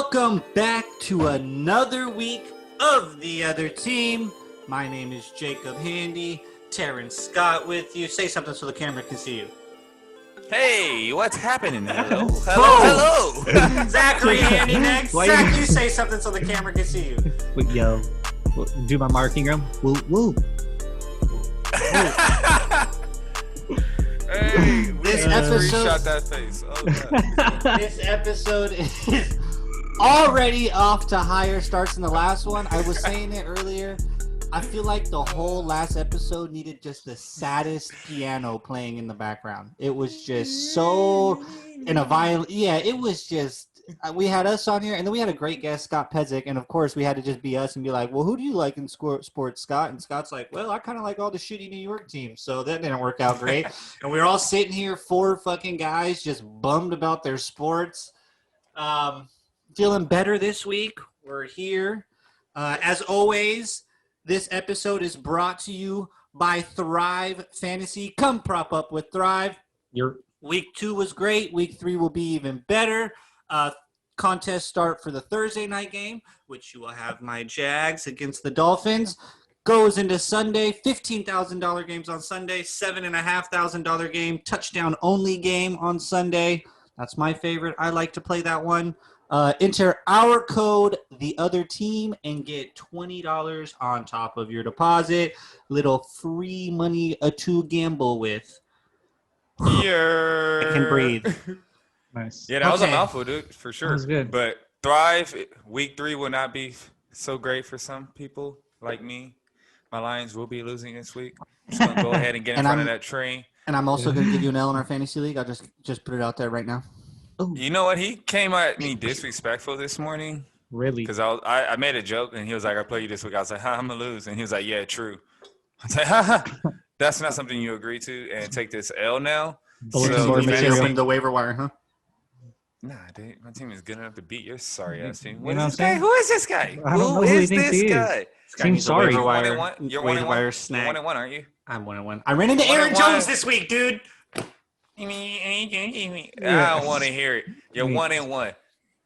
Welcome back to another week of The Other Team. My name is Jacob Handy. Terrence Scott with you. Say something so the camera can see you. Hey, what's happening? Hello. Zachary Handy next. Zach, you say something so the camera can see you. Wait, yo, do my marking room. Woo, woo. Hey, This episode. Shot that face. Oh, God. This episode is already off to higher starts than the last one. I was saying it earlier. I feel like the whole last episode needed just the saddest piano playing in the background. It was just so in a violent. Yeah, it was just. We had us on here, and then we had a great guest, Scott Pedzik, and of course we had to just be us and be like, well, who do you like in sports, Scott? And Scott's like, well, I kind of like all the shitty New York teams, so that didn't work out great. And we were all sitting here, four fucking guys, just bummed about their sports. Feeling better this week. We're here. As always, this episode is brought to you by Thrive Fantasy. Come prop up with Thrive. Week 2 was great. Week 3 will be even better. Contest start for the Thursday night game, which you will have my Jags against the Dolphins. Goes into Sunday, $15,000 games on Sunday, $7,500 game, touchdown only game on Sunday. That's my favorite. I like to play that one. Enter our code, the other team, and get $20 on top of your deposit. Little free money to gamble with. Here. I can breathe. Nice. Yeah, that was a mouthful, dude, for sure. That was good. But Thrive, week 3 will not be so great for some people like me. My Lions will be losing this week. I'm just going to go ahead and get in front of that train. And I'm also going to give you an L in our fantasy league. I'll just put it out there right now. Oh, You know what? He came at me disrespectful this morning. really? Because I made a joke, and he was like, I play you this week. I was like, I'm going to lose. And he was like, yeah, true. I was like, that's not something you agree to, and take this L now. The waiver wire, huh? Nah, dude, my team is good enough to beat your sorry ass team. You know what I'm This guy? saying? Who is this guy? I don't know Who who he is thinks this he is. guy? Seems sorry. Waiver wire, You're 1-1. You're waiver 1-1. wire You're snack. 1-1, aren't you? I'm 1-1. I ran into Aaron 1-1. Jones this week, dude. I don't want to hear it. You're 1-1.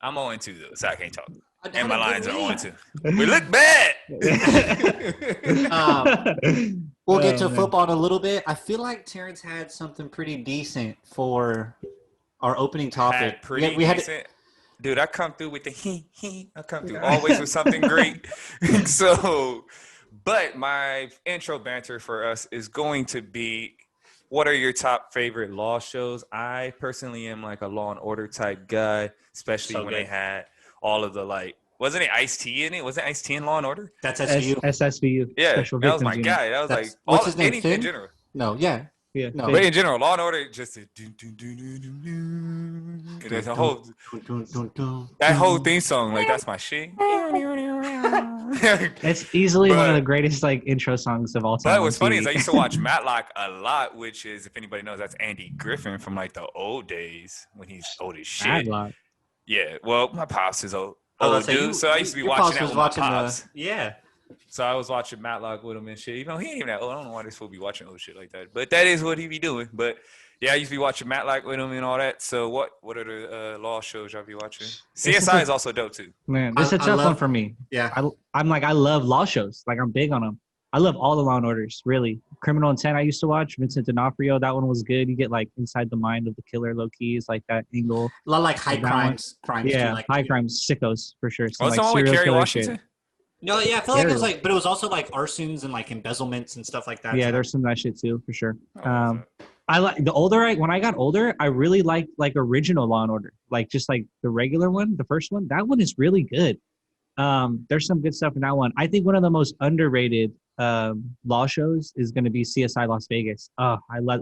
I'm 0-2 though, so I can't talk. And my Lions are 0-2. We look bad. We'll get to football in a little bit. I feel like Terrence had something pretty decent for our opening topic. We had decent. Dude, I come through with the he. I come through always with something great. But my intro banter for us is going to be, what are your top favorite law shows? I personally am like a Law and Order type guy, especially when they had all of the wasn't it Ice-T in it? Was it Ice-T in Law and Order? That's SVU. SSVU. Yeah, Special that was my Victims guy. That was That's- like what's his name, in Finn? general. No, yeah. Yeah. No. But in general, Law and Order just there's a whole that whole theme song, like that's my shit. It's easily one of the greatest intro songs of all time. But what's funny is I used to watch Matlock a lot, which is, if anybody knows, that's Andy Griffin from the old days when he's old as shit. Matlock. Yeah, well, my pops is old So dude, so I used to be watching that with my pops. Yeah. So I was watching Matlock with him and shit. Even though he ain't even that old. I don't know why this fool be watching old shit like that. But that is what he be doing. But yeah, I used to be watching Matlock with him and all that. So what are the law shows y'all be watching? CSI is also dope too. Man, this is a tough one for me. Yeah. I love law shows. I'm big on them. I love all the Law and Orders, really. Criminal Intent I used to watch. Vincent D'Onofrio, that one was good. You get inside the mind of the killer, low key, is that angle. A lot of high crimes. Yeah, too, high crimes, sickos for sure. Was the one with Kerry Washington? No, yeah, I feel like it was but it was also arsons and embezzlements and stuff like that. Yeah, there's some of that shit too, for sure. I like when I got older, I really liked original Law and Order, just the regular one, the first one. That one is really good. There's some good stuff in that one. I think one of the most underrated law shows is going to be CSI Las Vegas.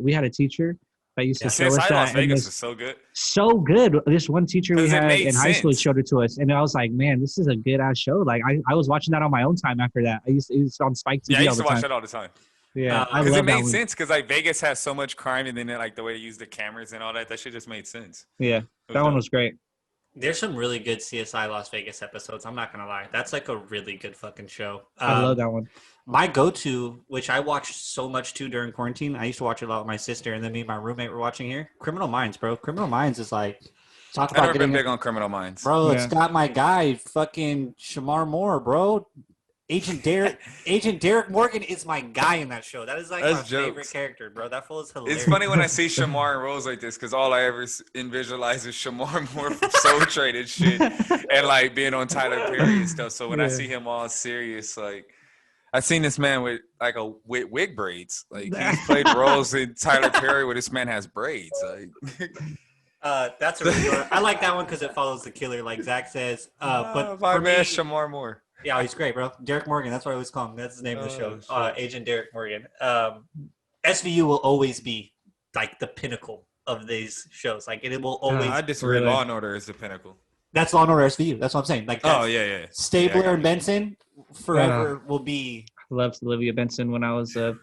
We had a teacher that used to show us that. CSI Las Vegas is so good. So good. This one teacher we had in high school sense. showed it to us, and I was like, man, this is a good ass show. I was watching that on my own time after that. It was on Spike TV. Yeah, I used to watch that all the time. Yeah, because it made sense. Because Vegas has so much crime, and then the way they use the cameras and all that shit just made sense. Yeah, that one was great. There's some really good CSI Las Vegas episodes. I'm not going to lie. That's a really good fucking show. I love that one. My go-to, which I watched so much too during quarantine, I used to watch it a lot with my sister, and then me and my roommate were watching here. Criminal Minds, bro. Criminal Minds is Talk I've about never been getting big on Criminal Minds. bro. Yeah. It's got my guy, fucking Shamar Moore, bro. Agent Derek Morgan is my guy in that show. That is like That's my favorite jokes. character, bro. That fool is hilarious. It's funny when I see Shamar and Rose like this because all I ever visualize is Shamar Moore from Soul Train and shit, and like being on Tyler Perry and stuff. So when I see him all serious, like I've seen this man with like with wig braids. Like he's played roles in Tyler Perry where this man has braids. Like That's a really good one. I like that one because it follows the killer, like Zach says. But my for man me, Shamar Moore. yeah, he's great, bro. Derek Morgan. That's what I always call him. That's the name of the show. Shit. Agent Derek Morgan. SVU will always be like the pinnacle of these shows. Like it will always. I disagree. Really? Law and Order is the pinnacle. That's Law and Order SVU. That's what I'm saying. Like that's, Yeah. Stabler Yeah, and Benson forever will be. I loved Olivia Benson when I was a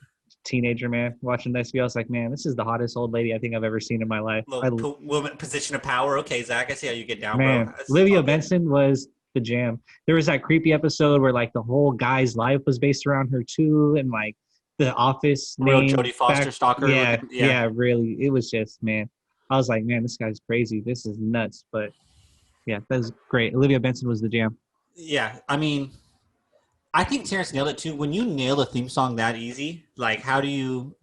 teenager, man. Watching this, I was like, man, this is the hottest old lady I think I've ever seen in my life. Woman position of power. Okay, Zach, I see how you get down, Man, bro. That's Olivia all good. Benson was the jam. There was that creepy episode where like the whole guy's life was based around her too, and like the office Real name Jodie Foster back- stalker. Yeah, really. It was just, man. I was like, man, this guy's crazy. This is nuts. But yeah, that was great. Olivia Benson was the jam. Yeah, I mean, I think Terrence nailed it too. When you nail a theme song that easy, like how do you,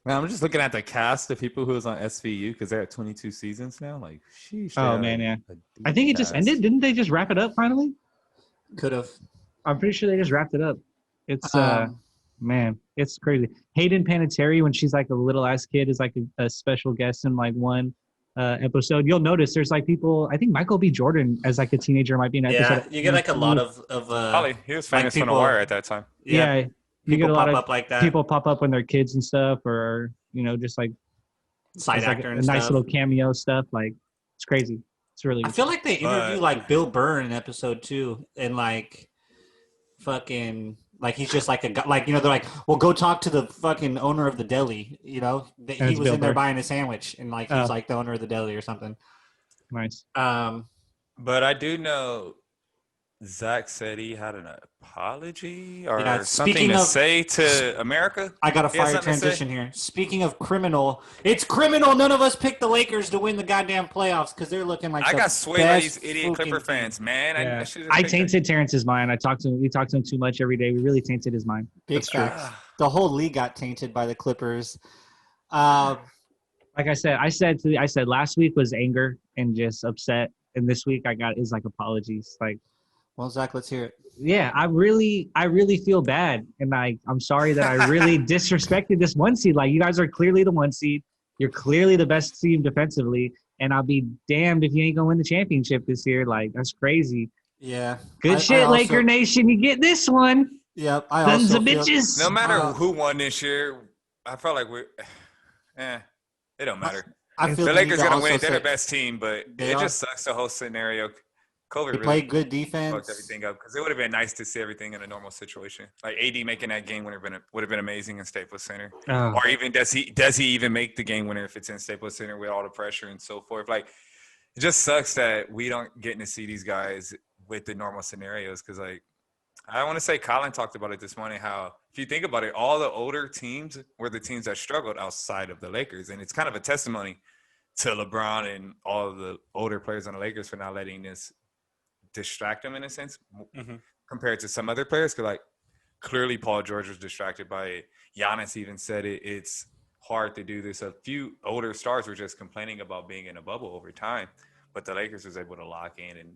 Man, I'm just looking at the cast of people who was on SVU because they're at 22 seasons now. Like, sheesh. Oh, man, yeah. I think it just ended. Didn't they just wrap it up finally? Could have. I'm pretty sure they just wrapped it up. It's man, it's crazy. Hayden Panettiere, when she's like a little ass kid, is like a special guest in like one episode. You'll notice there's like people. I think Michael B. Jordan as like a teenager might be an episode. Yeah, you get like a lot of Holly, he was famous like on The Wire at that time. Yeah, you people get a lot pop of up like that. people pop up when they're kids and stuff, or just like Side it's like actor a and nice stuff. little cameo stuff. Like it's crazy. It's really. I feel like they interview like Bill Burr in an episode too, and like fucking like he's just like a guy. Like they're like, well, go talk to the fucking owner of the deli. He was Bill in there Burr. buying a sandwich, and like he's like the owner of the deli or something. Nice. But I do know Zach said he had an apology or something speaking to of- say to America. I got a He has fire something to say? transition here. Speaking of criminal, it's criminal. None of us picked the Lakers to win the goddamn playoffs because they're looking like I the got swayed by best these idiot Clipper fucking fans, man. Yeah. I should've I picked tainted Terrence's mind. We talked to him too much every day. We really tainted his mind. Big That's true. facts. The whole league got tainted by the Clippers. Like I said last week was anger and just upset, and this week is like apologies. Like, Well, Zach, let's hear it. yeah, I really feel bad, and I'm sorry that I really disrespected this one seed. Like, you guys are clearly the one seed. You're clearly the best team defensively, and I'll be damned if you ain't gonna win the championship this year. Like, that's crazy. Yeah. Good shit, Laker Nation. You get this one. Yep. Sons of bitches. No matter who won this year, I felt like it don't matter. I feel The Lakers need to gonna win. also They're the say best team, but They it are. just sucks the whole scenario. COVID They really played good fucked defense. everything up because it would have been nice to see everything in a normal situation. Like AD making that game winner would have been amazing in Staples Center. Oh. Or even does he even make the game winner if it's in Staples Center with all the pressure and so forth? Like it just sucks that we don't get to see these guys with the normal scenarios because like I want to say Colin talked about it this morning how if you think about it, all the older teams were the teams that struggled outside of the Lakers, and it's kind of a testimony to LeBron and all of the older players on the Lakers for not letting this distract them in a sense compared to some other players. Because like clearly Paul George was distracted by it. Giannis even said it. It's hard to do this. A few older stars were just complaining about being in a bubble over time, but the Lakers was able to lock in and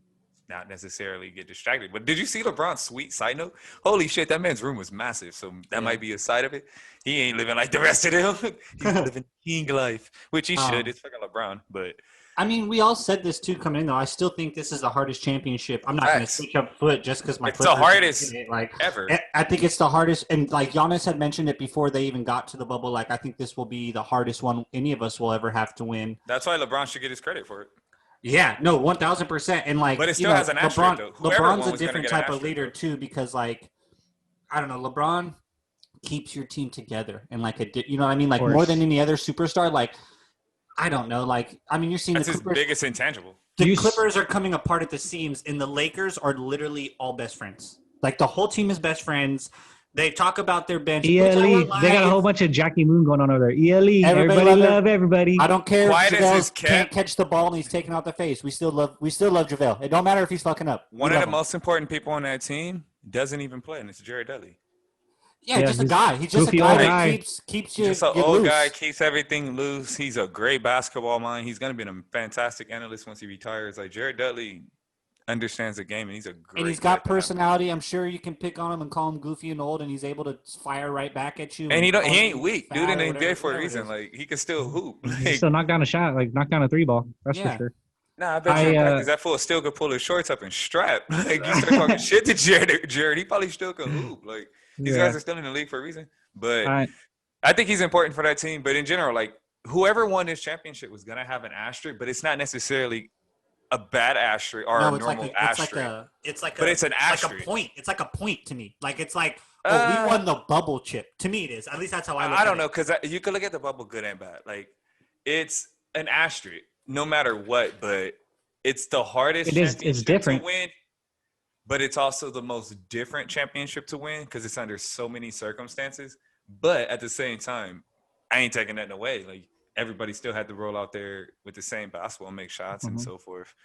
not necessarily get distracted. But did you see LeBron's sweet side note? Holy shit, that man's room was massive. So that might be a side of it. He ain't living like the rest of them. He's living king life, which he should. It's fucking LeBron, but I mean, we all said this too coming in, though. I still think this is the hardest championship. I'm not going to switch up foot just because my it's the Clippers hardest did it, like ever. I think it's the hardest, and like Giannis had mentioned it before they even got to the bubble. Like I think this will be the hardest one any of us will ever have to win. That's why LeBron should get his credit for it. Yeah, no, 1,000%. And like, But it still has an asterisk, though. Whoever won LeBron's a was gonna different get an type of asterisk, leader though. too, because like, I don't know, LeBron keeps your team together and like you know what I mean, like course. more than any other superstar. Like, I don't know, like I mean, you're seeing That's the his Clippers. biggest intangible. The Clippers are coming apart at the seams, and the Lakers are literally all best friends. Like the whole team is best friends. They talk about their bench. ELE. They got a whole bunch of Jackie Moon going on over there. ELE. Everybody love everybody. I don't care Quiet if as JaVale his cat. can't catch the ball and he's taking out the face. We still love JaVale. It don't matter if he's fucking up. One of the most important people on that team doesn't even play, and it's Jared Dudley. Yeah, just a guy. He's just a guy that keeps you. Just an old old guy, keeps everything loose. He's a great basketball mind. He's gonna be a fantastic analyst once he retires. Like Jared Dudley understands the game, and he's a great. And he's got personality. I'm sure you can pick on him and call him goofy and old, and he's able to fire right back at you. And he ain't weak, dude. In the NBA for a reason. Like he can still hoop. He still knock down a shot, like knock down a 3-ball. That's for sure. Nah, I bet you practice that fool still could pull his shorts up and strap. Like you start talking shit to Jared, he probably still can hoop. Like these guys are still in the league for a reason. But I think he's important for that team. But in general, like whoever won this championship was gonna have an asterisk, but it's not necessarily a bad asterisk or a normal asterisk. It's an asterisk. Like a point. It's like a point to me. Like it's like, we won the bubble chip. To me, it is. At least that's how I look at it. I don't know, because you could look at the bubble good and bad. Like it's an asterisk, no matter what. But it's the hardest championship to win. But it's also the most different championship to win because it's under so many circumstances. But at the same time, I ain't taking nothing away. Like everybody still had to roll out there with the same basketball and make shots and so forth.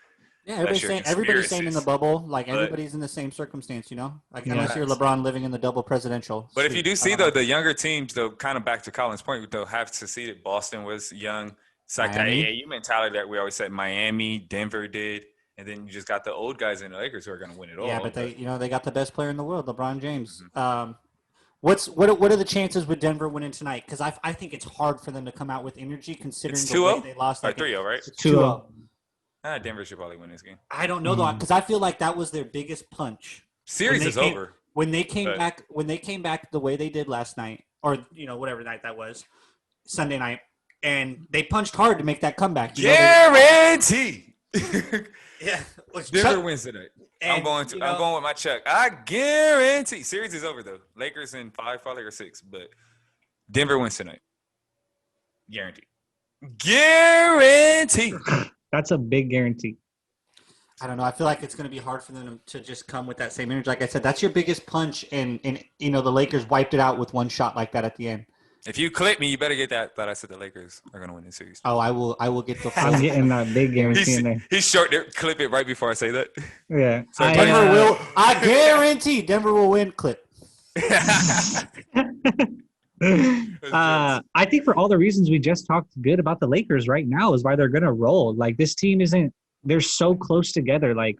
Yeah, everybody's saying in the bubble, like everybody's in the same circumstance, you know? Like unless you're LeBron living in the double presidential. But if you do see though, the younger teams, though, kind of back to Colin's point, they'll have succeeded. Boston was young. It's like that AAU mentality that we always said Miami, Denver did. And then you just got the old guys in the Lakers who are going to win it all. Yeah, but they got the best player in the world, LeBron James. Mm-hmm. What are the chances with Denver winning tonight? Because I think it's hard for them to come out with energy considering the way they lost. Like 3-0, right? 2-0. Denver should probably win this game. I don't know though, because I feel like that was their biggest punch. Series is over. When they came back the way they did last night, or whatever night that was, Sunday night, and they punched hard to make that comeback. Guarantee. Yeah, Denver wins tonight. I'm going with my check. I guarantee. Series is over though. Lakers in 5 probably or 6, but Denver wins tonight. Guarantee. That's a big guarantee. I don't know. I feel like it's going to be hard for them to just come with that same energy. Like I said, that's your biggest punch, and the Lakers wiped it out with one shot like that at the end. If you clip me, you better get that I said the Lakers are going to win this series. Oh, I will get the full. I'm getting that big guarantee in there. He's short there. Clip it right before I say that. Yeah. So I guarantee Denver will win. Clip. I think for all the reasons we just talked good about the Lakers right now is why they're going to roll. Like this team they're so close together. Like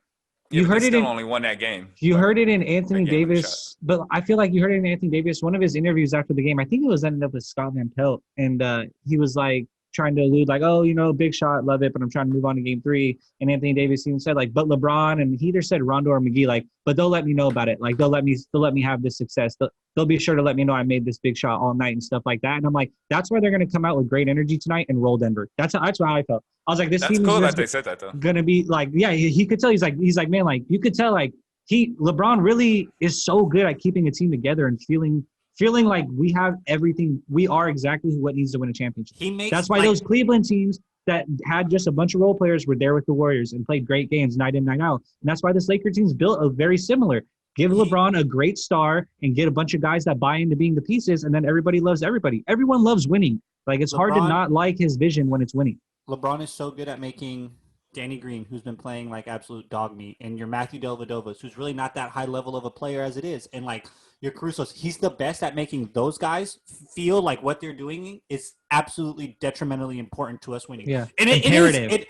you heard it only won that game. You heard it in Anthony Davis, but I feel like you heard it in Anthony Davis. One of his interviews after the game, I think it was ended up with Scott Van Pelt, and he was like trying to allude like, oh, big shot, love it, but I'm trying to move on to game 3. And Anthony Davis even said like, but LeBron, and he either said Rondo or McGee, like, but they'll let me know about it. Like they'll let me have this success. They'll be sure to let me know I made this big shot all night and stuff like that. And I'm like, that's why they're going to come out with great energy tonight and roll Denver. That's how I felt. I was like, this team cool is that they said that though. Gonna be like, yeah, he could tell. He's like, man, like you could tell, like LeBron really is so good at keeping a team together and feeling like we have everything. We are exactly what needs to win a championship. That's why those Cleveland teams that had just a bunch of role players were there with the Warriors and played great games night in, night out. And that's why this Lakers team's built a very similar. Give LeBron a great star and get a bunch of guys that buy into being the pieces, and then everybody loves everybody. Everyone loves winning. Like it's hard to not like his vision when it's winning. LeBron is so good at making Danny Green, who's been playing like absolute dog meat, and your Matthew Dellavedovas, who's really not that high level of a player as it is, and like your Caruso's, he's the best at making those guys feel like what they're doing is absolutely detrimentally important to us winning. Yeah, and imperative.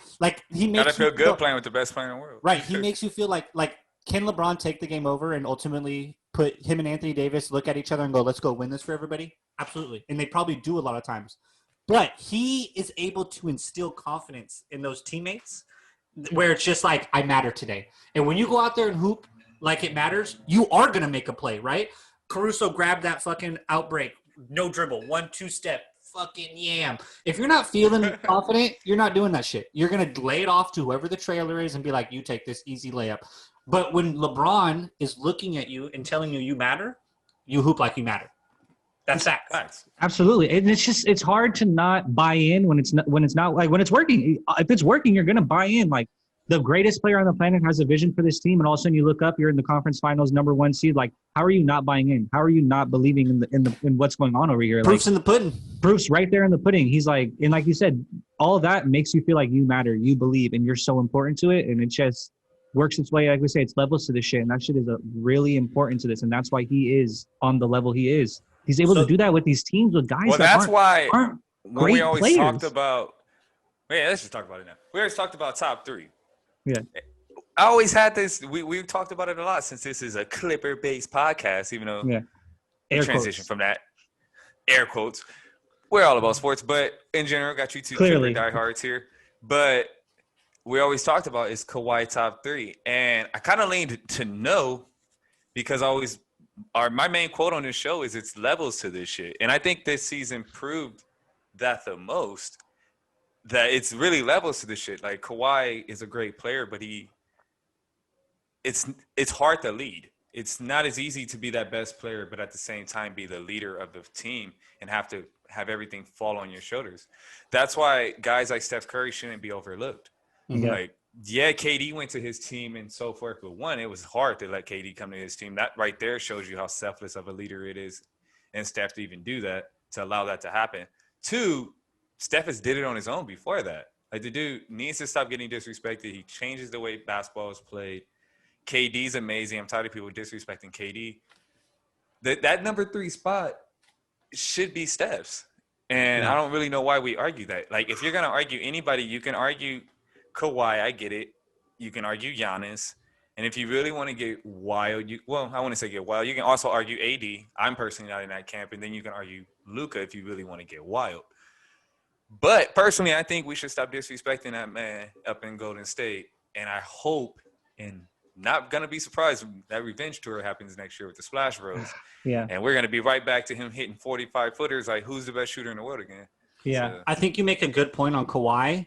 He makes gotta feel good playing with the best player in the world. Right, he makes you feel like can LeBron take the game over and ultimately put him and Anthony Davis look at each other and go, let's go win this for everybody? Absolutely, and they probably do a lot of times. But he is able to instill confidence in those teammates where it's just like, I matter today. And when you go out there and hoop like it matters, you are going to make a play, right? Caruso grabbed that fucking outbreak, no dribble, 1-2 step, fucking yam. If you're not feeling confident, you're not doing that shit. You're going to lay it off to whoever the trailer is and be like, you take this easy layup. But when LeBron is looking at you and telling you matter, you hoop like you matter. That's facts. Absolutely. And it's hard to not buy in when it's not like when it's working. If it's working, you're going to buy in. Like the greatest player on the planet has a vision for this team, and all of a sudden you look up, you're in the conference finals, number 1 seed. Like, how are you not buying in? How are you not believing in what's going on over here? Proof's in the pudding. Proof's right there in the pudding. He's like, and like you said, all of that makes you feel like you matter, you believe, and you're so important to it, and it just works its way. Like we say, it's levels to this shit, and that shit is really important to this, and that's why he is on the level he is. He's able to do that with these teams with guys. Well, that's why when we always players. talked about. Yeah, let's just talk about it now. We always talked about top 3. Yeah. I always had this. We've talked about it a lot since this is a Clipper-based podcast, even though we transition from that. Air quotes. We're all about sports, but in general, got you two Clipper diehards here. But we always talked about is Kawhi top 3. And I kind of leaned to no because my main quote on this show is it's levels to this shit. And I think this season proved that the most. That it's really levels to this shit. Like Kawhi is a great player, but it's hard to lead. It's not as easy to be that best player, but at the same time be the leader of the team and have to have everything fall on your shoulders. That's why guys like Steph Curry shouldn't be overlooked. Mm-hmm. Like, yeah, KD went to his team and so forth, but one, it was hard to let KD come to his team. That right there shows you how selfless of a leader it is, and Steph to even do that, to allow that to happen. 2, Steph has did it on his own before that. Like, the dude needs to stop getting disrespected. He changes the way basketball is played. KD's amazing. I'm tired of people disrespecting KD. That number 3 spot should be Steph's. And I don't really know why we argue that. Like, if you're going to argue anybody, you can argue Kawhi. I get it. You can argue Giannis. And if you really want to get wild, I want to say get wild. You can also argue AD. I'm personally not in that camp. And then you can argue Luka if you really want to get wild. But personally, I think we should stop disrespecting that man up in Golden State. And I hope, and not going to be surprised when that revenge tour happens next year with the Splash Bros. Yeah. And we're going to be right back to him hitting 45-footers like, who's the best shooter in the world again? Yeah. So, I think you make a good point on Kawhi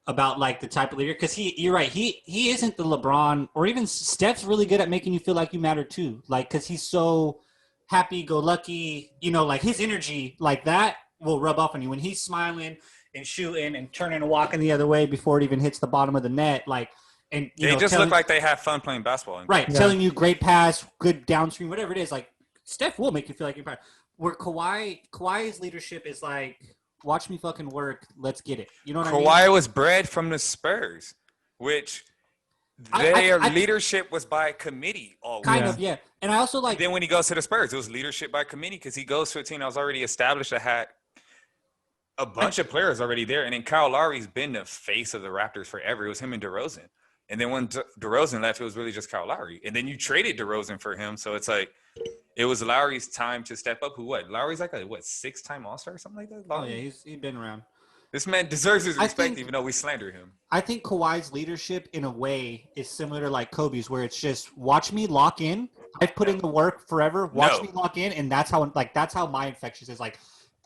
about, like, the type of leader. Because you're right. He isn't the LeBron, or even Steph's really good at making you feel like you matter too. Like, because he's so happy-go-lucky, like his energy like that will rub off on you when he's smiling and shooting and turning and walking the other way before it even hits the bottom of the net. Like, and they just look like they have fun playing basketball. Right, telling you great pass, good downstream, whatever it is. Like, Steph will make you feel like you're proud. Where Kawhi's leadership is like, watch me fucking work, let's get it. You know what I mean? Kawhi was bred from the Spurs, which their leadership was by committee always. Kind of, yeah. And I also like. Then when he goes to the Spurs, it was leadership by committee because he goes to a team that was already established that had a bunch of players already there. And then Kyle Lowry's been the face of the Raptors forever. It was him and DeRozan. And then when DeRozan left, it was really just Kyle Lowry. And then you traded DeRozan for him. So it's like, it was Lowry's time to step up. Lowry's like a 6-time All-Star or something like that? Oh, yeah, he's been around. This man deserves his respect even though we slander him. I think Kawhi's leadership, in a way, is similar to like Kobe's, where it's just watch me lock in. I've put in the work forever. Watch me lock in. And that's how my infectious is. Like,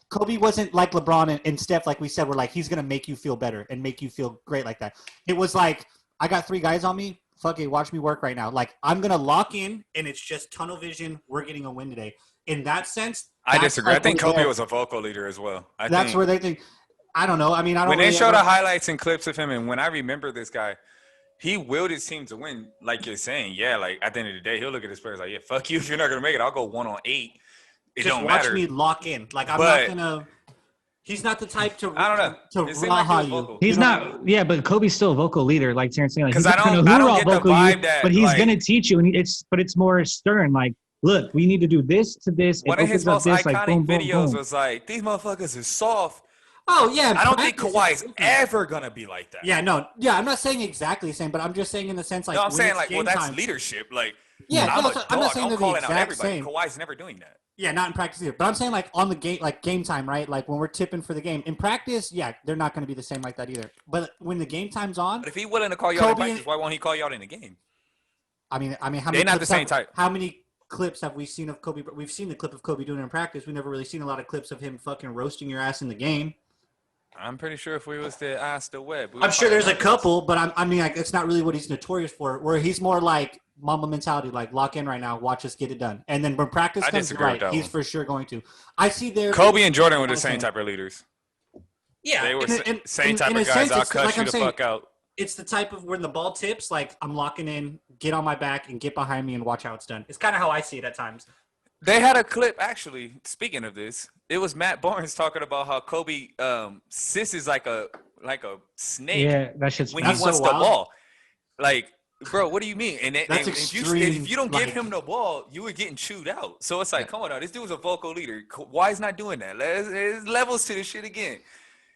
Kobe wasn't like LeBron and Steph, like we said, where like he's going to make you feel better and make you feel great like that. It was like, I got 3 guys on me. Fuck it, watch me work right now. Like, I'm going to lock in, and it's just tunnel vision. We're getting a win today. In that sense, I disagree. I think Kobe was a vocal leader as well. That's where they think – I don't know. I mean, I don't – when they show the highlights and clips of him, and when I remember this guy, he willed his team to win, like you're saying. Yeah, like, at the end of the day, he'll look at his players like, yeah, fuck you. If you're not going to make it, I'll go 1 on 8. It just don't matter. Watch me lock in. Like, I'm not going to – he's not the type to. I don't know. To raha you. He's not. Yeah, but Kobe's still a vocal leader, like Terrence saying. Because I don't get the vibe that. But he's gonna teach you, and it's more stern. Like, look, we need to do this to this. One of his most iconic videos was like, "These motherfuckers is soft." Oh yeah. I don't think Kawhi's ever gonna be like that. Yeah, no. Yeah, I'm not saying exactly the same, but I'm just saying in the sense like. No, I'm saying like, well, that's leadership. Like, yeah, I'm not saying I'm calling the out everybody. same. Kawhi's never doing that. Yeah, not in practice either. But I'm saying like on the game, like game time, right? Like when we're tipping for the game. In practice, yeah, they're not going to be the same like that either. But when the game time's on, but if he's willing to call you out in practice, why won't he call you out in the game? I mean, how many? They're not the same type. How many clips have we seen of Kobe? We've seen the clip of Kobe doing it in practice. We've never really seen a lot of clips of him fucking roasting your ass in the game. I'm pretty sure if we was to ask the web, I'm sure there's a couple, but I mean, like, it's not really what he's notorious for. Where he's more like Mamba mentality, like lock in right now, watch us get it done, and then when practice comes, right, he's for sure going to. I see there. Kobe and Jordan were the same type of leaders. Yeah, they were same type of guys. I'll cut you the fuck out. it's the type of when the ball tips, like I'm locking in, get on my back, and get behind me and watch how it's done. It's kind of how I see it at times. They had a clip, actually, speaking of this. It was Matt Barnes talking about how Kobe sis is like a snake Yeah, that shit's when funny. he wants so the wild. ball. Like, bro, what do you mean? And That's if you don't give like- him the ball, you were getting chewed out. So it's like, come on now, this dude's a vocal leader. Why is not doing that? There's levels to this shit again.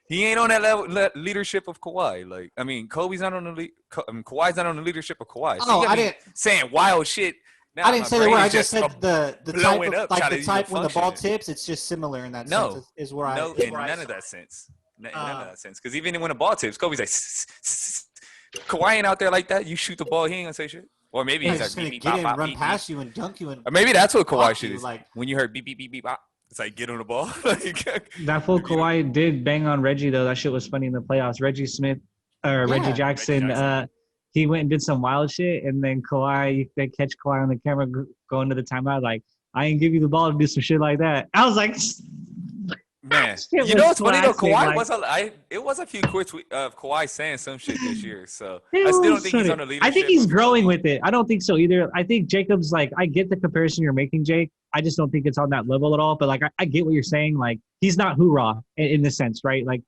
He ain't on that level leadership of Kawhi. Like, I mean, Kobe's not on the Kawhi's not on the leadership of Kawhi. So Oh, you I gotta be didn't- saying wild shit. Now I didn't my say the brain word. I is just said the type blowing of, up, like trying the to type when the ball function. tips. It's just similar in that No. sense. Is where I No, is in where I none of saw that it. sense. None of that sense. Because even when the ball tips, Kobe's like, Kawhi ain't out there like that. You shoot the ball, he ain't gonna say shit. Or maybe Yeah, he's he's like, just gonna beep, beep, get bop, in, bop, run beep, past beep. you, and dunk you, and Or maybe that's what Kawhi block shit you, is. like- When you heard beep, beep, beep, beep, bop, it's like, get on the ball. Like, That fool Kawhi did bang on Reggie though. That shit was funny in the playoffs. Reggie Smith or Reggie Yeah. Jackson. Reggie Jackson. He went and did some wild shit, and then Kawhi, they catch Kawhi on the camera going to the timeout like, "I ain't give you the ball to do some shit like that." I was like, man, shit you know was what's funny though? classic, Kawhi it was a few quotes of Kawhi saying some shit this year. So It I still don't was think he's funny. on the leadership. I think he's of growing Kobe. with it. I don't think so either. I think Jacob's like, I get the comparison you're making, Jake. I just don't think it's on that level at all. But like, I get what you're saying. Like, he's not hoorah in this sense, right? Like,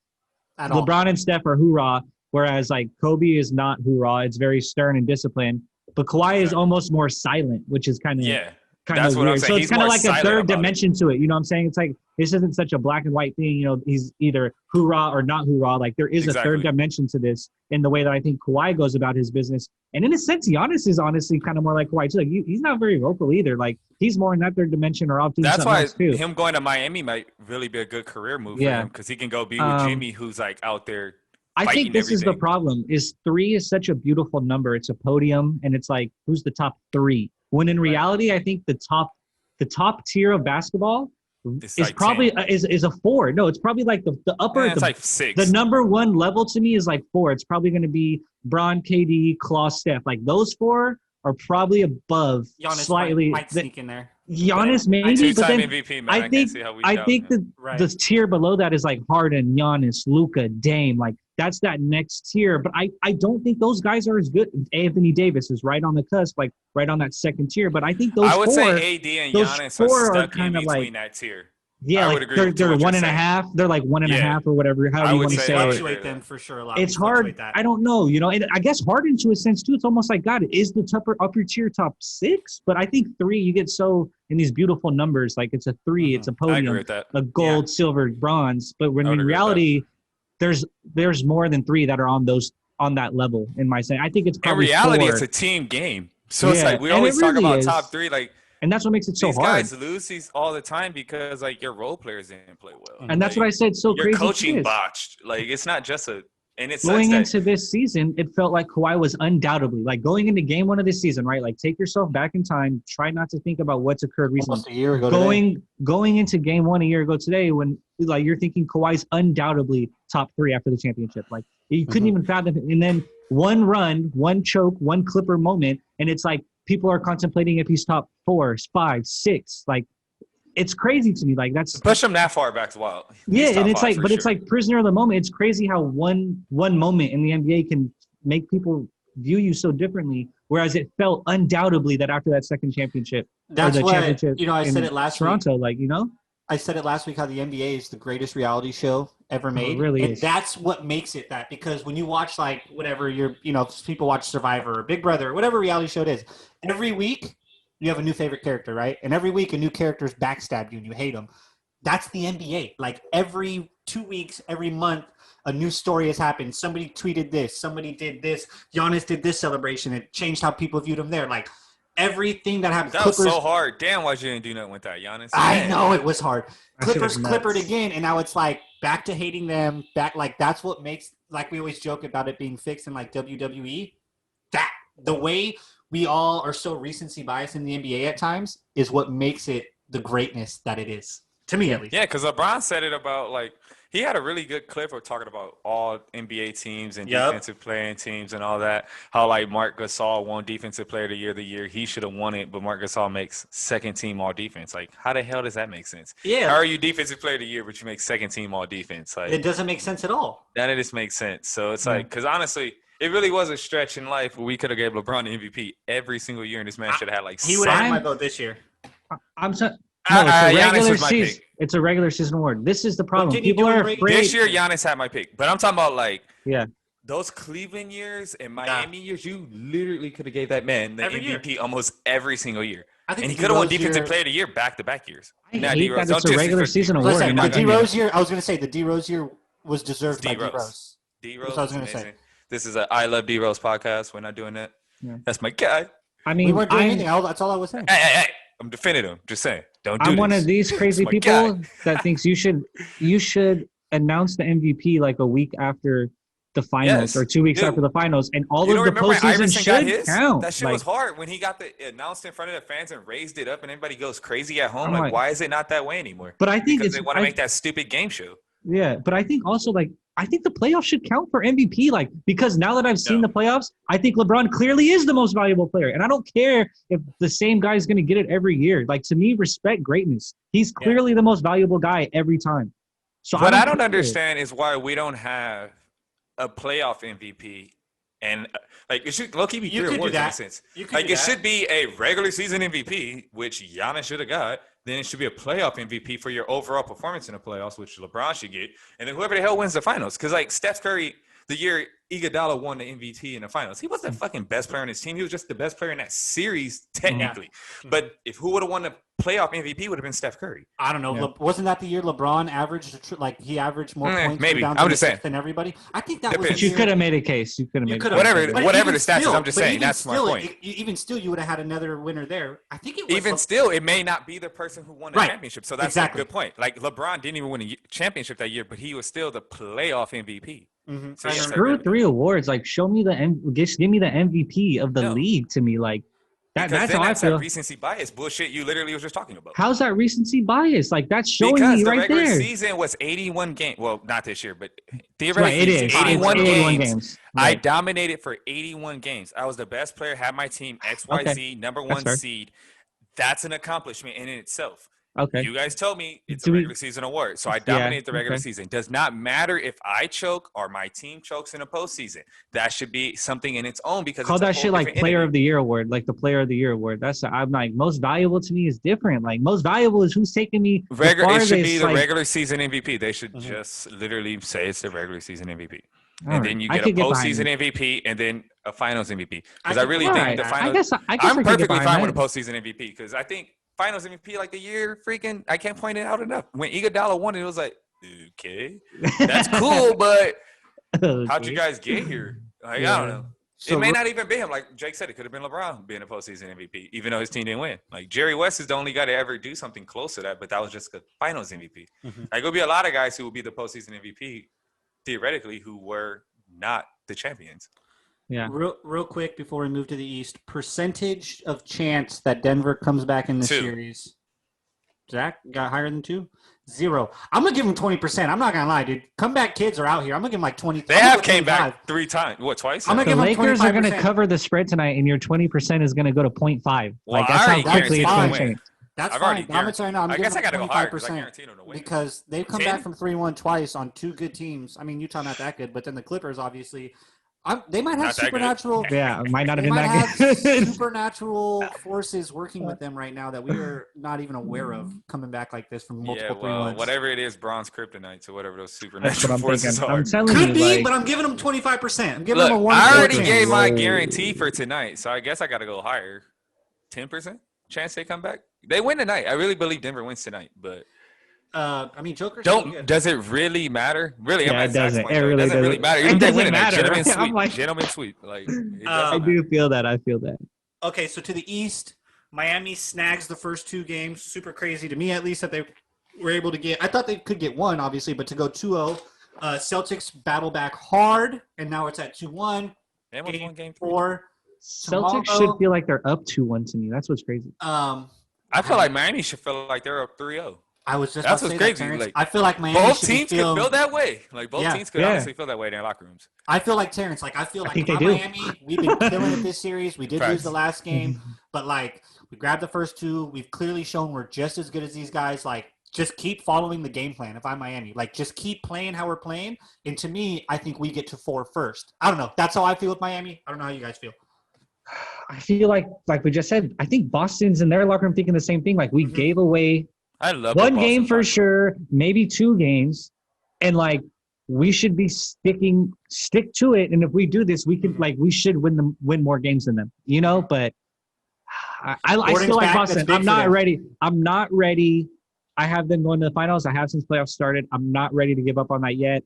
at all. LeBron and Steph are hoorah, whereas like Kobe is not hoorah. It's very stern and disciplined. But Kawhi is Exactly. almost more silent, which is kind of Yeah. kind That's of what I'm weird. saying. So it's He's kind of more like a silent third about it. dimension to it. You know what I'm saying? It's like this isn't such a black and white thing. You know, he's either hoorah or not hoorah. Like there is a third Exactly. dimension to this in the way that I think Kawhi goes about his business. And in a sense, Giannis is honestly kind of more like Kawhi too. Like he's not very vocal either. Like he's more in that third dimension or off doing That's something why else too. him going to Miami might really be a good career move Yeah. for him because he can go be with Jimmy, who's like out there. I think fighting this is the everything. problem is 3 is such a beautiful number. It's a podium and it's like, who's the top 3? When in reality, I think the top tier of basketball It's is like probably 10. is a 4. No, it's probably like the upper, It's the, like 6. the number 1 level to me is like 4. It's probably going to be Bron, KD, Claw, Steph. Like those 4 are probably above Giannis slightly. might sneak in there. Giannis maybe, but Two-time then MVP, man. I can't think see how we I doubt think him. the Right. the tier below that is like Harden, Giannis, Luca, Dame. Like that's that next tier. But I don't think those guys are as good. Anthony Davis is right on the cusp, like right on that second tier. But I think those I would 4, say AD and those Giannis 4 are are stuck in kind of between like that tier. yeah, I like would agree with they're what you're 1 and a saying. half. They're like 1.5 Yeah. or whatever. However I you would want to say- say I it. would Fluctuate agree them with for sure a lot. It's We fluctuate hard. that. I don't know, you know, and I guess Harden to a sense too. It's almost like God is the upper tier top 6, but I think 3 you get so in these beautiful numbers. Like it's a 3, it's a I agree podium, with that. a gold, silver, bronze. But when I would in agree with reality, there's more than 3 that are on that level. In my saying, I think it's In probably reality, 4, it's a team game. So it's Yeah, like we and always it talk really about is. top 3. Like and that's what makes it so these hard. guys lose these all the time because like your role players didn't play well. And that's what I said. So Your crazy. coaching is. botched. Like it's not just a. And it sucks Going that into this season, it felt like Kawhi was undoubtedly like going into game 1 of this season, right? Like take yourself back in time, try not to think about what's occurred recently. Almost a year ago today. Going into game 1 a year ago today, when like you're thinking Kawhi's undoubtedly top 3 after the championship, like you couldn't even fathom it. And then one run, one choke, one Clipper moment, and it's like people are contemplating if he's top 4, 5, 6. Like it's crazy to me. Like that's push him that far back's wild. yeah, He's top and it's 5 like, for but it's sure. like prisoner of the moment. It's crazy how one moment in the NBA can make people view you so differently. Whereas it felt undoubtedly that after that second championship, That's or the what championship, I in said it last week. Toronto, like you know, I said it last week how the NBA is the greatest reality show ever made. really and is. that's what makes it that, because when you watch like whatever people watch Survivor or Big Brother or whatever reality show it is, every week you have a new favorite character, right? And every week a new character's backstabbed you and you hate them. That's the NBA. Like every 2 weeks, every month, a new story has happened. Somebody tweeted this, somebody did this, Giannis did this celebration. It changed how people viewed him there. Like everything that happens. That was so hard. Damn, why you didn't do nothing with that, Giannis? I Man. know it was hard. That shit was Clippers nuts. again, and now it's like back to hating them. Back like that's what makes, like we always joke about it being fixed in like WWE. That the way we all are so recency biased in the NBA at times is what makes it the greatness that it is, to me at least. Yeah, because LeBron said it about like he had a really good clip of talking about all NBA teams and Yep. defensive playing teams and all that. How like Mark Gasol won Defensive Player of the year he should have won it, but Mark Gasol makes second team All Defense. Like, how the hell does that make sense? Yeah. How are you Defensive Player of the Year, but you make second team All Defense? Like It doesn't make sense at all. none of this makes sense. So it's like, because honestly, it really was a stretch in life where we could have gave LeBron the MVP every single year, and this man should have had like. He would have had my vote this year. I'm sorry. No, it's a Giannis regular was my season. pick. It's a regular season award. This is the problem. didn't he People do it are right- afraid. This year, Giannis had my pick, but I'm talking about like Yeah. those Cleveland years and Miami years. You literally could have gave that man the MVP almost every single year, I think and he the could have won D-Rose Defensive year- Player of the Year back-to-back years. I Nah, hate D-Rose, that it's don't a regular disrespect season D-Rose. award. Listen, in the my D opinion. Rose year. I was gonna say the D Rose year was deserved by D D-Rose. Rose. D-Rose That's what I was is gonna say. amazing. This is a I Love D-Rose podcast. We're not doing that. Yeah. That's my guy. I We mean, weren't doing anything. That's all I was saying. Hey. I'm defending him. Just saying. Don't do I'm this. one of these crazy my people guy. that thinks you should announce the MVP like a week after the finals Yes. or 2 weeks Dude, after the finals, and all You of don't the remember when postseason Iverson got should his? count. That shit Like, was hard when he got the announced in front of the fans and raised it up, and everybody goes crazy at home. I'm Like, like- why is it not that way anymore? but I think Because it's they want to make that stupid game show. yeah. But I think also like I think the playoffs should count for MVP. Like because now that I've seen No. the playoffs, I think LeBron clearly is the most valuable player, and I don't care if the same guy is going to get it every year. Like to me, respect greatness. He's clearly the most valuable guy every time. So What I don't care. understand is why we don't have a playoff MVP, and like it should low-key be You three could do awards in a that. sense. You could Like do it that. should be a regular season MVP, which Giannis should have got. Then it should be a playoff MVP for your overall performance in the playoffs, which LeBron should get. And then whoever the hell wins the finals. Because, like, Steph Curry, the year Iguodala won the MVP in the finals, he wasn't the fucking best player on his team. He was just the best player in that series, technically. But if who would have won the playoff MVP would have been Steph Curry. I don't know. Yeah. Wasn't that the year LeBron averaged he averaged more points maybe. rebounds, I'm and just saying. assists than everybody? I think that Depends. was But the you year- could have made a case. You could have You made. could a have. case. Whatever- But whatever even the stats is, still- I'm just but saying, even that's my still, point. Even still, you would have had another winner there. I think it was Even still, it may not be the person who won the Right. championship. So that's Exactly. a good point. Like LeBron didn't even win a championship that year, but he was still the playoff MVP. Mhm. So I yes, remember. Screw really- 3 awards. Like, show me just give me the MVP of the No. league to me. Like, Because that's then how I that's feel. that recency bias bullshit you literally was just talking about. How's that recency bias? Like, that's showing Because me the right regular there. season was 81 games. Well, not this year, but Right, theoretically, it is. 81 It's games. I Right. dominated for 81 games. I was the best player, had my team XYZ, number one fair. seed. That's an accomplishment in itself. Okay. You guys told me it's Do a we- regular season award. So I dominate the regular okay. season. Does not matter if I choke or my team chokes in a postseason. That should be something in its own because Call it's a that whole shit like different player entity. of the year award, like the player of the year award. I'm like most valuable to me is different. Like most valuable is who's taking me the It should be farthest, the like- regular season MVP. They should Mhm. just literally say it's the regular season MVP. All And right. then you I get a could behind postseason it. MVP and then a finals MVP. Because I I could really get think behind the that. finals. I guess I I'm could get perfectly behind fine that. with a postseason MVP because I think finals MVP like the year freaking I can't point it out enough. When Iguodala won it, it was like, okay, that's cool, but how'd you guys get here? Like, I don't know. So it may Ro- not even be him. Like Jake said, it could have been LeBron being a postseason MVP, even though his team didn't win. Like Jerry West is the only guy to ever do something close to that, but that was just the finals MVP. Mhm. Like there'll be a lot of guys who will be the postseason MVP theoretically who were not the champions. Yeah. Real quick before we move to the East, percentage of chance that Denver comes back in this 2. series. Zach got higher than 2? 0. I'm gonna give him 20%. I'm not gonna lie, dude. Comeback kids are out here. I'm gonna give him like 20. They I'm gonna have go came 25. back 3 times. What, twice? I'm gonna The give them Lakers are going to 25%. cover the spread tonight, and your 20% is going to go to 0.5. Well, Like I that's how already quickly it's guarantee going they to win. change. That's I've fine. already I'm saying no. I'm I giving guess I them got to go higher because I 25% guaranteed them to win. because they've come 10? back from 3-1 twice on 2 good teams. I mean, Utah not that good, but then the Clippers obviously. They might have Not that good. supernatural. Yeah, it might not have They been might that have good. supernatural forces working with them right now that we are not even aware of coming back like this from multiple Yeah, well, 3-1s. whatever it is, bronze kryptonite, so whatever those That's what supernatural I'm forces thinking. are. I'm telling Could you, be, like, but I'm giving them 25%. I'm giving them a Look, 1 I already chance. gave my Whoa. guarantee for tonight, so I guess I got to go higher. 10% chance they come back. They win tonight. I really believe Denver wins tonight, but I mean, Joker's so good. does it really matter? Really, Yeah, I'm at it Zach's doesn't. point, It though. really doesn't really doesn't. matter. It Even if they doesn't win tonight, matter. gentlemen I'm sweep. like- Gentlemen sweep. Like, it I doesn't do feel that. I feel that. Okay, so to the East, Miami snags the first 2 games. Super crazy to me, at least, that they were able to get. I thought they could get 1, obviously, but to go 2-0. Celtics battle back hard, and now it's at 2-1. They almost won Game game 3. 4. Celtics Tomorrow- should feel like they're up 2-1 to me. That's what's crazy. I feel like Miami should feel like they're up 3-0. I was just That's about to say what's that, crazy, Terrence. like, I feel like Miami Both should be teams could feeling, feel that way. Like both Yeah. teams could Yeah. honestly feel that way in their locker rooms. I feel like Terrence. Like I feel like think if they I'm do. Miami. We've been killing it this series. We did lose Facts. the last game, but like we grabbed the first 2. We've clearly shown we're just as good as these guys. Like just keep following the game plan if I'm Miami. Like, just keep playing how we're playing. And to me, I think we get to 4 first. I don't know. That's how I feel with Miami. I don't know how you guys feel. I feel like we just said, I think Boston's in their locker room thinking the same thing. Like, we gave away I love one game for sure, maybe 2 games. And, like, we should be stick to it. And if we do this, we can, like, we should win more games than them, you know? But I still like Boston. I'm not ready. I have them going to the finals. I have since playoffs started. I'm not ready to give up on that yet.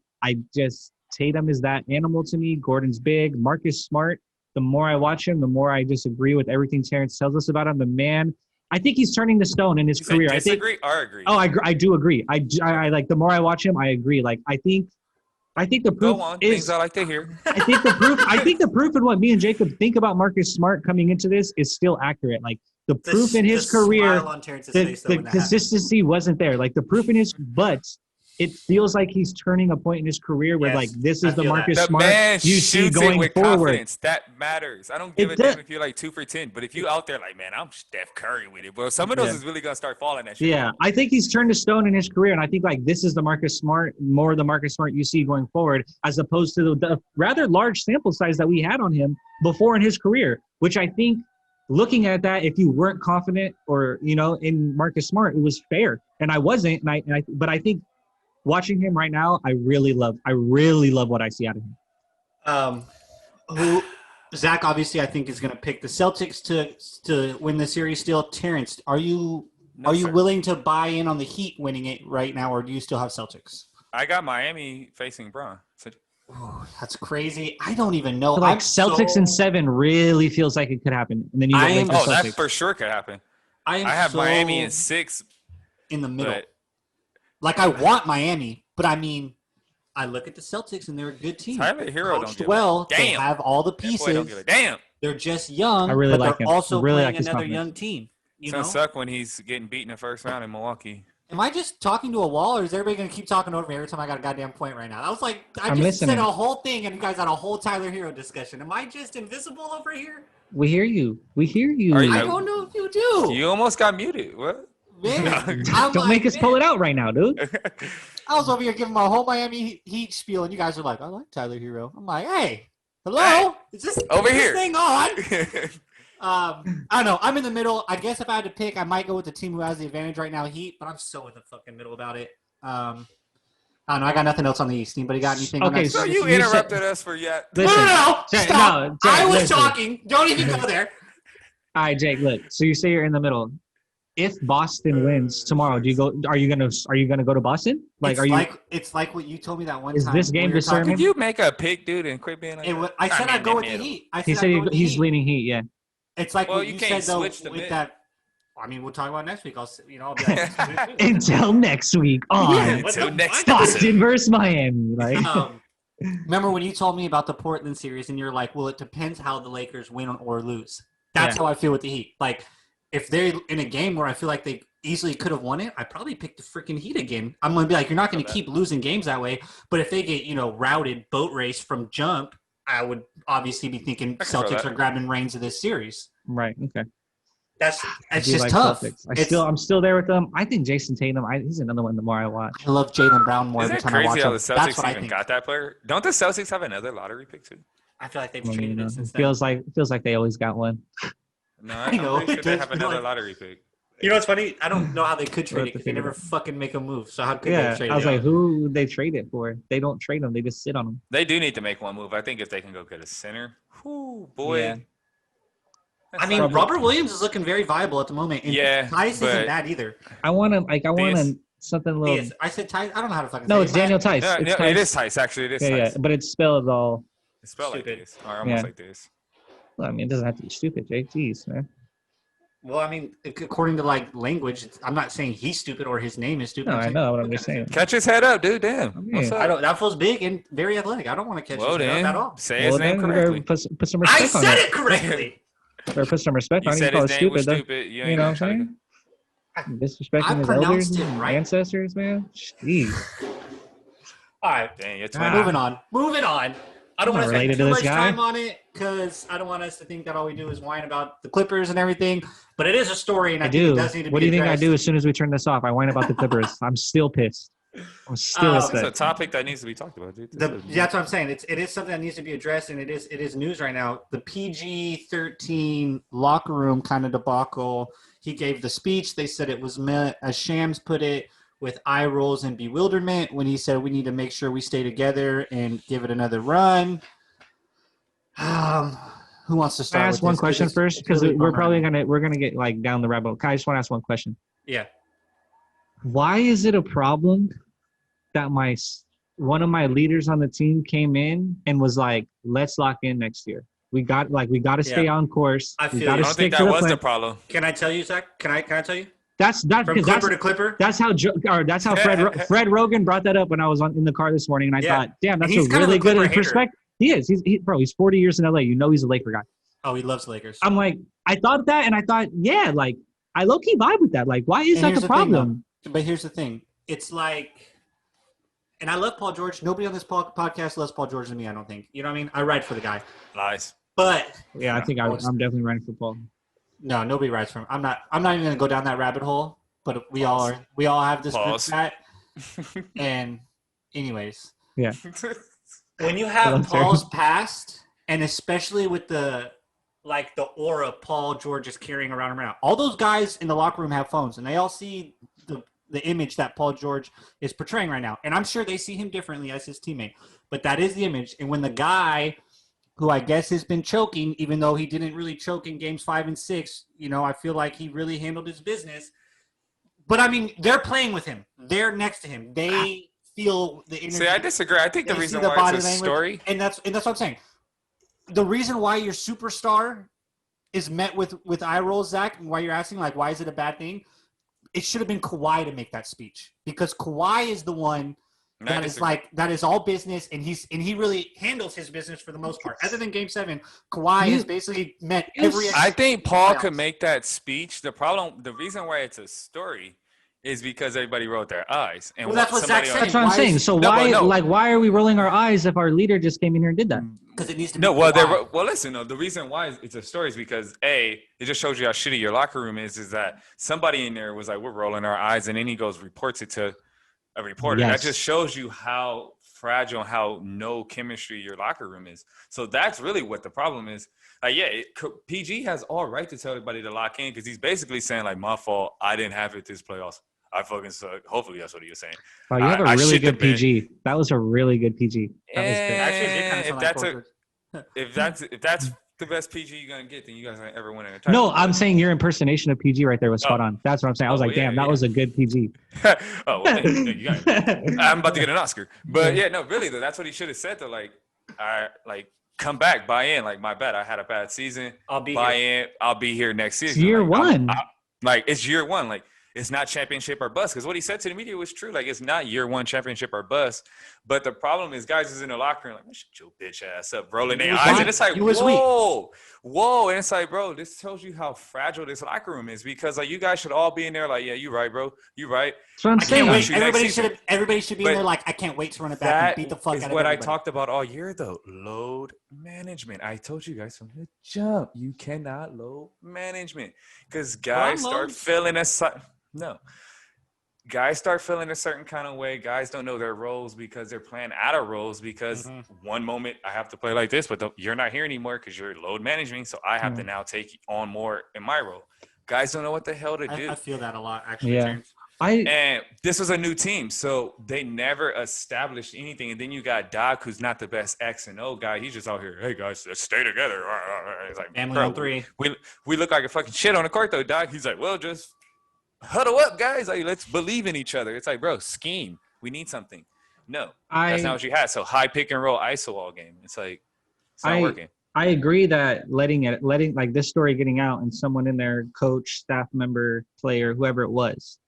Tatum is that animal to me. Gordon's big. Marcus Smart. The more I watch him, the more I disagree with everything Terrence tells us about him. The man, I think he's turning the stone in his career. Disagree or agree? Oh, I do agree. I like, the more I watch him, I agree. Like, I think the proof Go on, is things I like to hear. I think the proof in what me and Jacob think about Marcus Smart coming into this is still accurate. Like, the proof in his career, the consistency wasn't there. Like, the proof in his, but it feels like he's turning a point in his career where, like, this is the Marcus Smart you see going with forward. Confidence. That matters. I don't give a damn if you're like 2 for 10, but if you out there like, man, I'm Steph Curry with it, bro. Some of those is really gonna start falling. That shit. Yeah, I think he's turned a stone in his career, and I think, like, this is the Marcus Smart, more the Marcus Smart you see going forward, as opposed to the rather large sample size that we had on him before in his career. Which I think, looking at that, if you weren't confident or, you know, in Marcus Smart, it was fair, and I wasn't. But I think, watching him right now, I really love what I see out of him. Zach obviously I think is going to pick the Celtics to win the series still. Terrence, are you willing to buy in on the Heat winning it right now, or do you still have Celtics? I got Miami facing Bron. Ooh, that's crazy. I don't even know. Like, Celtics in 7 really feels like it could happen, and then you get Celtics. That for sure could happen. I have Miami in 6 in the middle. Like, I want Miami, but I mean, I look at the Celtics and they're a good team. Tyler Hero coached well. They have all the pieces. Damn. They're just young. I really but like they're him. also really playing like another young team. It's gonna suck when he's getting beat in the first round in Milwaukee. Am I just talking to a wall, or is everybody gonna keep talking over me every time I got a goddamn point right now? I was like, I just said a whole thing, and you guys had a whole Tyler Hero discussion. Am I just invisible over here? We hear you. I don't know if you do. You almost got muted. What? Man, don't make us pull it out right now, dude. I was over here giving my whole Miami Heat spiel, and you guys are like, I like Tyler Hero. I'm like, hey, hello? Is this thing on? I don't know. I'm in the middle. I guess if I had to pick, I might go with the team who has the advantage right now, Heat, but I'm so in the fucking middle about it. I don't know. I got nothing else on the East. Anybody got anything on that? So you interrupted us for yet. Listen, no, stop. No, Jake, I was talking. Don't even go there. All right, Jake, look. So you say you're in the middle. If Boston wins tomorrow, do you go? Are you gonna go to Boston? Like, it's like what you told me that one time. Is this game discernment? Could you make a pick, dude, and quit being like I said I'd go with the Heat. He said he's leaning Heat. Yeah. It's like what you said though with that. I mean, we'll talk about next week. I'll be like, until next week on Boston versus Miami. Like, remember when you told me about the Portland series, and you're like, well, it depends how the Lakers win or lose. That's how I feel with the Heat. Like, if they're in a game where I feel like they easily could have won it, I'd probably pick the freaking Heat again. I'm going to be like, you're not going to keep losing games that way. But if they get, routed boat race from jump, I would obviously be thinking Celtics are grabbing reins of this series. Right. Okay. It's just tough. I'm still there with them. I think Jason Tatum. He's another one. The more I watch, I love Jaylen Brown more every time I watch him. Isn't it crazy how the Celtics even got that player? Don't the Celtics have another lottery pick too? I feel like they've traded it since then. Feels like they always got one. No, I'm pretty sure they have another lottery pick. You know what's funny? I don't know how they could trade it because they never fucking make a move. So how could they trade it? I was like, who would they trade it for? They don't trade them. They just sit on them. They do need to make one move. I think if they can go get a center. Whoo, boy. Yeah. I mean, Robert Williams is looking very viable at the moment. And Tice isn't bad either. I want something a little. I said Tice. I don't know how to fucking say it. No, it's Daniel Tice. It is Tice, actually. It is Tice. Yeah, but it's spelled all. It's spelled like this. Or almost like this. Well, I mean, it doesn't have to be stupid, Jake. Jeez, man. Well, I mean, according to language, I'm not saying he's stupid or his name is stupid. No, I know what I'm just saying. Catch his head up, dude. Damn. What's up? That feels big and very athletic. I don't want to catch his head up at all. Say his name correctly. Put some respect on it. I said it correctly. Or put some respect on it. You said his name was stupid. You know what I'm saying? Disrespecting his elders and ancestors, man. Jeez. All right. Dang, moving on. I don't I'm want not to spend related too to much this guy. time on it because I don't want us to think that all we do is whine about the Clippers and everything. But it is a story, and I think it do. does need to What be do you think I addressed. do as soon as we turn this off? I whine about the Clippers. I'm still pissed. I'm still This is a upset. topic that needs to be talked about, dude. That's what I'm saying. It is something that needs to be addressed, and it is news right now. The PG-13 locker room kind of debacle. He gave the speech. They said it was meant, as Shams put it, with eye rolls and bewilderment when he said we need to make sure we stay together and give it another run. Who wants to Can I start ask with one this? question first? Because really we're bummer. gonna get like down the rabbit hole. I just want to ask one question. Yeah. Why is it a problem that one of my leaders on the team came in and was like, "Let's lock in next year. We got to stay on course. I We feel got you. to I don't stick think to that the was plan." the problem. Can I tell you, Zach? Can I tell you? That's From because Clipper to Clipper. that's how Fred Rogan brought that up when I was in the car this morning, and I thought, damn, that's a he's kind of really a Clipper good hater. perspective. He is. He's 40 years in LA. You know, he's a Laker guy. Oh, he loves Lakers. I'm like, I thought that, and I thought, yeah, like I low key vibe with that. Like, why is And that here's the the thing, problem? But here's the thing. It's like, and I love Paul George. Nobody on this podcast loves Paul George than me, I don't think. You know what I mean? I ride for the guy. Nice. But Yeah, I think I'm definitely running for Paul. no, nobody rides for him. I'm not even going to go down that rabbit hole. But we all have this group chat. And anyways, Yeah. when you have Paul's past, and especially with the aura Paul George is carrying around him, all those guys in the locker room have phones, and they all see the image that Paul George is portraying right now. And I'm sure they see him differently as his teammate, but that is the image. And when the guy who I guess has been choking, even though he didn't really choke in games 5 and 6, I feel like he really handled his business. But I mean, they're playing with him. They're next to him. They feel the energy. See, I disagree. I think the reason why it's a story, and that's what I'm saying. The reason why your superstar is met with eye rolls, Zach, and why you're asking, like, why is it a bad thing? It should have been Kawhi to make that speech, because Kawhi is the one that is all business, and he really handles his business for the most part. Other than Game 7, Kawhi has basically met every. I think Paul could make that speech. The reason why it's a story is because everybody rolled their eyes. And that's what Zach said. That's what I'm saying. So why are we rolling our eyes if our leader just came in here and did that? Because it needs to be. Listen, the reason why it's a story is because it just shows you how shitty your locker room is that somebody in there was like, we're rolling our eyes, and then he goes reports it to a reporter. Yes. That just shows you how fragile and how no chemistry your locker room is. So that's really what the problem is. PG has all right to tell everybody to lock in, because he's basically saying, like, my fault, I didn't have it this playoffs. I fucking suck. Hopefully that's what he was saying. Oh, you have a really good PG. That was a really good PG. That was good. Actually, if that's the best PG you're gonna get, then you guys ain't ever winning a title. No, I'm saying your impersonation of PG right there was spot on. That's what I'm saying. I was that was a good PG. I'm about to get an Oscar. But really though, that's what he should have said though. Like, come back, buy in. Like, my bad, I had a bad season. I'll be here next season. It's year one. It's year one. Like, it's not championship or bust, because what he said to the media was true. Like, it's not year one championship or bust. But the problem is, guys is in the locker room like, shut your bitch ass up, rolling their eyes. And it's like, whoa. And it's like, bro, this tells you how fragile this locker room is, because like, you guys should all be in there like, yeah, you right, bro. You right. That's what I'm saying. Everybody should be in there like, I can't wait to run it back and beat the fuck out of everybody. What I talked about all year, though. Load management. I told you guys from the jump, you cannot load management, because guys start feeling guys start feeling a certain kind of way. Guys don't know their roles because they're playing out of roles, because one moment I have to play like this, but you're not here anymore because you're load managing, so I have to now take on more in my role. Guys don't know what the hell to do. I feel that a lot, actually. Yeah. And this was a new team, so they never established anything. And then you got Doc, who's not the best X and O guy. He's just out here, hey guys, let's stay together. It's like, family on three. We look like a fucking shit on the court though, Doc. He's like, well, just huddle up, guys. Like, let's believe in each other. It's like, bro, scheme. We need something. No, that's not what you had. So high pick and roll ISO all game. It's like, it's not working. I agree that letting like this story getting out and someone in there, coach, staff member, player, whoever it was,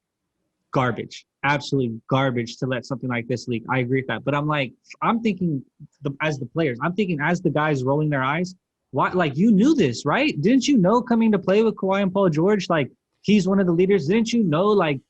garbage, absolutely garbage to let something like this leak. I agree with that. But I'm thinking as the players, I'm thinking as the guys rolling their eyes, why, like, you knew this, right? Didn't you know coming to play with Kawhi and Paul George, like, he's one of the leaders? Didn't you know, like,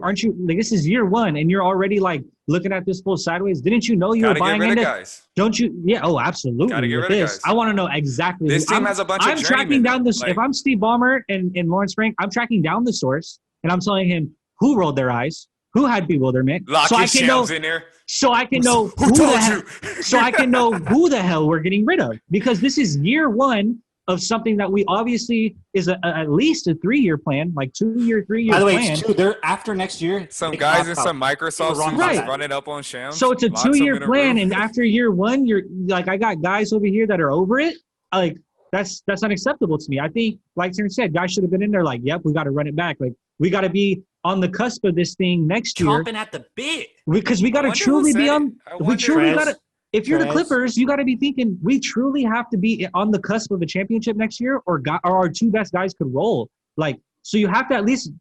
aren't you like this is year one and you're already like looking at this full sideways? Didn't you know you were Gotta get buying rid of into? guys. Don't you? Yeah. Oh, absolutely. Gotta get With rid of this, guys. I want to know exactly. This team has a bunch of I'm tracking journeymen, down this. like- If I'm Steve Ballmer and Lawrence Frank, I'm tracking down the source and I'm telling him who rolled their eyes, who had bewilderment, Lock so I his can know. shams in there. So I can know Who who the told hell. you? So I can know who the hell we're getting rid of because this is year one of something that we obviously is at least a 3-year plan, like 2-year, 3-year By the way, plan. it's 2. They're after next year. Some they guys can in opt some out. Microsoft They were wrong suits about just that. running up on shams. So it's a Locks them 2-year in a plan, room. and after year one, you're like, I got guys over here that are over it. Like that's unacceptable to me. I think, like Terrence said, guys should have been in there. Like, yep, we got to run it back. Like we got to be on the cusp of this thing next year Chomping at the bit. because we got to wonder truly who be said on. it. I We wonder- truly Trez. got to. If you're the Trez. Clippers, you got to be thinking we truly have to be on the cusp of a championship next year, or our two best guys could roll. Like, so you have to at least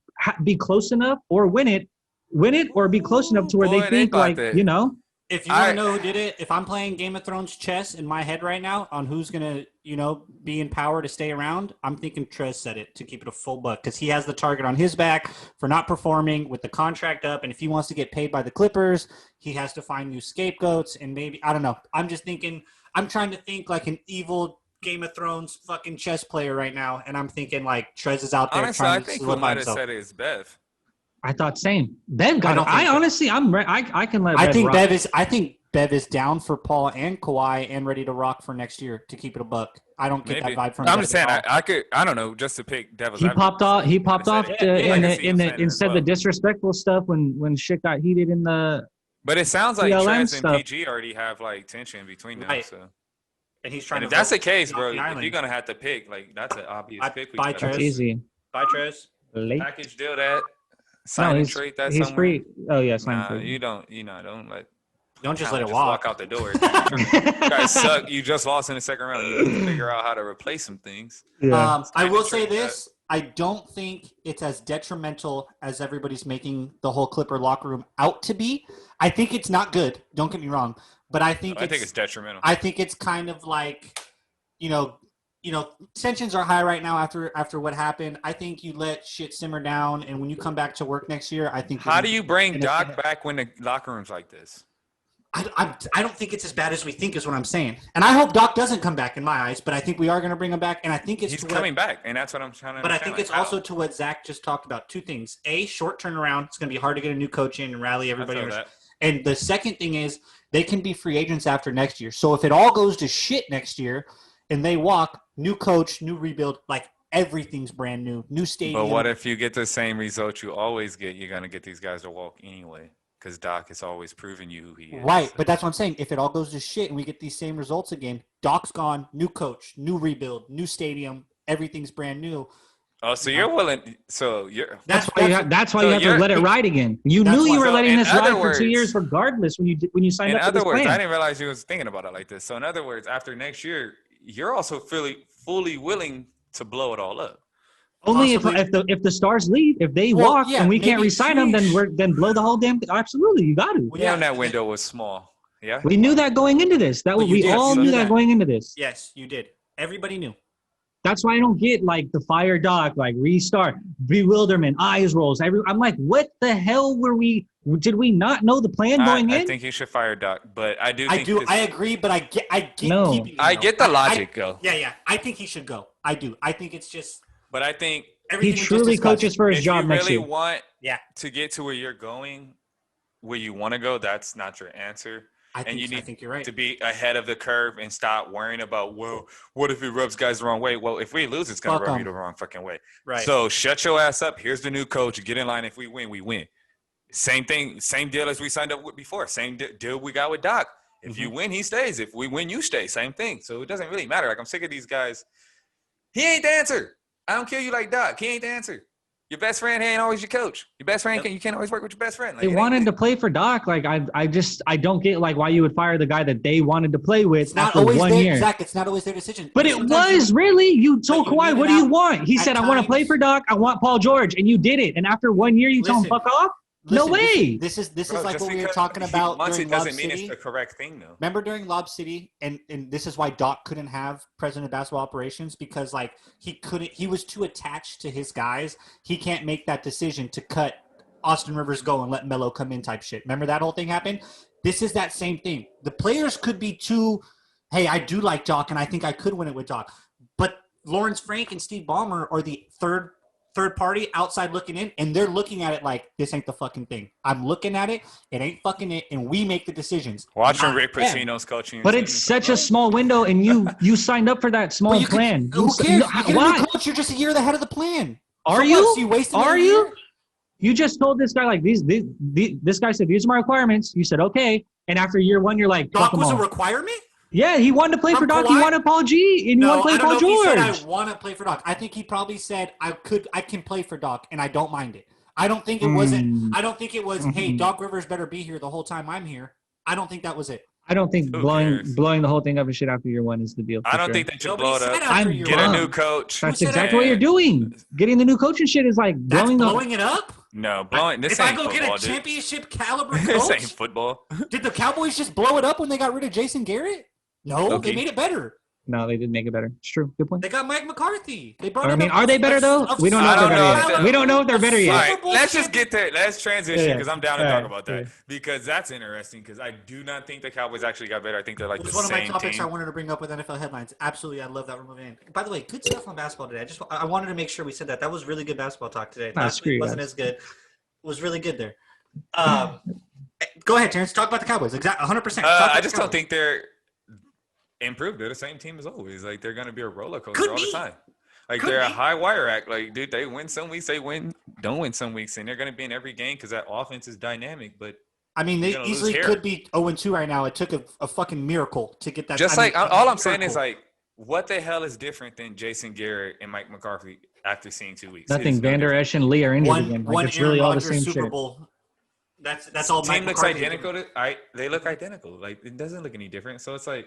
be close enough or win it, or be close enough to where Boy, they think got like that. you know. If you want to know who did it, if I'm playing Game of Thrones chess in my head right now on who's gonna, be in power to stay around, I'm thinking Trez said it to keep it a full buck because he has the target on his back for not performing with the contract up, and if he wants to get paid by the Clippers, he has to find new scapegoats and maybe I don't know. I'm just thinking. I'm trying to think like an evil Game of Thrones fucking chess player right now, and I'm thinking like Trez is out there Honestly, I trying to think who solidify might have himself. said it is Bev. I thought same. Bev got it. don't think I so. honestly, I can let. I Bev think rock. Bev is. I think Bev is down for Paul and Kawhi and ready to rock for next year to keep it a buck. I don't get Maybe. that vibe from. I'm Bev just saying, at all. I could. I don't know, just to pick devil's. He advocate. popped off. He popped off Like I in see him the saying it as instead well. the disrespectful stuff when shit got heated in the. But it sounds like BLM Trez and stuff. PG already have like tension between them. Right. So, And he's trying and to. if that's vote the case, off bro, the if island. you're gonna have to pick, like that's an obvious pick. Bye, gotta Trez. It's easy. Bye, Trez. Late. Package deal that. No, Sign and he's trade that he's somewhere. free. Oh yeah, sign Nah, free. you don't. Don't let. Don't just let talent it walk. out the door. You guys suck. You just lost in the second round. You need to figure out how to replace some things. Yeah. I will say trade that. this: I don't think it's as detrimental as everybody's making the whole Clipper locker room out to be. I think it's not good. Don't get me wrong, but I think it's detrimental. I think it's kind of like, tensions are high right now after what happened. I think you let shit simmer down, and when you come back to work next year, I think. How do you bring and Doc if- back when the locker room's like this? I don't think it's as bad as we think, is what I'm saying. And I hope Doc doesn't come back in my eyes, but I think we are going to bring him back, and I think it's He's to coming back, and that's what I'm trying to. But I understand, think it's like, also how? to what Zach just talked about. Two things: a, short turnaround. It's going to be hard to get a new coach in and rally everybody. I feel that. And the second thing is they can be free agents after next year. So if it all goes to shit next year and they walk, new coach, new rebuild, like everything's brand new stadium. But what if you get the same result you always get? You're gonna get these guys to walk anyway, because Doc has always proven you who he is. Right, but that's what I'm saying. If it all goes to shit and we get these same results again, Doc's gone, new coach, new rebuild, new stadium, everything's brand new. Oh, so you're willing? So you're. That's why you have to let it ride again. You That's knew you why- were so letting in this ride other for 2 words- years, regardless when you signed In up for other this words, plan. I didn't realize you was thinking about it like this. So in other words, after next year, you're also fully willing to blow it all up. Only Possibly. if the stars leave, if they Well, walk yeah, and we can't maybe re-sign them, sheesh. then blow the whole damn thing. Absolutely, you got to. Well, Yeah, and that window was small. Yeah. We knew that going into this. But you We did. all You knew knew that that. going into this. Yes, you did. Everybody knew. That's why I don't get like the fire Doc, like restart, bewilderment, eyes rolls. I'm like, what the hell were we? Did we not know the plan going I in? think you should fire Doc, but I do. I Think do. this- I agree, but I get No. keeping him, I though. get the logic, though. Yeah. I think he should go. I do. I think it's just But I think everything He we just truly discussed. coaches for his if job you next really year. want Yeah. to get to where you're going, where you want to go, that's not your answer. I think, you I need think you're right. to be ahead of the curve and stop worrying about, well, what if it rubs guys the wrong way? Well, if we lose, it's going Fuck to rub 'em. you the wrong fucking way. Right. So shut your ass up. Here's the new coach. Get in line. If we win, we win. Same thing, same deal as we signed up with before. Same deal we got with Doc. If Mm-hmm. you win, he stays. If we win, you stay. Same thing. So it doesn't really matter. Like, I'm sick of these guys. He ain't the answer. I don't care you like Doc. He ain't the answer. Your best friend ain't always your coach. Your best friend, you can't always work with your best friend. Like, They wanted to play for Doc. Like I don't get like why you would fire the guy that they wanted to play with it's not after always 1 their, year. Zach. It's not always their decision. But it Sometimes was really. You told But you Kawhi, need what it do you out want? He at said, I want to play times. for Doc. I want Paul George. And you did it. And after 1 year, you told him, Listen. fuck off? No Listen, way. This is Bro, like just what we were because talking he about wants during it doesn't Lob mean City. it's the correct thing, though. Remember during Lob City, and this is why Doc couldn't have president of basketball operations, because like he was too attached to his guys. He can't make that decision to cut Austin Rivers go and let Melo come in type shit. Remember that whole thing happened? This is that same thing. The players could be too, hey, I do like Doc, and I think I could win it with Doc. But Lawrence Frank and Steve Ballmer are the third party outside looking in, and they're looking at it like, this ain't the fucking thing. I'm looking at it, it ain't fucking it, and we make the decisions. Watching Rick Pitino's coaching. But it's such a small window, and you signed up for that small plan. Who cares? You get a new coach, you're just a year ahead of the plan. Are you? You just told this guy, like, this guy said, these are my requirements. You said, okay. And after year one, you're like, Doc was a requirement? Yeah, he wanted to play for Doc. He wanted Paul G. And he wanted to play Paul George. He said, I want to play for Doc. I think he probably said, I can play for Doc, and I don't mind it. I don't think it was, hey, Doc Rivers better be here the whole time I'm here. I don't think that was it. I don't think blowing the whole thing up and shit after year one is the deal. I don't think they should blow it up. Get a new coach. That's exactly what you're doing. Getting the new coaching shit is like blowing it up? No, blowing. This if ain't I go football, get a championship caliber coach, this ain't football. Did the Cowboys just blow it up when they got rid of Jason Garrett? No, Okay. they made it better. No, they didn't make it better. It's true. Good point. They got Mike McCarthy. They brought. I mean, are they better though? We don't know if they're better yet. We don't know if they're better yet. All right, let's just get there. Let's transition because I'm down to talk about that Yeah. because that's interesting because I do not think the Cowboys actually got better. I think they're like It the was one of my same topics team. I wanted to bring up with NFL headlines. Absolutely, I love that we're moving in. By the way, good stuff on basketball today. I wanted to make sure we said that. That was really good basketball talk today. Last week wasn't as good. It was really good there. Go ahead, Terrence. Talk about the Cowboys. Exactly, 100%. I just don't think they're improved. They're the same team as always. Like they're going to be a roller coaster all the time. Like they're a high wire act. Like dude, they win some weeks, they don't win some weeks, and they're going to be in every game because that offense is dynamic. But I mean, they easily could be 0-2 right now. It took a fucking miracle to get that. Just all I'm saying is like, what the hell is different than Jason Garrett and Mike McCarthy after seeing 2 weeks? Nothing. Van Der Esch and Lee are injured again. Like, it's really all the same Super shit. Bowl. That's all. The team looks identical. They look identical. Like it doesn't look any different. So it's like,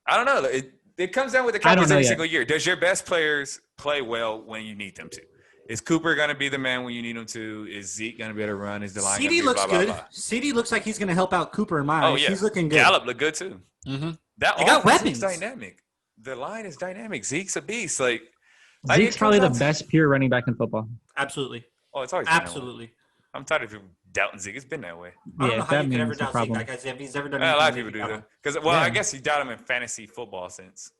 I don't know. It comes down with the Cowboys every single year. Does your best players play well when you need them to? Is Cooper going to be the man when you need him to? Is Zeke going to be able to run? Is the line going to be looks blah, good. blah, blah? CD looks like he's going to help out Cooper in my eyes. He's looking good. Gallup look good too. Mm-hmm. That they got weapons. Is dynamic. The line is dynamic. Zeke's a beast. Like Zeke's probably the best pure running back in football. Absolutely. Oh, it's always absolutely. I'm tired of people doubting Zeke. It's been that way. I don't know how you could ever doubt Zeke. Like, he's never done a lot of people do that. Because, I guess you doubt him in fantasy football since.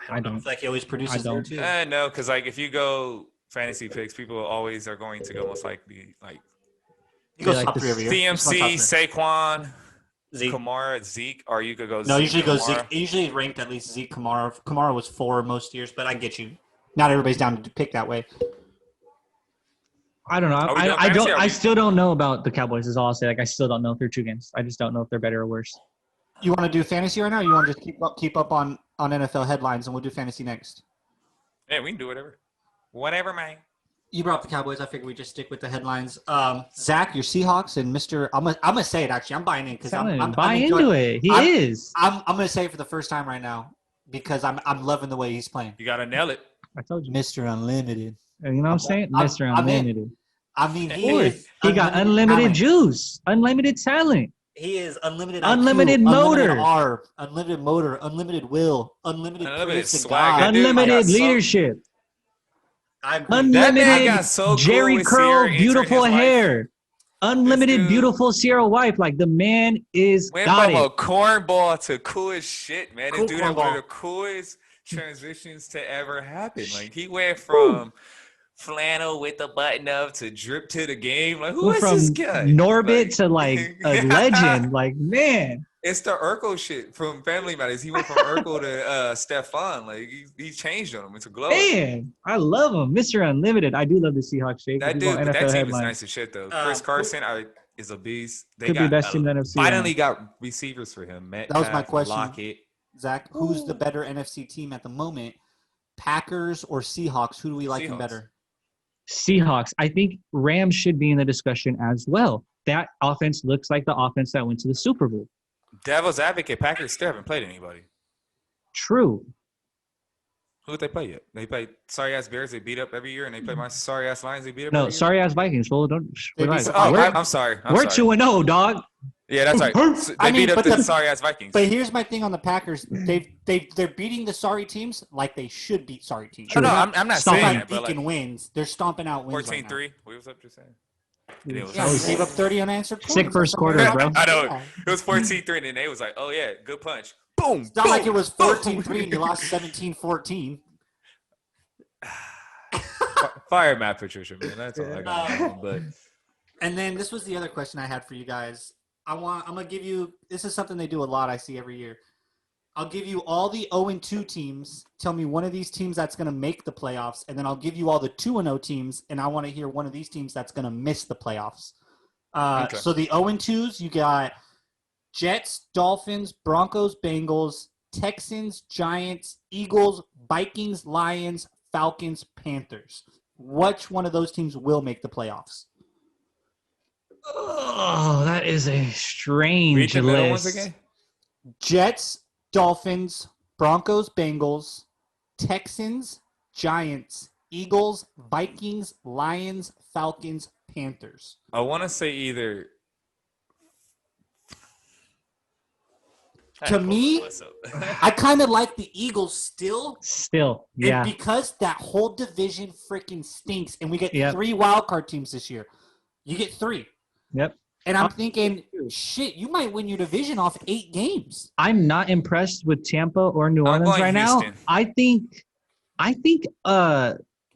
I don't. It's like he always produces there too. No, because like if you go fantasy picks, people always are going to go most likely like. He goes top 3 every year. CMC, Saquon, Zeke. Kamara, Zeke, or you could go. No, usually goes Zeke. Usually ranked at least Zeke, Kamara. Kamara was 4 most years, but I get you. Not everybody's down to pick that way. I don't know. I still don't know about the Cowboys. Is all I'll say. Like I still don't know through 2 games. I just don't know if they're better or worse. You want to do fantasy right now? Or you want to just keep up on NFL headlines, and we'll do fantasy next? Yeah, we can do whatever, man. You brought up the Cowboys. I figured we just stick with the headlines. Zach, your Seahawks and Mr. I'm gonna say it actually. I'm buying in because I'm buy into it. I'm gonna say it for the first time right now because I'm loving the way he's playing. You gotta nail it. I told you, Mr. Unlimited. You know what I'm saying, Mr. Unlimited. I mean, he got unlimited juice, unlimited talent. He is unlimited motor, unlimited motor, unlimited will, unlimited swag, unlimited leadership, unlimited Jerry curl, beautiful hair, unlimited beautiful Sierra wife. Like the man is went got from it. a cornball to cool as shit, man. This dude had one of the coolest transitions to ever happen. Like he went from flannel with the button up to drip to the game. Like who is this guy? Norbit to like a legend. Like man, it's the Urkel shit from Family Matters. He went from Urkel to Stefan. Like he changed on him. It's a glow. Man, I love him, Mr. Unlimited. I do love the Seahawks. Shake. That dude, that team is nice as shit though. Chris Carson is a beast. They could be best team in the NFC. Finally got receivers for him. That was my question. Lockett. Zach, who's the better NFC team at the moment? Packers or Seahawks? Who do we like better? Seahawks. I think Rams should be in the discussion as well. That offense looks like the offense that went to the Super Bowl. Devil's advocate, Packers still haven't played anybody. True. Who did they play yet? They played sorry-ass Bears they beat up every year, and they play my sorry-ass Lions they beat up every year? No, sorry-ass Vikings. Well, don't. I'm sorry. We're 2-0, dog. Yeah, that's right. They beat up the sorry-ass Vikings. But here's my thing on the Packers. They're beating the sorry teams like they should beat sorry teams. No, I'm not saying that, but like, wins. They're stomping out wins 14-3. What was up just saying? And it was Yeah, he gave up 30 unanswered points. Sick first quarter, bro. I know. It was 14-3, and they was like, oh, yeah, good punch. Boom. It's not like it was 14-3 and you lost 17-14. Fire Matt Patricia, man. That's all I got. But And then this was the other question I had for you guys. I'm gonna give you. This is something they do a lot. I see every year. I'll give you all the 0-2 teams. Tell me one of these teams that's gonna make the playoffs, and then I'll give you all the 2-0 teams, and I want to hear one of these teams that's gonna miss the playoffs. Okay. So the 0-2s, you got Jets, Dolphins, Broncos, Bengals, Texans, Giants, Eagles, Vikings, Lions, Falcons, Panthers. Which one of those teams will make the playoffs? Oh, that is a read strange the middle ones list. again. Jets, Dolphins, Broncos, Bengals, Texans, Giants, Eagles, Vikings, Lions, Falcons, Panthers. I want to say either. To me, I kind of like the Eagles still. Still, And yeah. because that whole division freaking stinks, and we get Yep. 3 wild card teams this year. You get 3. Yep. And I'm thinking, shit, you might win your division off 8 games. I'm not impressed with Tampa or New I'm Orleans going right now. Houston. I think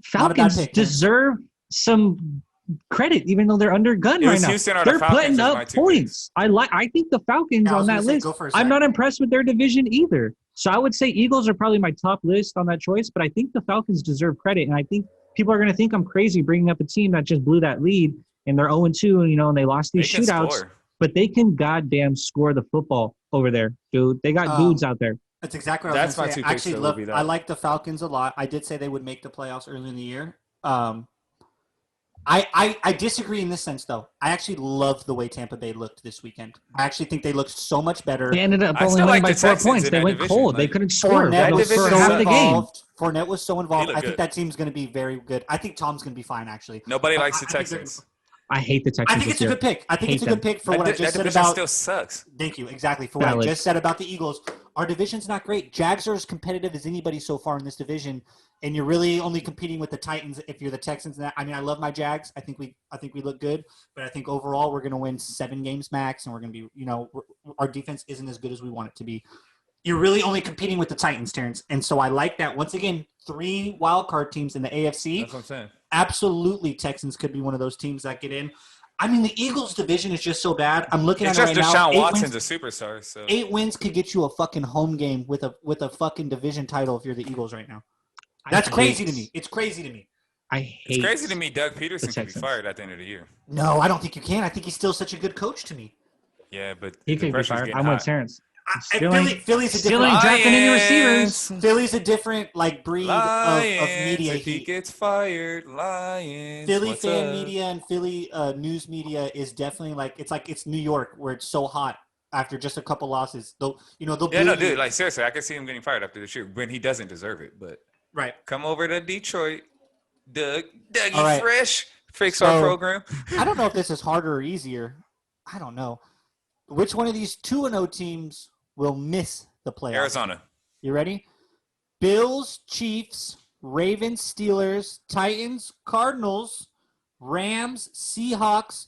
Falcons pick, man. deserve some credit, even though they're under gun It right was now. Houston or the They're Falcons putting is my up 2 points. I think the Falcons Yeah, I on was that gonna say, list. go for a I'm second. not impressed with their division either. So I would say Eagles are probably my top list on that choice, but I think the Falcons deserve credit, and I think people are going to think I'm crazy bringing up a team that just blew that lead and they're 0-2, and they lost They these can shootouts. score. But they can goddamn score the football over there, dude. They got dudes out there. That's exactly what I was That's my going to say. 2 I picks, actually though, will be that. I like the Falcons a lot. I did say they would make the playoffs early in the year. I disagree in this sense, though. I actually loved the way Tampa Bay looked this weekend. I actually think they looked so much better. They ended up I only still winning like by the 4 Texans points. in They that went division. cold. They Like, couldn't score Fournette was for division half so of the game. involved. Fournette was so involved. He I looked think good. that team's going to be very good. I think Tom's going to be fine, actually. Nobody likes the I think they're- Texans. I hate the Texans. I think this it's a year. good pick. I think Hate it's a them. good pick for That, what I that just said division about. still sucks. Thank you. Exactly. For what I Valid. just said about the Eagles. Our division's not great. Jags are as competitive as anybody so far in this division, and you're really only competing with the Titans if you're the Texans. I mean, I love my Jags. I think we look good, but I think overall we're going to win 7 games max, and we're going to be, our defense isn't as good as we want it to be. You're really only competing with the Titans, Terrence, and so I like that. Once again, 3 wild card teams in the AFC. That's what I'm saying. Absolutely, Texans could be one of those teams that get in. I mean, the Eagles' division is just so bad. I'm looking It's at it just right now. Deshaun Watson's a superstar. So 8 wins could get you a fucking home game with a fucking division title if you're the Eagles right now. That's crazy to me. It's crazy to me. I hate. it's crazy to me. Doug Peterson the could be Texans. fired at the end of the year. No, I don't think you can. I think he's still such a good coach to me. Yeah, but He the could be pressure's fired. getting I'm hot. with Terrence. Philly's a Still different. ain't drafting any receivers. Philly's a different breed of media if he heat. gets fired, Lions. Philly what's fan up? media and Philly news media is definitely it's New York where it's so hot after just a couple losses. They'll Yeah, boo no, you. dude. Like seriously, I can see him getting fired after this year when he doesn't deserve it. But Right. come over to Detroit, Dougie All right. Fresh, fix So- our program. I don't know if this is harder or easier. I don't know. Which one of these 2-0 teams will miss the playoffs? Arizona. You ready? Bills, Chiefs, Ravens, Steelers, Titans, Cardinals, Rams, Seahawks,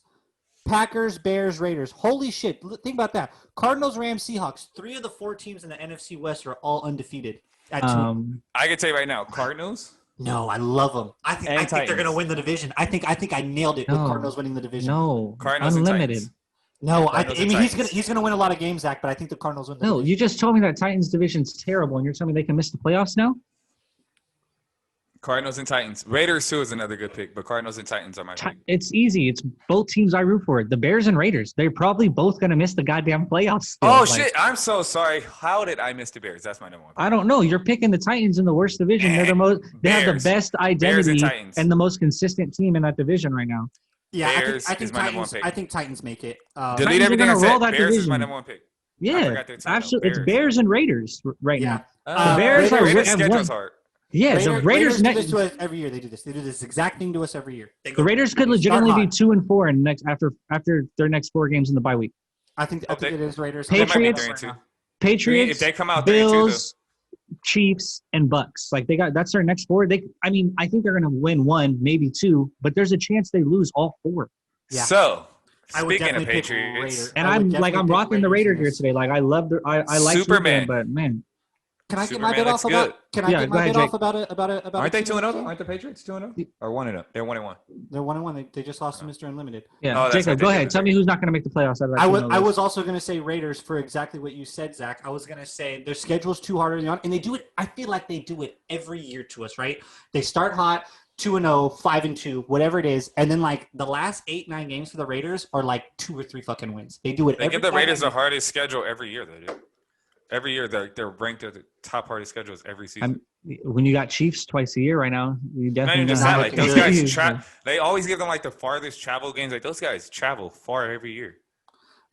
Packers, Bears, Raiders. Holy shit. Think about that. Cardinals, Rams, Seahawks. 3 of the 4 teams in the NFC West are all undefeated. At 2. I can tell you right now, Cardinals. No, I love them. I think they're Titans. going to win the division. I think I nailed it with No. Cardinals winning the division. No, Cardinals and unlimited. Titans. No, Cardinals I and mean Titans. he's gonna win a lot of games, Zach, but I think the Cardinals win the No, division. you just told me that Titans division's terrible, and you're telling me they can miss the playoffs now? Cardinals and Titans. Raiders too is another good pick, but Cardinals and Titans are my pick. It's easy. It's both teams I root for. The Bears and Raiders. They're probably both gonna miss the goddamn playoffs. Still. Oh Like, shit! I'm so sorry. How did I miss the Bears? That's my number one. I don't know. You're picking the Titans in the worst division. They're the most. They have the Bears. best Bears identity and Titans. and the most consistent team in that division right now. Yeah, Bears I think is my number one Titans. pick. I think Titans make it. Delete Titans are everything I gonna roll said. that Bears is my division. number one pick. I Yeah, forgot their team, though. absolutely. It's Bears. Bears and Raiders right Yeah. now. The Bears are- Raiders' have schedule's won- hard. Yeah, the Raiders. do this to us every year. They do this. They do this exact thing to us every year. The Raiders could they start legitimately be hot. 2-4 in next after their next 4 games in the bye week. I think they- it is Raiders. They might be Patriots- 3-2. Patriots, If they come out 3-2, Bills, Chiefs, and Bucks. Like that's their next 4. I think they're gonna win 1, maybe 2, but there's a chance they lose all 4. Yeah. So, I would speaking of definitely pick Patriots, Raiders. And I would I'm definitely pick rocking the Raiders in here this. today. Like I love the I like Superman. Superman, but man, Can I get my Superman bid looks off about? good. Can I Yeah, get go my ahead, bid off Jake. about Aren't they 2-0? 2-0? Aren't the Patriots 2-0? Or 1-0? They're 1-1. They're 1-1. They just lost to Mr. Unlimited. yeah. Oh, that's Jacob, right, go they ahead. did. Tell me who's not going to make the playoffs out of that. I was also going to say Raiders for exactly what you said, Zach. I was going to say their schedule's too hard early on, and they do it. I feel like they do it every year to us, right? They start hot, 2-0, 5-2, whatever it is, and then like the last 8-9 games for the Raiders are like 2 or 3 fucking wins. They do it. They every give the time Raiders they- the hardest schedule every year, though, dude. Every year, they're ranked at the top hardest schedules every season. When you got Chiefs twice a year right now, you Not definitely even just not that, looking like those good. guys they always give them like the farthest travel games. Like those guys travel far every year.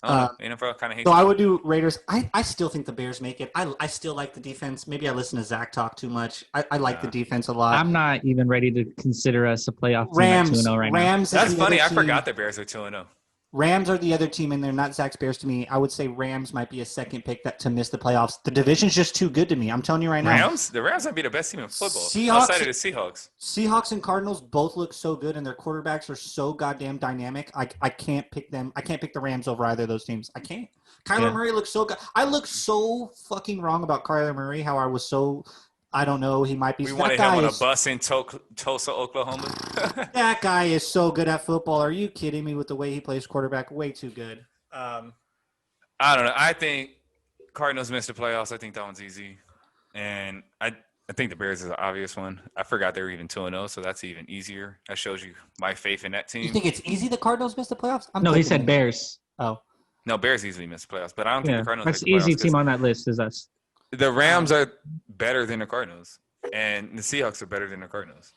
I don't know. NFL kind of hates So it. I would do Raiders. I still think the Bears make it. I still like the defense. Maybe I listen to Zach talk too much. I like the defense a lot. I'm not even ready to consider us a playoff team Rams. at 2-0 right now. Rams. That's is the funny. other I team. forgot the Bears are 2-0. Rams are the other team in there, not Zach's Bears to me. I would say Rams might be a second pick to miss the playoffs. The division's just too good to me. I'm telling you right now. The Rams might be the best team in football. Seahawks- Outside of the Seahawks. Seahawks and Cardinals both look so good, and their quarterbacks are so goddamn dynamic. I can't pick them. I can't pick the Rams over either of those teams. I can't. Kyler Murray looks so good. I look so fucking wrong about Kyler Murray. How I was so. I don't know. He might be. We that wanted guy him on a is- bus in Tulsa, Oklahoma. That guy is so good at football. Are you kidding me with the way he plays quarterback? Way too good. I don't know. I think Cardinals missed the playoffs. I think that one's easy. And I think the Bears is an obvious one. I forgot they were even 2-0, so that's even easier. That shows you my faith in that You team. think it's easy the Cardinals missed the playoffs? No, he taking said them. Bears. Oh. No, Bears easily missed the playoffs, but I don't think Yeah, the Cardinals that's make the easy playoffs team on that list is us. 'cause the Rams are better than the Cardinals, and the Seahawks are better than the Cardinals.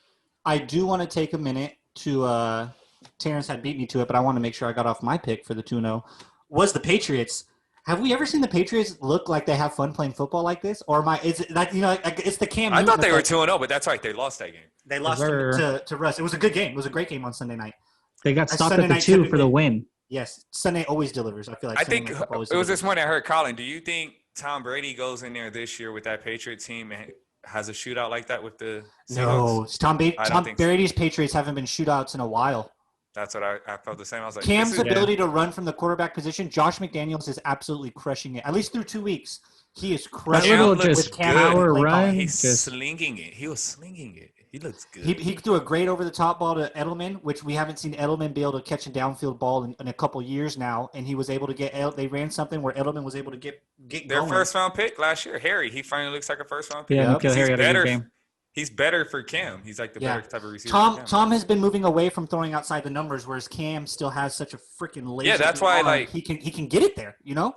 I do want to take a minute to Terrence had beat me to it, but I want to make sure I got off my pick for the 2-0. Was the Patriots. Have we ever seen the Patriots look like they have fun playing football like this? Or is it like, it's the Cam I Newton thought they were effect. 2-0, but that's right. They lost that game. They lost to Russ. It was a good game. It was a great game on Sunday night. They got stopped Sunday at the night 2 for typically- the win. Yes, Sunday always delivers. I feel like I Sunday think night football always it was this delivers. morning I heard Colin. Do you think Tom Brady goes in there this year with that Patriot team and has a shootout like that with the Seahawks? No, I don't Tom think so. Brady's Patriots haven't been shootouts in a while. That's what I felt the same. I was like, Cam's this is- ability to run from the quarterback position, Josh McDaniels is absolutely crushing it. At least through 2 weeks, he is That crushing little it looks just with Cam. good. power play run. he's Just, slinging it. He was slinging it. He looks good. He threw a great over-the-top ball to Edelman, which we haven't seen Edelman be able to catch a downfield ball in a couple years now, and he was able to get – they ran something where Edelman was able to get Their going. first-round pick last year, Harry. He finally looks like a first-round pick. yeah, Yep. Nikhil Harry had a better. good game. He's better for Cam. He's like the Yeah. better type of receiver. for Cam. Tom has been moving away from throwing outside the numbers, whereas Cam still has such a freaking laser. Yeah, that's why, arm. like- he can get it there, you know?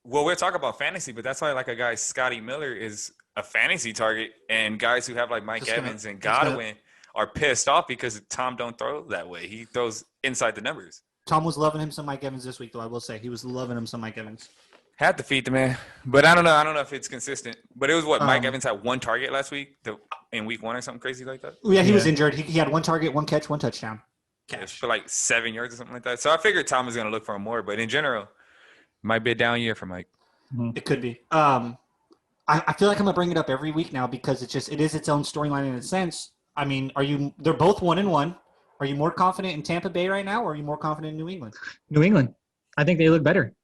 Well, we're talking about fantasy, but that's why like a guy Scotty Miller is a fantasy target, and guys who have like Mike Just gonna- Evans and just gonna- Godwin are pissed off because Tom don't throw that way. He throws inside the numbers. Tom was loving him some Mike Evans this week, though, I will say. He was loving him some Mike Evans. Had to feed the man, but I don't know. I don't know if it's consistent. But it was what Mike Um, Evans had one target last week in week 1 or something crazy like that. Yeah, he Yeah. was injured. He had 1 target, 1 catch, 1 touchdown. For like 7 yards or something like that. So I figured Tom was going to look for him more, but in general, might be a down year for Mike. It could be. I feel like I'm gonna bring it up every week now because it is its own storyline in a sense. I mean, they're both 1-1. Are you more confident in Tampa Bay right now, or are you more confident in New England? New England. I think they look better.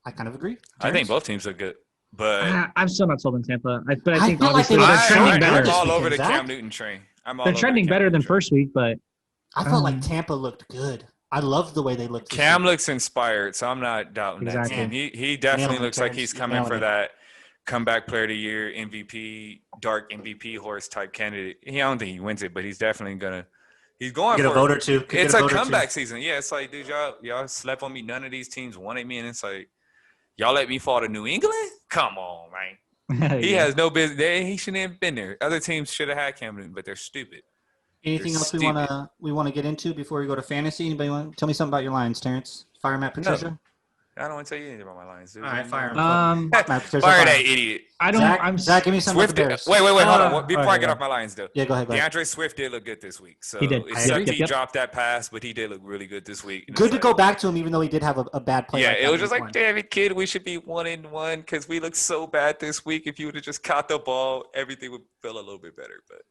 I kind of agree. I think both teams look good, but I'm still not sold in Tampa. But I I think feel like obviously they look they're so trending good better. this I'm all over the weekend, Cam Zach. Newton train. They're trending better than first week, but I felt like Tampa looked good. I love the way they looked. this Cam week. looks inspired, so I'm not doubting Exactly. that team. He definitely Nailed it, looks like Terrence. he's You coming nailed for it. that comeback player of the year, MVP, dark MVP horse type candidate. I don't think he wins it, but he's definitely gonna. He's going Get a for vote it. or two. Could It's get a vote or two. comeback season. Yeah, it's like, dude, y'all slept on me. None of these teams wanted me, and it's like, y'all let me fall to New England? Come on, man. He yeah. has no business. He shouldn't have been there. Other teams should have had Cam Newton, but they're stupid. Anything You're else stupid. we wanna get into before we go to fantasy? Anybody want to tell me something about your Lions, Terrence? Fire Matt Patricia. I don't want to tell you anything about my Lions, dude. All right, fire him. Matt Patricia, Fire fire that him. idiot. I don't. Zach, Zach, give me some of Swift the did, Bears. wait, hold on. all Before right, I get go off my Lions, though. Yeah, go ahead. DeAndre Swift did look good this week. So He did. Except Yep. he dropped that pass, but he did look really good this week. And Good it's to like- go back to him, even though he did have a bad play. Yeah, like it that was just week like, one. damn it, kid, we should be 1-1 because we look so bad this week. If you would have just caught the ball, everything would feel a little bit better. But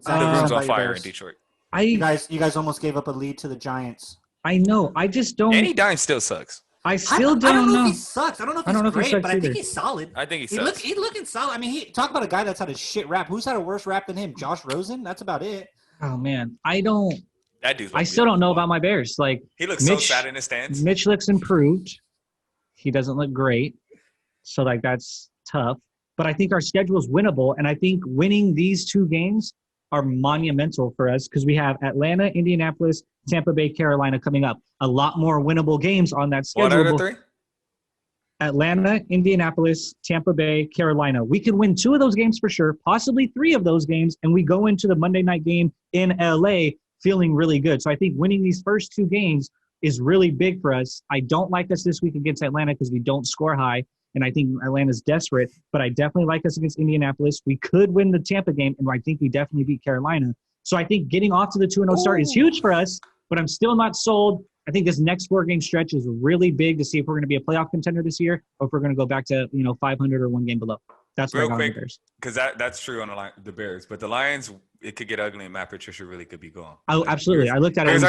Zach, the tell me room's about on your fire in Bears. Detroit. You guys almost gave up a lead to the Giants. I know. I just don't. Danny Dimes still sucks. I still I don't know know. if he sucks. I don't know if he's great, sucks but I either. think he's solid. I think he sucks. He's looking solid. I mean, talk about a guy that's had a shit rap. Who's had a worse rap than him? Josh Rosen? That's about it. Oh man, I don't. That dude's I still don't know about my Bears. Like he looks so sad in the stands. Mitch looks improved. He doesn't look great, so like that's tough. But I think our schedule is winnable, and I think winning these 2 games are monumental for us because we have Atlanta, Indianapolis, Tampa Bay, Carolina coming up. A lot more winnable games on that schedule. What are the 3? Atlanta, Indianapolis, Tampa Bay, Carolina. We could win 2 of those games for sure, possibly 3 of those games, and we go into the Monday night game in LA feeling really good. So I think winning these first 2 games is really big for us. I don't like us this week against Atlanta because we don't score high, and I think Atlanta's desperate, but I definitely like us against Indianapolis. We could win the Tampa game, and I think we definitely beat Carolina. So I think getting off to the 2-0 start is huge for us, but I'm still not sold. I think this next 4-game stretch is really big to see if we're going to be a playoff contender this year or if we're going to go back to 500 or 1 game below. That's real what I got quick, on the Bears. because that's true on the Bears, but the Lions, it could get ugly, and Matt Patricia really could be gone. Oh, absolutely. I looked at it.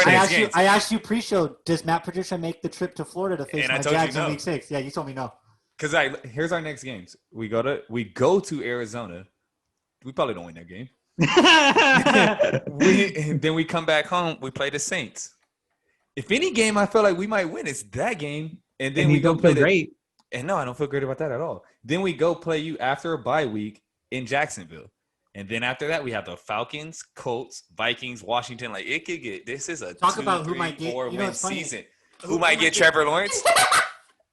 I asked you pre-show, does Matt Patricia make the trip to Florida to face my Jags in Week 6? Yeah, you told me no. Because here's our next games. We go to Arizona. We probably don't win that game. Then we come back home. We play the Saints. If any game I feel like we might win, it's that game. And then we don't feel great. And no, I don't feel great about that at all. Then we go play you after a bye week in Jacksonville. And then after that, we have the Falcons, Colts, Vikings, Washington. Like, it could get – this is a 4-win season. Who might get Trevor Lawrence?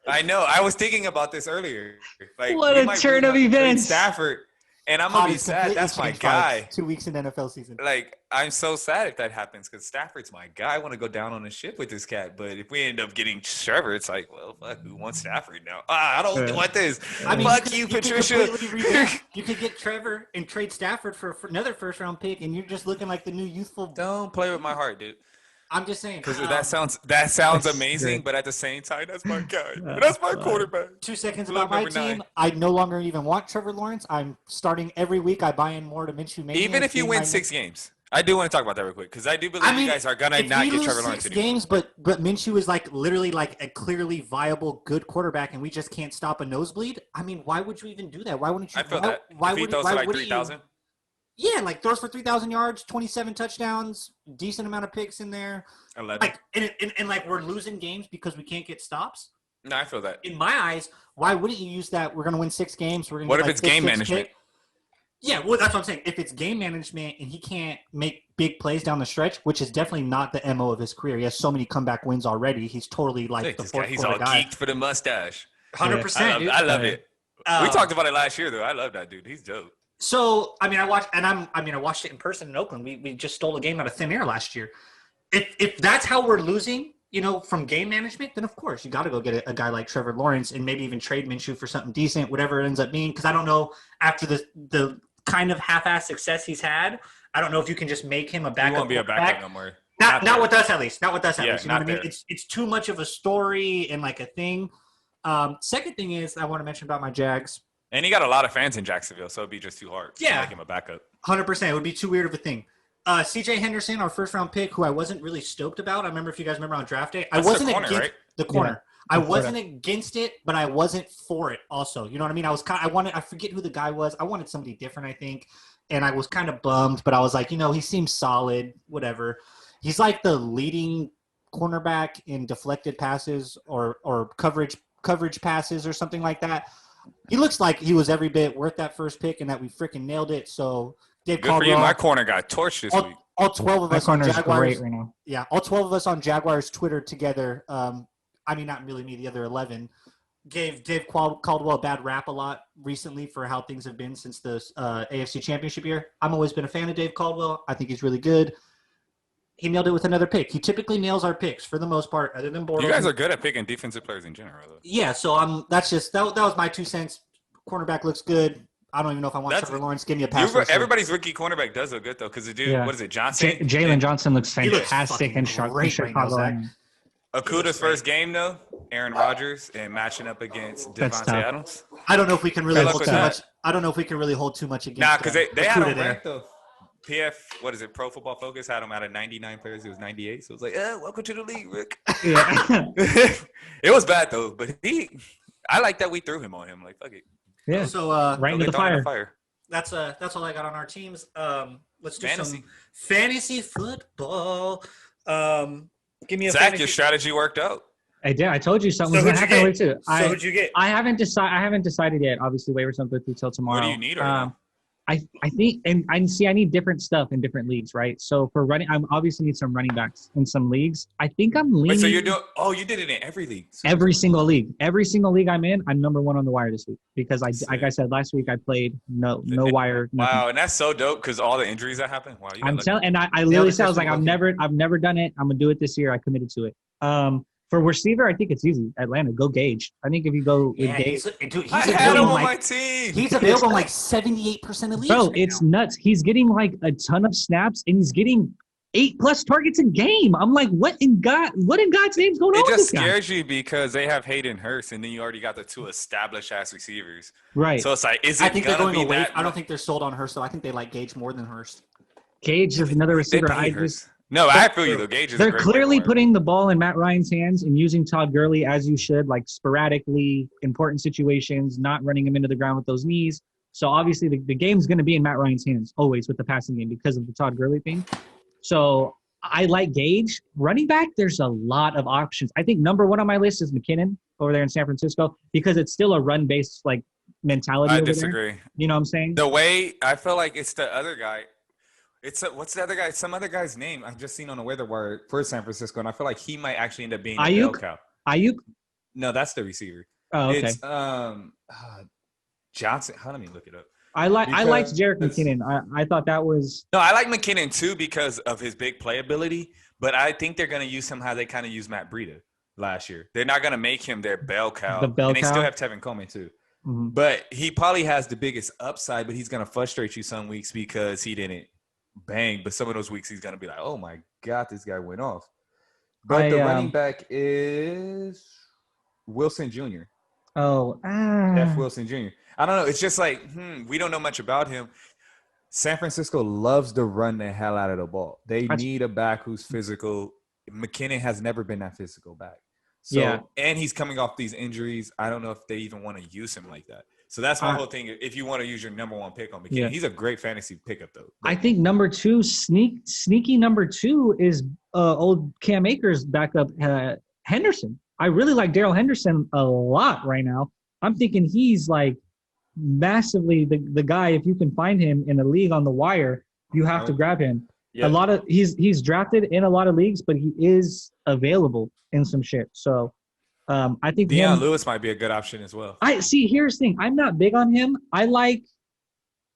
I know. I was thinking about this earlier. Like, what a turn of events. Stafford. And I'm going to be sad. That's my guy. 2 weeks in NFL season. Like, I'm so sad if that happens because Stafford's my guy. I want to go down on the ship with this cat. But if we end up getting Trevor, it's like, well, fuck, who wants Stafford now? I don't want this. I mean, fuck you, Patricia. You could get Trevor and trade Stafford for another first-round pick, and you're just looking like the new youthful. Don't play with my heart, dude. I'm just saying. Because that sounds amazing, but at the same time, that's my guy. That's my quarterback. 2 seconds about my team. I no longer even want Trevor Lawrence. I'm starting every week. I buy in more to Minshew Mania. Even if you win 6 games. I do want to talk about that real quick because I do believe you guys are going to not get Trevor Lawrence anymore. Games, but Minshew is literally a clearly viable good quarterback, and we just can't stop a nosebleed. I mean, why would you even do that? Why wouldn't you? I feel that. Why if he throws for 3,000? Yeah, throws for 3,000 yards, 27 touchdowns, decent amount of picks in there. 11. And we're losing games because we can't get stops. No, I feel that. In my eyes, why wouldn't you use that? We're going to win 6 games. We're going. What if it's game management? Yeah, well, that's what I'm saying. If it's game management and he can't make big plays down the stretch, which is definitely not the MO of his career. He has so many comeback wins already. He's totally the fourth He's all geeked for the mustache. 100%. I love it. We talked about it last year, though. I love that dude. He's dope. So, I watched it in person in Oakland. We just stole a game out of thin air last year. If that's how we're losing, from game management, then of course you got to go get a guy like Trevor Lawrence and maybe even trade Minshew for something decent, whatever it ends up being. Because I don't know, after the kind of half-ass success he's had, I don't know if you can just make him a backup. He won't be a backup no more. Not with us, at least. Not with us, at least. You know what I mean? There. It's too much of a story and a thing. Second thing is I want to mention about my Jags. And he got a lot of fans in Jacksonville, so it'd be just too hard to make him a backup. 100%. It would be too weird of a thing. C.J. Henderson, our first-round pick, who I wasn't really stoked about. I remember, if you guys remember on draft day. I wasn't against the corner. Yeah. I wasn't against it, but I wasn't for it also. You know what I mean? I forget who the guy was. I wanted somebody different, I think. And I was kind of bummed, but I was like, he seems solid, whatever. He's like the leading cornerback in deflected passes or coverage passes or something like that. He looks like he was every bit worth that first pick and that we freaking nailed it. So Dave Good Caldwell, for you. My corner got torched this week. All 12 of us on Jaguars. Right now. Yeah, all 12 of us on Jaguars Twitter together. Not really me, the other 11. Gave Dave Caldwell a bad rap a lot recently for how things have been since the AFC Championship year. I've always been a fan of Dave Caldwell. I think he's really good. He nailed it with another pick. He typically nails our picks for the most part, other than Bortles. You guys are good at picking defensive players in general, though. Yeah, so that was my 2 cents. Cornerback looks good. I don't even know if I want Trevor Lawrence. Give me a pass. Everybody's rookie cornerback does look good, though, because the dude, what is it, Johnson? Jalen Johnson looks fantastic in Chicago. Right now, Okuda's first game, though, Aaron Rodgers, and matching up against Devontae Adams. I don't know if we can really hold too much. I don't know if we can really hold too much against. Nah, because they had him ranked, though. what is it? Pro Football Focus had him out of 99 players. It was 98. So it was like, welcome to the league, Rick. Yeah. It was bad though, but I like that we threw him on him. Like, fuck it. Yeah. So right into the fire. That's all I got on our teams. Let's do Fantasy. some fantasy football. Give me a Zach, fantasy. your strategy worked out. I did. I told you something So was gonna happen with too. So who'd you get? I haven't decided yet. Obviously, waivers don't go through till tomorrow. What do you need right now? I think, and I need different stuff in different leagues, right? So for running, I obviously need some running backs in some leagues. I think I'm leaning. Wait, so you're doing? Oh, you did it in every league. Every single league I'm in, I'm number one on the wire this week because like I said last week, I played no wire. Nothing. Wow, and that's so dope because all the injuries that happened. Wow, I'm telling, and I literally said I was like, I've never done it. I'm gonna do it this year. I committed to it. For receiver, I think it's easy. Atlanta, go Gage. I think if you go with Gage, He's I had him available on my team. He's available in like 78% of leagues. bro, right it's now. nuts. He's getting like a ton of snaps and he's getting 8+ targets in game. I'm like, what in God's name's going on It with just this guy? scares you because they have Hayden Hurst, and then you already got the two established ass receivers. Right. So it's like, is it I think they're gonna going be away. that? I don't think they're sold on Hurst, though. I think they like Gage more than Hurst. Gage is another They receiver. pay Hurst. No, I feel you though. Gage is a They're great clearly player. putting the ball in Matt Ryan's hands and using Todd Gurley as you should, like sporadically, important situations, not running him into the ground with those knees. So obviously the game's going to be in Matt Ryan's hands always with the passing game because of the Todd Gurley thing. So I like Gage. Running back, there's a lot of options. I think number one on my list is McKinnon over there in San Francisco because it's still a run-based like mentality I over disagree. there. You know what I'm saying? The way I feel like it's the other guy. What's the other guy? Some other guy's name I just seen on the weather wire for San Francisco, and I feel like he might actually end up being a bell cow. Ayuk? No, that's the receiver. Oh, okay. It's Johnson. Let me look it up. I liked Jerick McKinnon. I thought that was No, I like McKinnon too because of his big playability. But I think they're gonna use him how they kind of used Matt Breida last year. They're not gonna make him their bell cow. The bell and they cow? still have Tevin Coleman too. Mhm. But he probably has the biggest upside, but he's gonna frustrate you some weeks because he didn't bang. But some of those weeks he's gonna be like, oh my God, this guy went off. But the running back is Wilson Jr. Jeff Wilson Jr. I don't know. It's just like, we don't know much about him. San Francisco loves to run the hell out of the ball. They need a back who's physical. McKinnon has never been that physical back. So, Yeah. And he's coming off these injuries. I don't know if they even want to use him like that. So that's my whole thing. If you want to use your number one pick on McKinnon, he's a great fantasy pickup, though. I think number two, sneaky number two is old Cam Akers backup, Henderson. I really like Darrell Henderson a lot right now. I'm thinking he's like massively the guy. If you can find him in a league on the wire, you have to grab him. Yeah. A lot of he's drafted in a lot of leagues, but he is available in some shit. So I think Deion Lewis might be a good option as well. Here's the thing. I'm not big on him. I like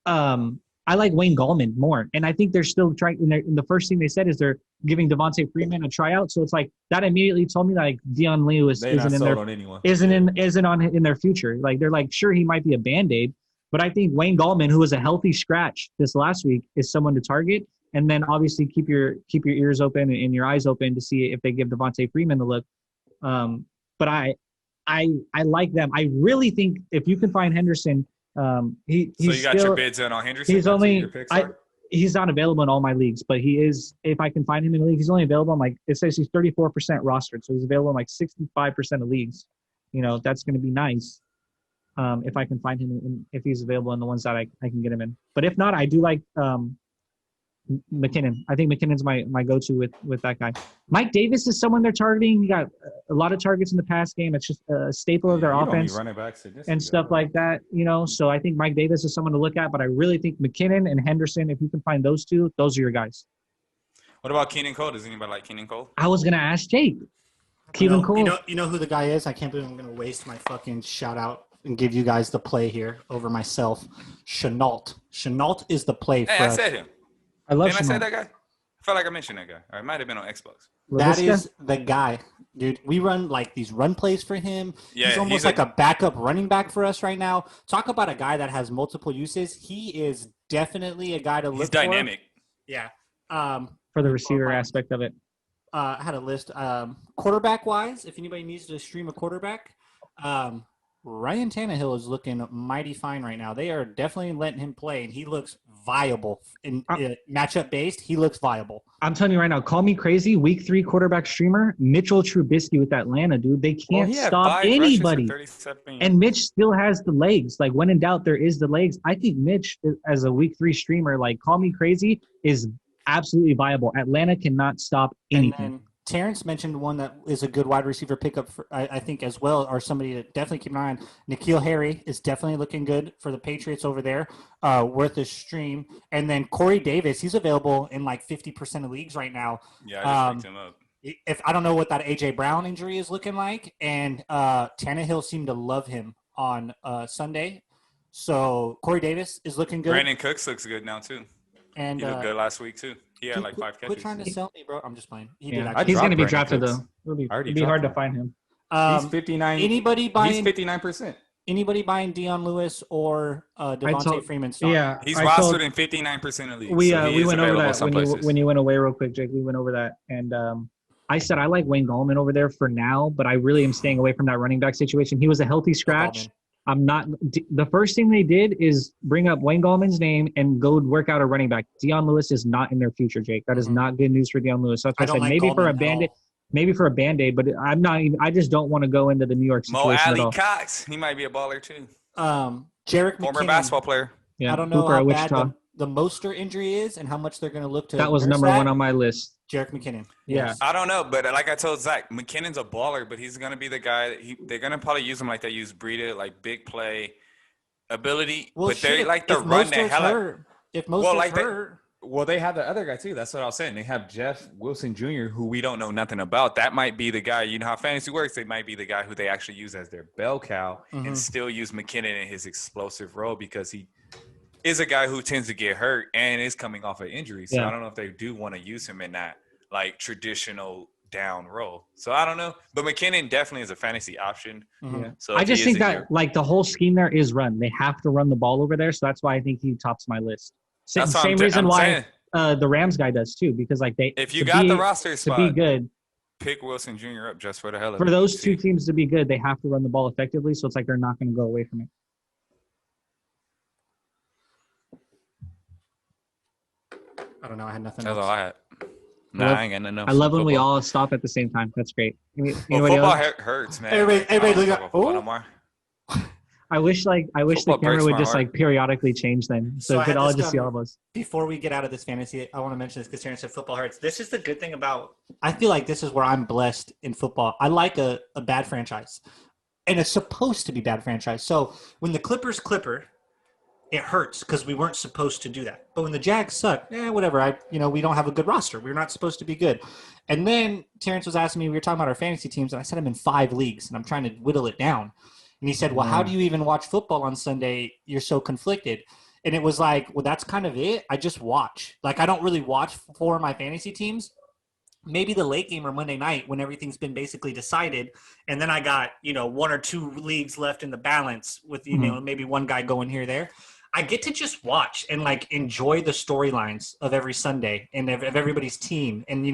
Wayne Gallman more, and I think they're still trying. And the first thing they said is they're giving Devontae Freeman a tryout. So it's like that immediately told me that like Deion Lewis isn't in their future. Like they're like, sure, he might be a Band-Aid, but I think Wayne Gallman, who was a healthy scratch this last week, is someone to target. And then obviously keep your ears open and your eyes open to see if they give Devontae Freeman the look. But I like them. I really think if you can find Henderson, he's so you got still, your bids in on Henderson? He's not available in all my leagues, but he is. If I can find him in a league, he's only available in like it says he's 34% rostered, so he's available in like 65% of leagues. You know, that's going to be nice if I can find him if he's available in the ones that I can get him in. But if not, I do like McKinnon. I think McKinnon's my go-to with that guy. Mike Davis is someone they're targeting. He got a lot of targets in the pass game. It's just a staple of their offense and stuff like that, you know. So I think Mike Davis is someone to look at, but I really think McKinnon and Henderson, if you can find those two, those are your guys. What about Keenan Cole? Does anybody like Keenan Cole? I was gonna ask Jake. Keenan Cole. You know who the guy is? I can't believe I'm gonna waste my fucking shout out and give you guys the play here over myself. Chenault. Chenault is the play for I said him. I love Didn't Chenault. I say that guy? I felt like I mentioned that guy. Or it might have been on Xbox. That is the guy, dude. We run like these run plays for him. Yeah, he's almost like a backup running back for us right now. Talk about a guy that has multiple uses. He is definitely a guy to look for. He's dynamic. Yeah. For the receiver aspect of it. I had a list. Quarterback wise, if anybody needs to stream a quarterback, Ryan Tannehill is looking mighty fine right now. They are definitely letting him play, and he looks viable in matchup based. He looks viable. I'm telling you right now, call me crazy. Week 3 quarterback streamer, Mitchell Trubisky with Atlanta, dude. They can't stop anybody. And Mitch still has the legs. Like, when in doubt, there is the legs. I think Mitch, as a week 3 streamer, like, call me crazy, is absolutely viable. Atlanta cannot stop anything. And then Terrence mentioned one that is a good wide receiver pickup, I think, as well, or somebody to definitely keep an eye on. N'Keal Harry is definitely looking good for the Patriots over there, worth a stream. And then Corey Davis, he's available in like 50% of leagues right now. Yeah, I just picked him up. If I don't know what that A.J. Brown injury is looking like, and Tannehill seemed to love him on Sunday. So Corey Davis is looking good. Brandon Cooks looks good now, too. And he looked good last week, too. He had like 5 catches. Quit trying to sell me, bro. I'm just playing. He's going to be drafted, though. It'll be hard to find him. He's 59. He's 59%. Anybody buying Dion Lewis or Devontae Freeman stock? Yeah. He's rostered in 59% of leagues. We went over that when you went away real quick, Jake. We went over that. And I said I like Wayne Gallman over there for now, but I really am staying away from that running back situation. He was a healthy scratch. I'm not. The first thing they did is bring up Wayne Gallman's name and go work out a running back. Dion Lewis is not in their future, Jake. That is not good news for Dion Lewis. So that's why I said maybe for a Band-Aid, but I'm not even. I just don't want to go into the New York situation Mo at all. Cox, he might be a baller too. Jarek former McKinnon, basketball player. Yeah, I don't know how bad the Mostert injury is and how much they're going to look to. That was number one on my list. Jarek McKinnon. Yeah. I don't know, but like I told Zach, McKinnon's a baller, but he's going to be the guy. They're going to probably use him like they use Breida, like big play ability. Well, but they like to run the hell out. If Mostert's hurt. Well, they have the other guy, too. That's what I was saying. They have Jeff Wilson Jr., who we don't know nothing about. That might be the guy. You know how fantasy works. They might be the guy who they actually use as their bell cow and still use McKinnon in his explosive role because he is a guy who tends to get hurt and is coming off an injury. So I don't know if they do want to use him in that like traditional down role. So I don't know. But McKinnon definitely is a fantasy option. Yeah. So I just think that like the whole scheme there is run. They have to run the ball over there. So that's why I think he tops my list. Same reason why the Rams guy does too, because like if you got the roster spot to be good, pick Wilson Jr. up just for the hell of it. For those two teams to be good, they have to run the ball effectively. So it's like they're not going to go away from it. I don't know. I had nothing. That's else. all I had. I ain't got nothing else. I love when we all stop at the same time. That's great. Football hurts, man. Everybody look up. I wish the camera would just like periodically change then, so we could all just see all of us. Before we get out of this fantasy, I want to mention this because Terrence said football hurts. This is the good thing about. I feel like this is where I'm blessed in football. I like a bad franchise, and it's supposed to be bad franchise. So when the Clippers clipper, it hurts because we weren't supposed to do that. But when the Jags suck, whatever. We don't have a good roster. We're not supposed to be good. And then Terrence was asking me, we were talking about our fantasy teams, and I said I'm in 5 leagues, and I'm trying to whittle it down. And he said, well, how do you even watch football on Sunday? You're so conflicted. And it was like, well, that's kind of it. I just watch. Like, I don't really watch for my fantasy teams. Maybe the late game or Monday night when everything's been basically decided. And then I got, 1 or 2 leagues left in the balance with, maybe one guy going here or there. I get to just watch and, like, enjoy the storylines of every Sunday and of everybody's team. And,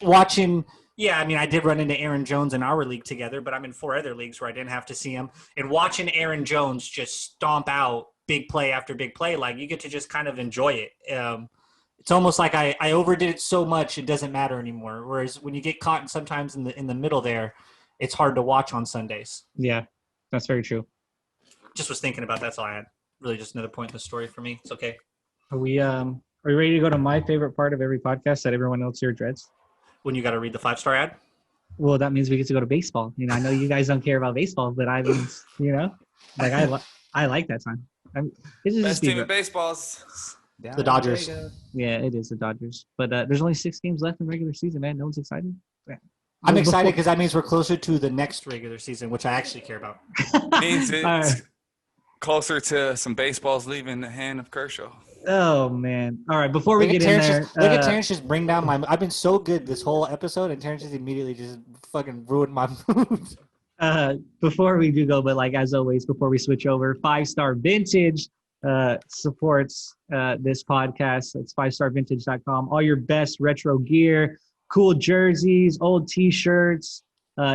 watching – yeah, I mean, I did run into Aaron Jones in our league together, but I'm in 4 other leagues where I didn't have to see him. And watching Aaron Jones just stomp out big play after big play, like you get to just kind of enjoy it. It's almost like I overdid it so much it doesn't matter anymore. Whereas when you get caught sometimes in the middle there, it's hard to watch on Sundays. Yeah, that's very true. Just was thinking about that's all I had. Really, just another point in the story for me. It's okay. Are we ready to go to my favorite part of every podcast that everyone else here dreads? When you got to read the 5-star ad? Well, that means we get to go to baseball. I know you guys don't care about baseball, but I mean, like I like that time. Best team in baseball's the Dodgers. Yeah, it is the Dodgers. But there's only 6 games left in regular season, man. No one's excited. Yeah. I'm excited because that means we're closer to the next regular season, which I actually care about. Means it's closer to some baseballs leaving the hand of Kershaw. Oh, man. All right, before we get in there. Look at Terrence just bring down my – I've been so good this whole episode, and Terrence just immediately just fucking ruined my mood. Before we do go, but like as always, before we switch over, 5-Star Vintage supports this podcast. It's 5starvintage.com. All your best retro gear, cool jerseys, old T-shirts,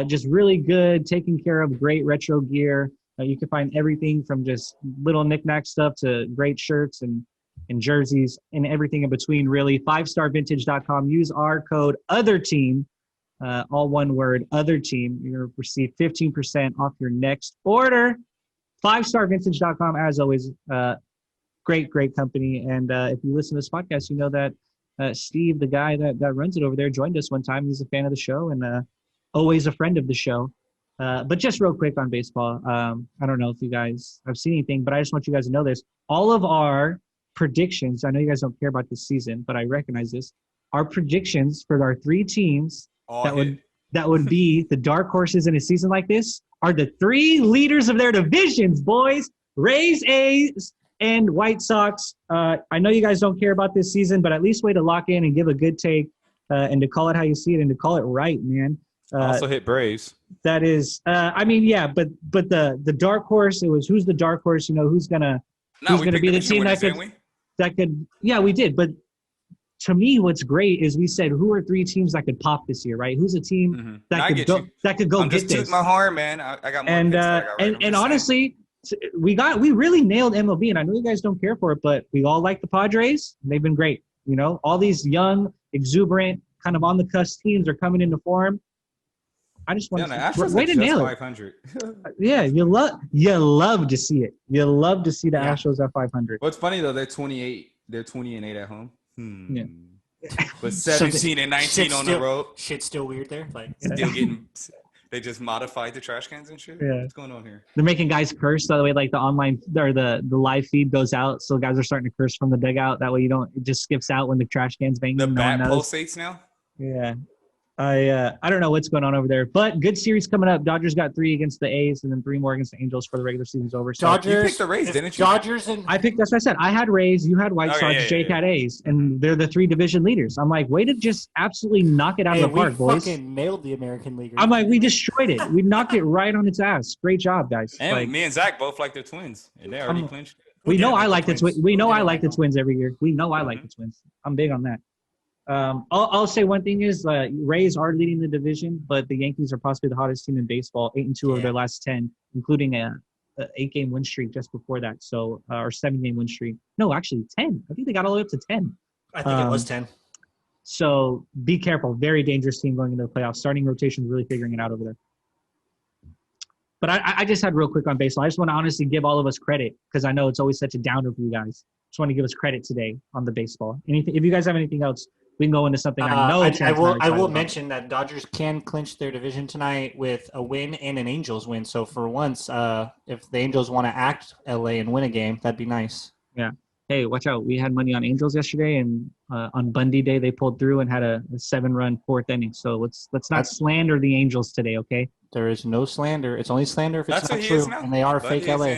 just really good, taking care of great retro gear. You can find everything from just little knickknack stuff to great shirts and and jerseys and everything in between, really. 5starvintage.com. Use our code OTHERTEAM, all one word, OTHERTEAM. You're going to receive 15% off your next order. 5starvintage.com, as always. Great company. And if you listen to this podcast, you know that Steve, the guy that runs it over there, joined us one time. He's a fan of the show and always a friend of the show. But just real quick on baseball, I don't know if you guys have seen anything, but I just want you guys to know this. All of our predictions, I know you guys don't care about this season, but I recognize this. Our predictions for our 3 teams that would be the dark horses in a season like this are the 3 leaders of their divisions, boys. Rays, A's, and White Sox. I know you guys don't care about this season, but at least way to lock in and give a good take and to call it how you see it and to call it right, man. Also hit Braves. That is, but the dark horse. It was who's the dark horse? You know who's gonna be the team that could. Yeah, we did. But to me, what's great is we said who are 3 teams that could pop this year, right? Who's a team that could go I'm get just this? toot my horn, man. I got more picks that I got right. And honestly. We really nailed MLB, and I know you guys don't care for it, but we all like the Padres. They've been great. You know, all these young, exuberant, kind of on the cusp teams are coming into form. I just want to way to nail it. 500. Yeah, you love to see it. You love to see the Astros at 500. What's funny though, they're 28. They're 20-8 at home. Yeah. But 17 and 19 on the road. Shit's still weird there. Like Still getting. They just modified the trash cans and shit. Yeah. What's going on here? They're making guys curse. By the way, like the online or the live feed goes out, so guys are starting to curse from the dugout. That way, it just skips out when the trash can's banging. The bat pulsates now. Yeah, I don't know what's going on over there, but good series coming up. Dodgers got 3 against the A's and then 3 more against the Angels for the regular season's over. So Dodgers, you picked the Rays, didn't you? Dodgers and that's what I said. I had Rays, you had White Sox, Jake had A's, and they're the 3 division leaders. I'm like, way to just absolutely knock it out of the park, boys. We fucking nailed the American League. I'm like, we destroyed it. We knocked it right on its ass. Great job, guys. And me and Zach both like the Twins, and they already clinched. We know I like the Twins. We know I like the Twins every year. We know I like the Twins. I'm big on that. I'll say one thing is Rays are leading the division, but the Yankees are possibly the hottest team in baseball, 8-2 of their last 10, including a 8-game win streak just before that. So or 7-game win streak. No, actually 10. I think they got all the way up to 10. I think it was 10. So be careful. Very dangerous team going into the playoffs. Starting rotation, really figuring it out over there. But I just had real quick on baseball. I just want to honestly give all of us credit because I know it's always such a downer for you guys. Just want to give us credit today on the baseball. Anything? If you guys have anything else, we can go into something. I know. I will mention that Dodgers can clinch their division tonight with a win and an Angels win. So for once, if the Angels want to act LA and win a game, that'd be nice. Yeah. Hey, watch out. We had money on Angels yesterday, and on Bundy Day, they pulled through and had a 7-run 4th inning. So let's not slander the Angels today, okay? There is no slander. It's only slander if it's not true, and they are fake LA.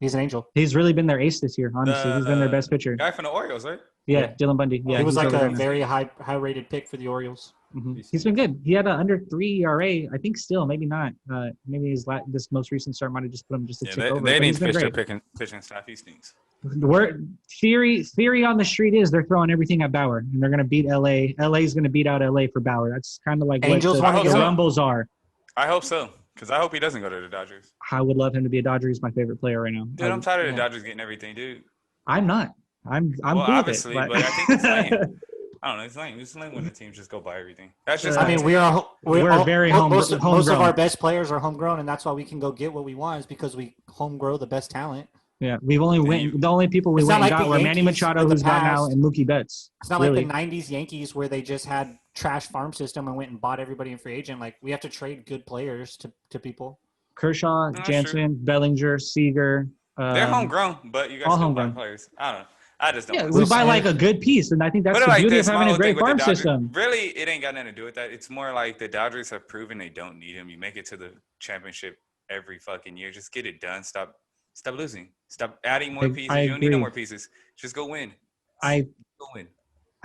He's an Angel. He's really been their ace this year, honestly. He's been their best pitcher. Guy from the Orioles, right? Yeah, Dylan Bundy. Yeah, he was like a very high-rated pick for the Orioles. Mm-hmm. He's been good. He had an under 3 ERA. I think still, maybe not. Maybe this most recent start might have just put him just a tick over. They didn't pitch their pitching staff. He stinks. The word theory on the street is they're throwing everything at Bauer, and they're going to beat LA. LA is going to beat out LA for Bauer. That's kind of like Angels what the Rumbles are. I hope so, because I hope he doesn't go to the Dodgers. I would love him to be a Dodger. He's my favorite player right now. Dude, I'm tired of the Dodgers getting everything, dude. I'm not. I'm well, cool obviously, with it, but I think it's lame. I don't know. It's lame. It's lame when the teams just go buy everything. That's just. I mean, we're very most of our best players are homegrown, and that's why we can go get what we want is because we home grow the best talent. Yeah, we've only the only people we went and got were Manny Machado, who's gone now, and Mookie Betts. It's not like the '90s Yankees where they just had trash farm system and went and bought everybody in free agent. Like we have to trade good players to people. Kershaw, Jansen, Bellinger, Seager. They're homegrown, but you guys still buy players. I don't know. I just don't. Yeah, we buy like a good piece, and I think that's the beauty of having a great farm system. Really, it ain't got nothing to do with that. It's more like the Dodgers have proven they don't need him. You make it to the championship every fucking year. Just get it done. Stop losing. Stop adding more pieces. You don't need no more pieces. Just go win. I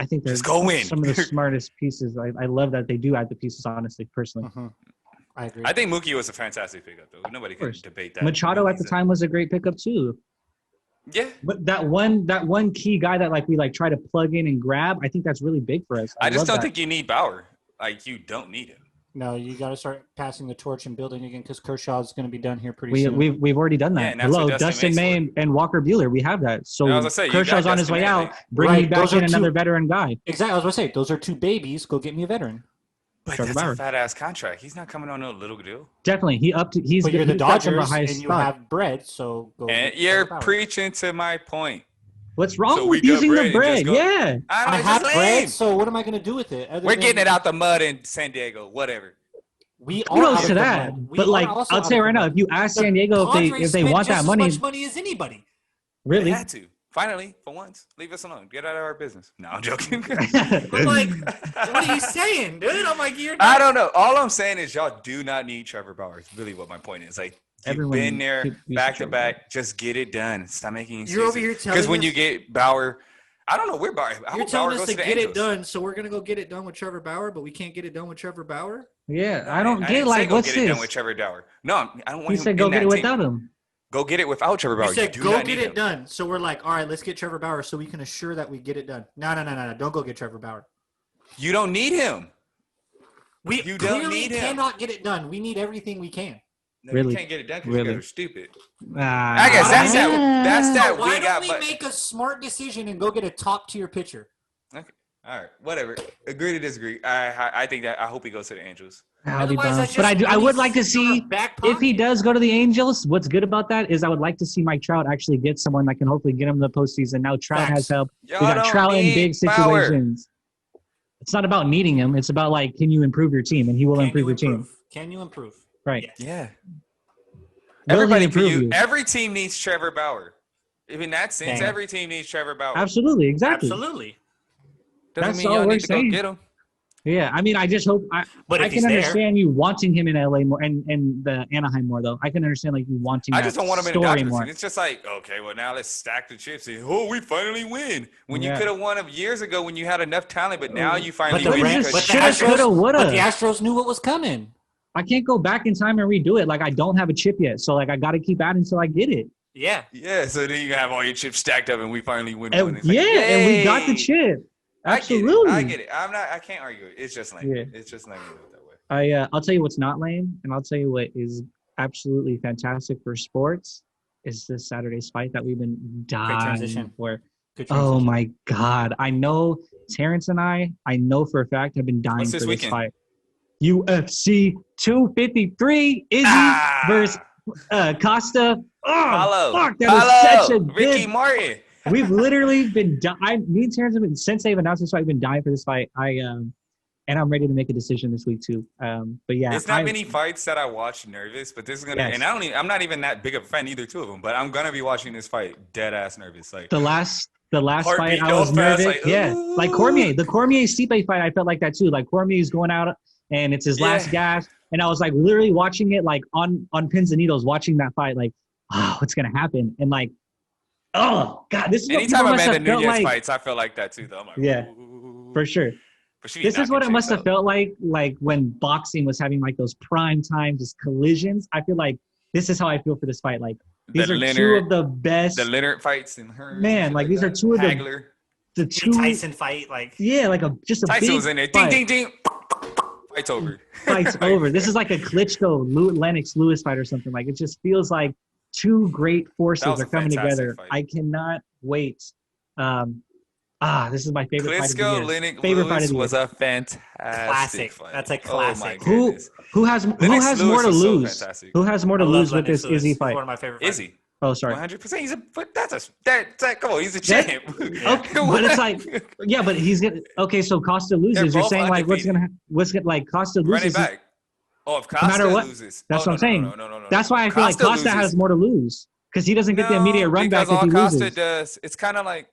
think they're some of the smartest pieces. I love that they do add the pieces, honestly, personally. Mm-hmm. I agree. I think Mookie was a fantastic pickup, though. Nobody can debate that. Machado at the time was a great pickup, too. Yeah. But that one key guy that we try to plug in and grab, I think that's really big for us. I just don't think you need Bauer. Like, you don't need him. No, you got to start passing the torch and building again because Kershaw's going to be done here pretty soon. We've already done Yeah, that. and that's Hello, what Dustin makes May for it. and Walker Buehler. We have that. So I was gonna say, you Kershaw's got on his Dustin way May, out. like- Bring Right, me back those are in another two- veteran guy. Exactly. I was going to say, those are two babies. Go get me a veteran. But Trevor that's Bauer. a fat ass contract. He's not coming on no little deal. Definitely, he's But you're the he's got the Dodgers highest and you spot. have bread, so go. And get you're Trevor Bauer. preaching to my point. What's wrong So with we got using bread the and bread? just go- Yeah, I don't I know, have just bread, lame. so what am I going to do with it? We're getting it out the mud in San Diego. Whatever. We are kudos out to of the that. mud. We But are like, also I'll out tell you of right the now, mud. if you ask The San Diego if Padres they spent want just that as money, much money as anybody. really, They had to. Finally, for once, leave us alone. Get out of our business. No, I'm joking. I'm like, what are you saying, dude? I'm like, you're. I don't know. All I'm saying is y'all do not need Trevor Bauer. It's really what my point is. Like, you've Everyone been there needs back to Trevor back. Just get it done. Stop making excuses. You're over here telling Because when us- you get Bauer, I don't know where Bauer. I You're hope telling Bauer us goes to to the get it Angels. done, so we're gonna go get it done with Trevor Bauer, but we can't get it done with Trevor Bauer. yeah, No, I don't I get didn't say like go what's get it done this? with Trevor Bauer. No, I don't want He him said go in get that it team. without him. Go get it without Trevor Bauer. You said do go not get need it him. done. So we're like, all right, let's get Trevor Bauer so we can assure that we get it done. No. Don't go get Trevor Bauer. You don't need him. We You don't clearly need him. cannot get it done. We need everything we can. No, Really? you can't get it done because Really? you guys are stupid. I I guess that's that. That's So that. why We got. don't we But make a smart decision and go get a top tier pitcher? okay, all right, whatever. Agree to disagree. I think that I hope he goes to the Angels. I'll be Otherwise, bummed. that's But I just do. I money would like to sitting in our see back if he pocket. does go to the Angels. What's good about that is I would like to see Mike Trout actually get someone that can hopefully get him to the postseason. Now Trout Facts. has help. Y'all We got don't Trout in need big Bauer. situations. It's not about needing him. It's about like, can you improve your team? And he will Can improve you your team. improve? Can you improve? Right. Yes. Yeah. Will he Everybody improve can use, you? every team needs Trevor Bauer. In that sense, Dang. every team needs Trevor Bauer. Absolutely. Exactly. Absolutely. Doesn't That's mean all y'all we're need to go saying. get him. Yeah. I mean, I just hope But I if can he's there, understand you wanting him in LA more and the Anaheim more though. I can understand like you wanting I that just don't want him in the story Dodgers. more. It's just like, okay, well now let's stack the chips and we finally win. When you Yeah. could have won him years ago when you had enough talent, but now you finally but the, win Rams, because but the shoulda, coulda, Astros, woulda. but the Astros knew what was coming. I can't go back in time and redo it. Like I don't have a chip yet. So like I got to keep adding until I get it. Yeah. yeah, so then you have all your chips stacked up and we finally win one. And, It's like, and we got the yay! chip. Absolutely. I get it. I can't argue it. It's just lame. Yeah. It's just lame that way. I'll tell you what's not lame, and I'll tell you what is absolutely fantastic for sports is this Saturday's fight that we've been dying transition. for. Good Oh transition. my God. I know Terrence and I know for a fact have been dying What's for this this weekend? fight. UFC 253 Izzy versus Costa. Oh, Follow. fuck, that was such a Ricky good. Martin. We've literally been. Me and Terrence have been since they've announced this fight. We've been dying for this fight. And I'm ready to make a decision this week too. But yeah, It's not many fights that I watch nervous, but this is gonna. Yes. And I'm not even that big of a fan either, two of them. But I'm gonna be watching this fight dead ass nervous. Like the last Heartbeat fight I goes was fast, nervous. like, Yeah, ooh. like the Cormier Stipe fight. I felt like that too. Like Cormier's going out and it's his last gas, and I was like literally watching it like on pins and needles, watching that fight. Like, oh, what's gonna happen? And like, oh God, this is what anytime people must Amanda have felt Nunez like. fights, I feel like that too. Though I'm like, Yeah, ooh. For sure. But she This is what it knocking must chicks have felt like when boxing was having like those prime time just collisions. I feel like this is how I feel for this fight. Like these are two of the best. The Leonard fights and her. Man, like these are two of the Hagler. two. Tyson fight, like Yeah, like just a Tyson big was in there. fight. Ding, ding, ding. Fight's over. Fight's over. This is like a Klitschko Lennox Lewis fight or something. Like it just feels like two great forces That was are a coming fantastic together. fight. I cannot wait. This is my favorite fight of the Klitschko, year. Lennox Favorite fight of Lewis the was year. a fantastic Classic. fight. That's a Oh my classic. goodness. Who has Lennox more Lewis to was so lose? fantastic. Who has more to I love lose with Lennox this Lewis. Izzy He's fight? one of my favorite fighters. Izzy. Oh, sorry. 100%. He's a. But come on. He's a That- champ. Okay, but it's like, yeah, but he's gonna. Okay, so Costa loses. They're You're both saying like undefeated. what's gonna like Costa Running loses? back. Oh, if Costa matter what, loses. That's oh, what I'm saying. No. That's why I feel like Costa has more to lose because he doesn't get the immediate run back because if he all Costa loses. does, it's kind of like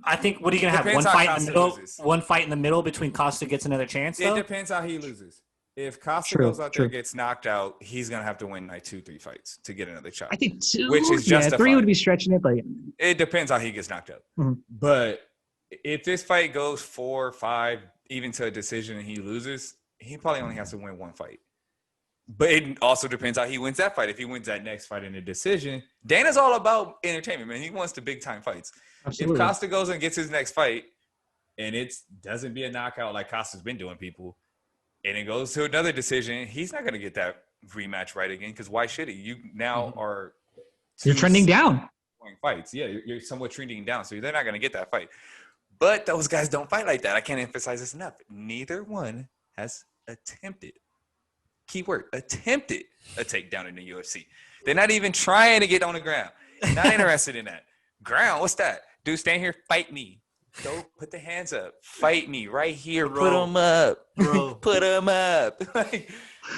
I think what are you gonna have? Depends One how fight in Costa the middle. loses. One fight in the middle between Costa gets another chance. it Though depends how he loses. If Costa True, goes out there true. and gets knocked out, he's gonna have to win like 2-3 fights to get another shot. I think two, Which is yeah, justified. 3 would be stretching it, but It depends how he gets knocked out. Mhm. But if this fight goes 4 or 5, even to a decision, and he loses, he probably only has to win one fight. But it also depends how he wins that fight. If he wins that next fight in a decision, Dana's all about entertainment, man. He wants the big time fights. absolutely. If Costa goes and gets his next fight, and it doesn't be a knockout like Costa's been doing people, And it goes to another decision. He's not going to get that rematch right again because why should he? You now are You're trending down. Fights. Yeah, you're somewhat trending down. So they're not going to get that fight. But those guys don't fight like that. I can't emphasize this enough. Neither one has attempted, keyword, attempted a takedown in the UFC. They're not even trying to get on the ground. Not interested in that. Ground, what's that? Dude, stand here, fight me. Go put the hands up. Fight me right here. Bro. Put them up. Bro. Put them up. Like,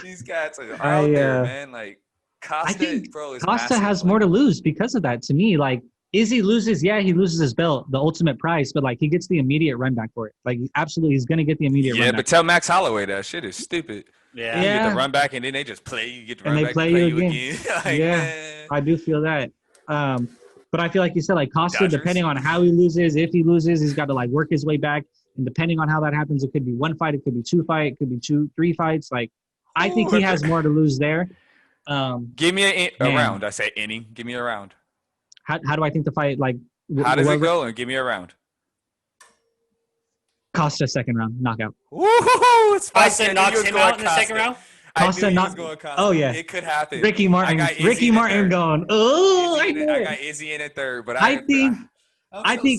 these guys are out there, man. Like, Costa, I think bro, is Costa massive. has more to lose because of that. To me, like Izzy loses, he loses his belt, the ultimate prize, but like he gets the immediate run back for it. Like absolutely, he's gonna get the immediate run back. Yeah, but tell Max Holloway that shit is stupid. Yeah. You get the run back, and then they just play you. Get the And run they back, play and you again. Like, Yeah, man. I do feel that. But I feel like you said, like Costa, Dodgers. depending on how he loses, if he loses, he's got to like work his way back. And depending on how that happens, it could be one fight, it could be 2 fights, it could be 3 fights. Like I think he has more to lose there. Give me a man. round. I say inning. Give me a round. How do I think the fight like? How does it go? And give me a round. Costa second round knockout. Woo-hoo-hoo! It's Costa spicy. knocks him out in the second round? Costa knocked. Oh yeah, It could happen. Ricky Martin. I got Ricky Izzy in the Martin third. going. Oh, I got Izzy in a third, but I think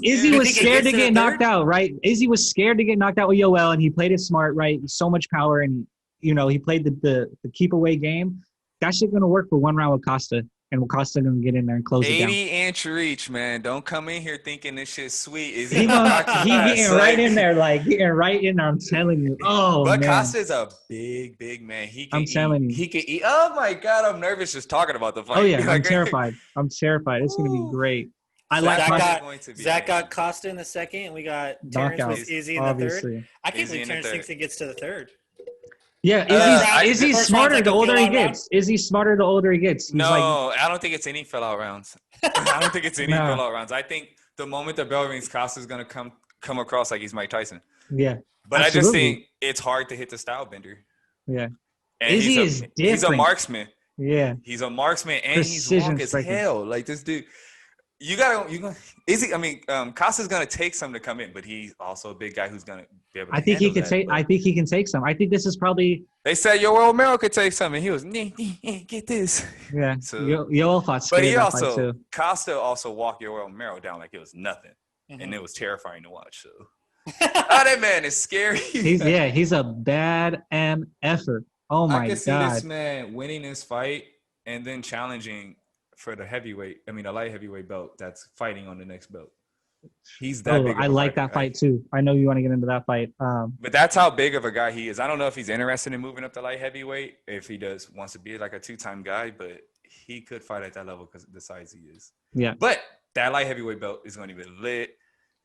Izzy was scared to get knocked out, right? Izzy was scared to get knocked out with Yoel, and he played it smart, right? So much power, and he played the keep away game. That shit gonna work for one round with Costa, and Costa gonna get in there and close it down. 80-inch reach, man. Don't come in here thinking this shit's sweet. Is He getting right in there, getting right in there. I'm telling you. Oh, but man. Costa's a big man. I'm telling you. He can eat. Oh my god, I'm nervous just talking about the fight. Oh yeah, I'm terrified. I'm terrified. It's gonna be great. I like Zach got Costa in the second, and we got Terrence with Izzy in the third. I can't believe Terrence thinks he gets to the third. Yeah, Izzy's smarter the older he gets. Izzy's smarter the older he gets. No, I don't think it's any fill-out rounds. I don't think it's any fill-out rounds. I think the moment the bell rings, Costa's going to come across like he's Mike Tyson. Yeah. But absolutely. I just think it's hard to hit the style bender. Yeah. And Izzy is different. He's a marksman. Yeah. He's a marksman, and he's long as hell. Like, this dude – Costa's gonna take some to come in, but he's also a big guy who's gonna be able to. I think he can take some. I think this is probably. They said Yoel Romero could take some, and he was get this. Yeah, so, Yoel fought. But Costa also walked Yoel Romero down like it was nothing, and it was terrifying to watch. So, that man is scary. He's a bad MFer. Oh my god! I can see this man winning this fight and then challenging for the light heavyweight belt that's fighting on the next belt. He's that big. I like that fight too. I know you want to get into that fight. But that's how big of a guy he is. I don't know if he's interested in moving up to light heavyweight, if he wants to be like a 2-time guy, but he could fight at that level because of the size he is. Yeah. But that light heavyweight belt is going to be lit.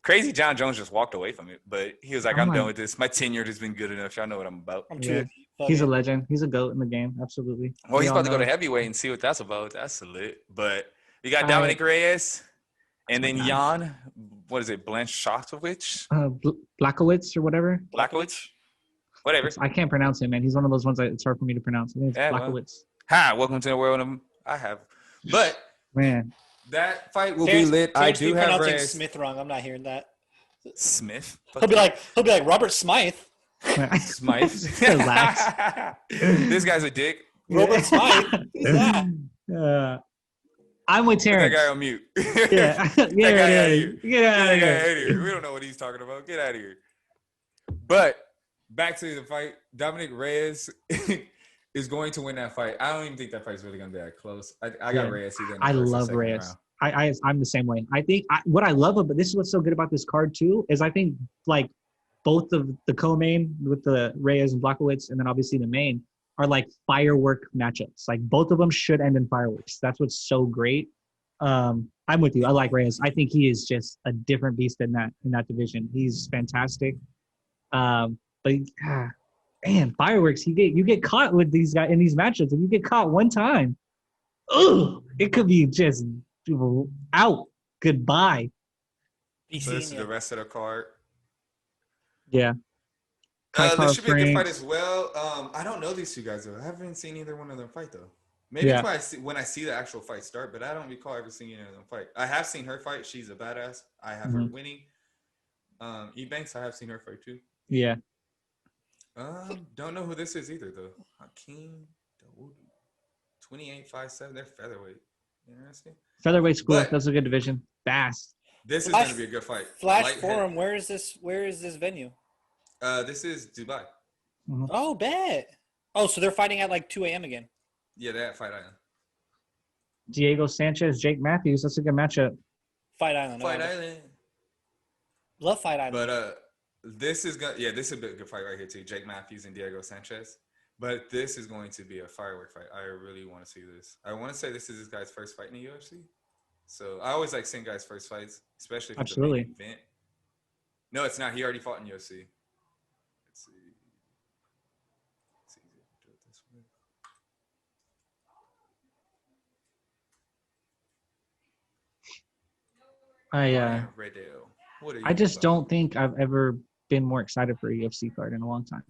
Crazy John Jones just walked away from it, but he was like, I'm done with this. My tenure has been good enough. Y'all know what I'm about. He's a legend. He's a GOAT in the game. Absolutely. Well, he's about to go to heavyweight and see what that's about. That's lit. But you got Dominic Reyes and then Jan. What is it? Blanchowicz? Blachowicz or whatever. Blachowicz? Whatever. I can't pronounce him, man. He's one of those ones that it's hard for me to pronounce. I think it's Blachowicz. Hi, welcome to the world of I have. But man, that fight will be lit. I do have pronouncing Smith wrong. I'm not hearing that. Smith. He'll be like Robert Smythe. Smythe. This guy's a dick. Robert Smythe. Who's that? I'm with Terrence. Put that guy on mute. Get out of here. We don't know what he's talking about. Get out of here. But back to the fight. Dominic Reyes is going to win that fight. I don't even think that fight's really going to be that close. I got Reyes. I love Reyes. I'm the same way. I think what I love about this is what's so good about this card too is I think like both of the co-main with the Reyes and Blachowicz and then obviously the main are like firework matchups. Like both of them should end in fireworks. That's what's so great. I'm with you. I like Reyes. I think he is just a different beast in that division. He's fantastic. But man, fireworks. You get caught with these guys in these matchups. If you get caught one time, it could be just out. Goodbye. So this is the rest of the card. Yeah. This should be a good fight as well. I don't know these two guys though. I haven't seen either one of them fight though. Maybe it's when I see the actual fight start, but I don't recall ever seeing either of them fight. I have seen her fight. She's a badass. I have her winning. E Banks, I have seen her fight too. Yeah. Don't know who this is either though. Hakeem Dawood, 28.57. They're featherweight. Interesting. Featherweight school. But- That's a good division. Bass. This is going to be a good fight. Flash Light Forum. Where is this venue? This is Dubai. Oh, bet. Oh, so they're fighting at like 2 a.m. again. Yeah, they're at Fight Island. Diego Sanchez, Jake Matthews. That's a good matchup. Fight Island. Fight Island. Love Fight Island. But this is going. Yeah, this is a good fight right here too. Jake Matthews and Diego Sanchez. But this is going to be a firework fight. I really want to see this. I want to say this is this guy's first fight in the UFC. So I always like seeing guys' first fights, especially if it's a big event. No, it's not. He already fought in UFC. Let's see. Let's see. Do it this way. Riddell. What are you I just about? don't think I've ever been more excited for a UFC fight in a long time.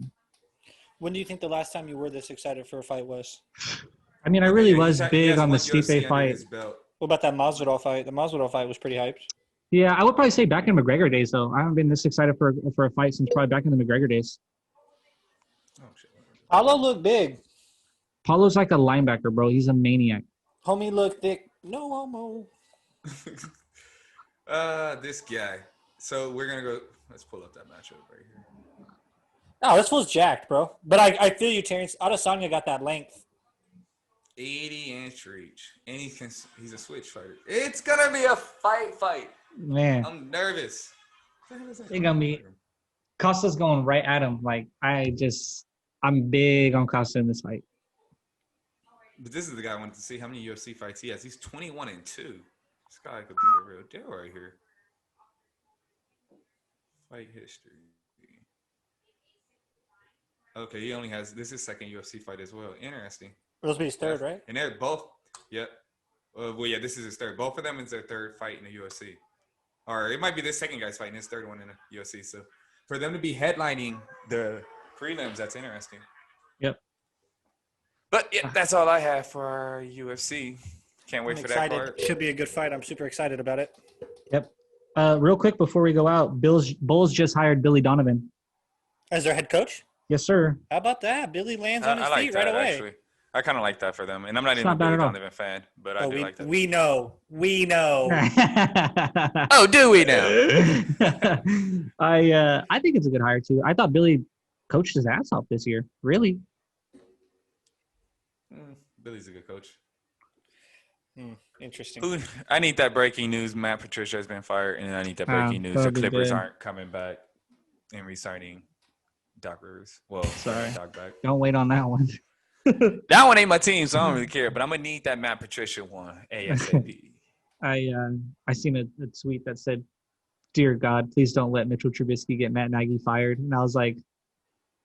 When do you think the last time you were this excited for a fight was? I mean, I really Yeah, was he big has on the one UFC Stipe under fight. his belt. What about that Masvidal fight? The Masvidal fight was pretty hyped. Yeah, I would probably say back in McGregor days, though. I haven't been this excited for a fight since probably back in the McGregor days. Oh shit. Paulo looked big. Paulo's like a linebacker, bro. He's a maniac. Homie looked thick. No homo. This guy. So we're gonna go. Let's pull up that matchup right here. No, this was jacked, bro. But I feel you, Terrence. Adesanya got that length. 80-inch reach, and he's a switch fighter. It's gonna be a fight. Man, I'm nervous. they gonna be. Costa's going right at him. Like, I'm big on Costa in this fight. But this is the guy I wanted to see how many UFC fights he has. He's 21-2. This guy could be the real deal right here. Fight history. Okay, he only has this is his second UFC fight as well. Interesting. This will be his third, right? And they're both. Yep. Well, yeah, this is his third. Both of them is their third fight in the UFC. Or it might be this second guy's fighting his third one in the UFC. So for them to be headlining the prelims, that's interesting. Yep. But yeah, that's all I have for our UFC. Can't wait I'm for excited. that part. Should be a good fight. I'm super excited about it. Yep. Real quick before we go out, Bulls just hired Billy Donovan. As their head coach? Yes, sir. How about that? Billy lands on his I like feet that, right away. actually. I kind of like that for them. And I'm not It's even a not bad Billy at all. Donovan fan, but I do like that. We know. We know. Oh, do we now? I think it's a good hire too. I thought Billy coached his ass off this year. Really? Billy's a good coach. Interesting. I need that breaking news. Matt Patricia has been fired, and I need that breaking news. The that'd be Clippers good. aren't coming back and re-signing Doc Rivers. Well, Sorry. Doc back. Don't wait on that one. That one ain't my team, so I don't really care. But I'm gonna need that Matt Patricia one ASAP. I seen a tweet that said, "Dear God, please don't let Mitchell Trubisky get Matt Nagy fired." And I was like,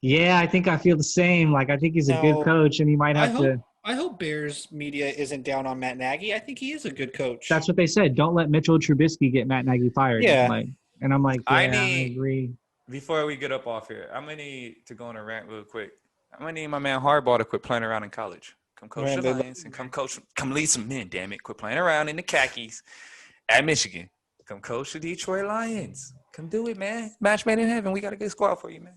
"Yeah, I think I feel the same. Like, I think he's a No, good coach, and he might have to." I hope Bears media isn't down on Matt Nagy. I think he is a good coach. That's what they said. Don't let Mitchell Trubisky get Matt Nagy fired. Yeah. And I'm like, yeah, I I need- agree. Before we get up off here, I'm gonna need to go on a rant real quick. I'm gonna need my man Harbaugh to quit playing around in college. Come coach Man, the they- Lions and come lead some men. Damn it, quit playing around in the khakis at Michigan. Come coach the Detroit Lions. Come do it, man. Match made in heaven. We got a good squad for you, man.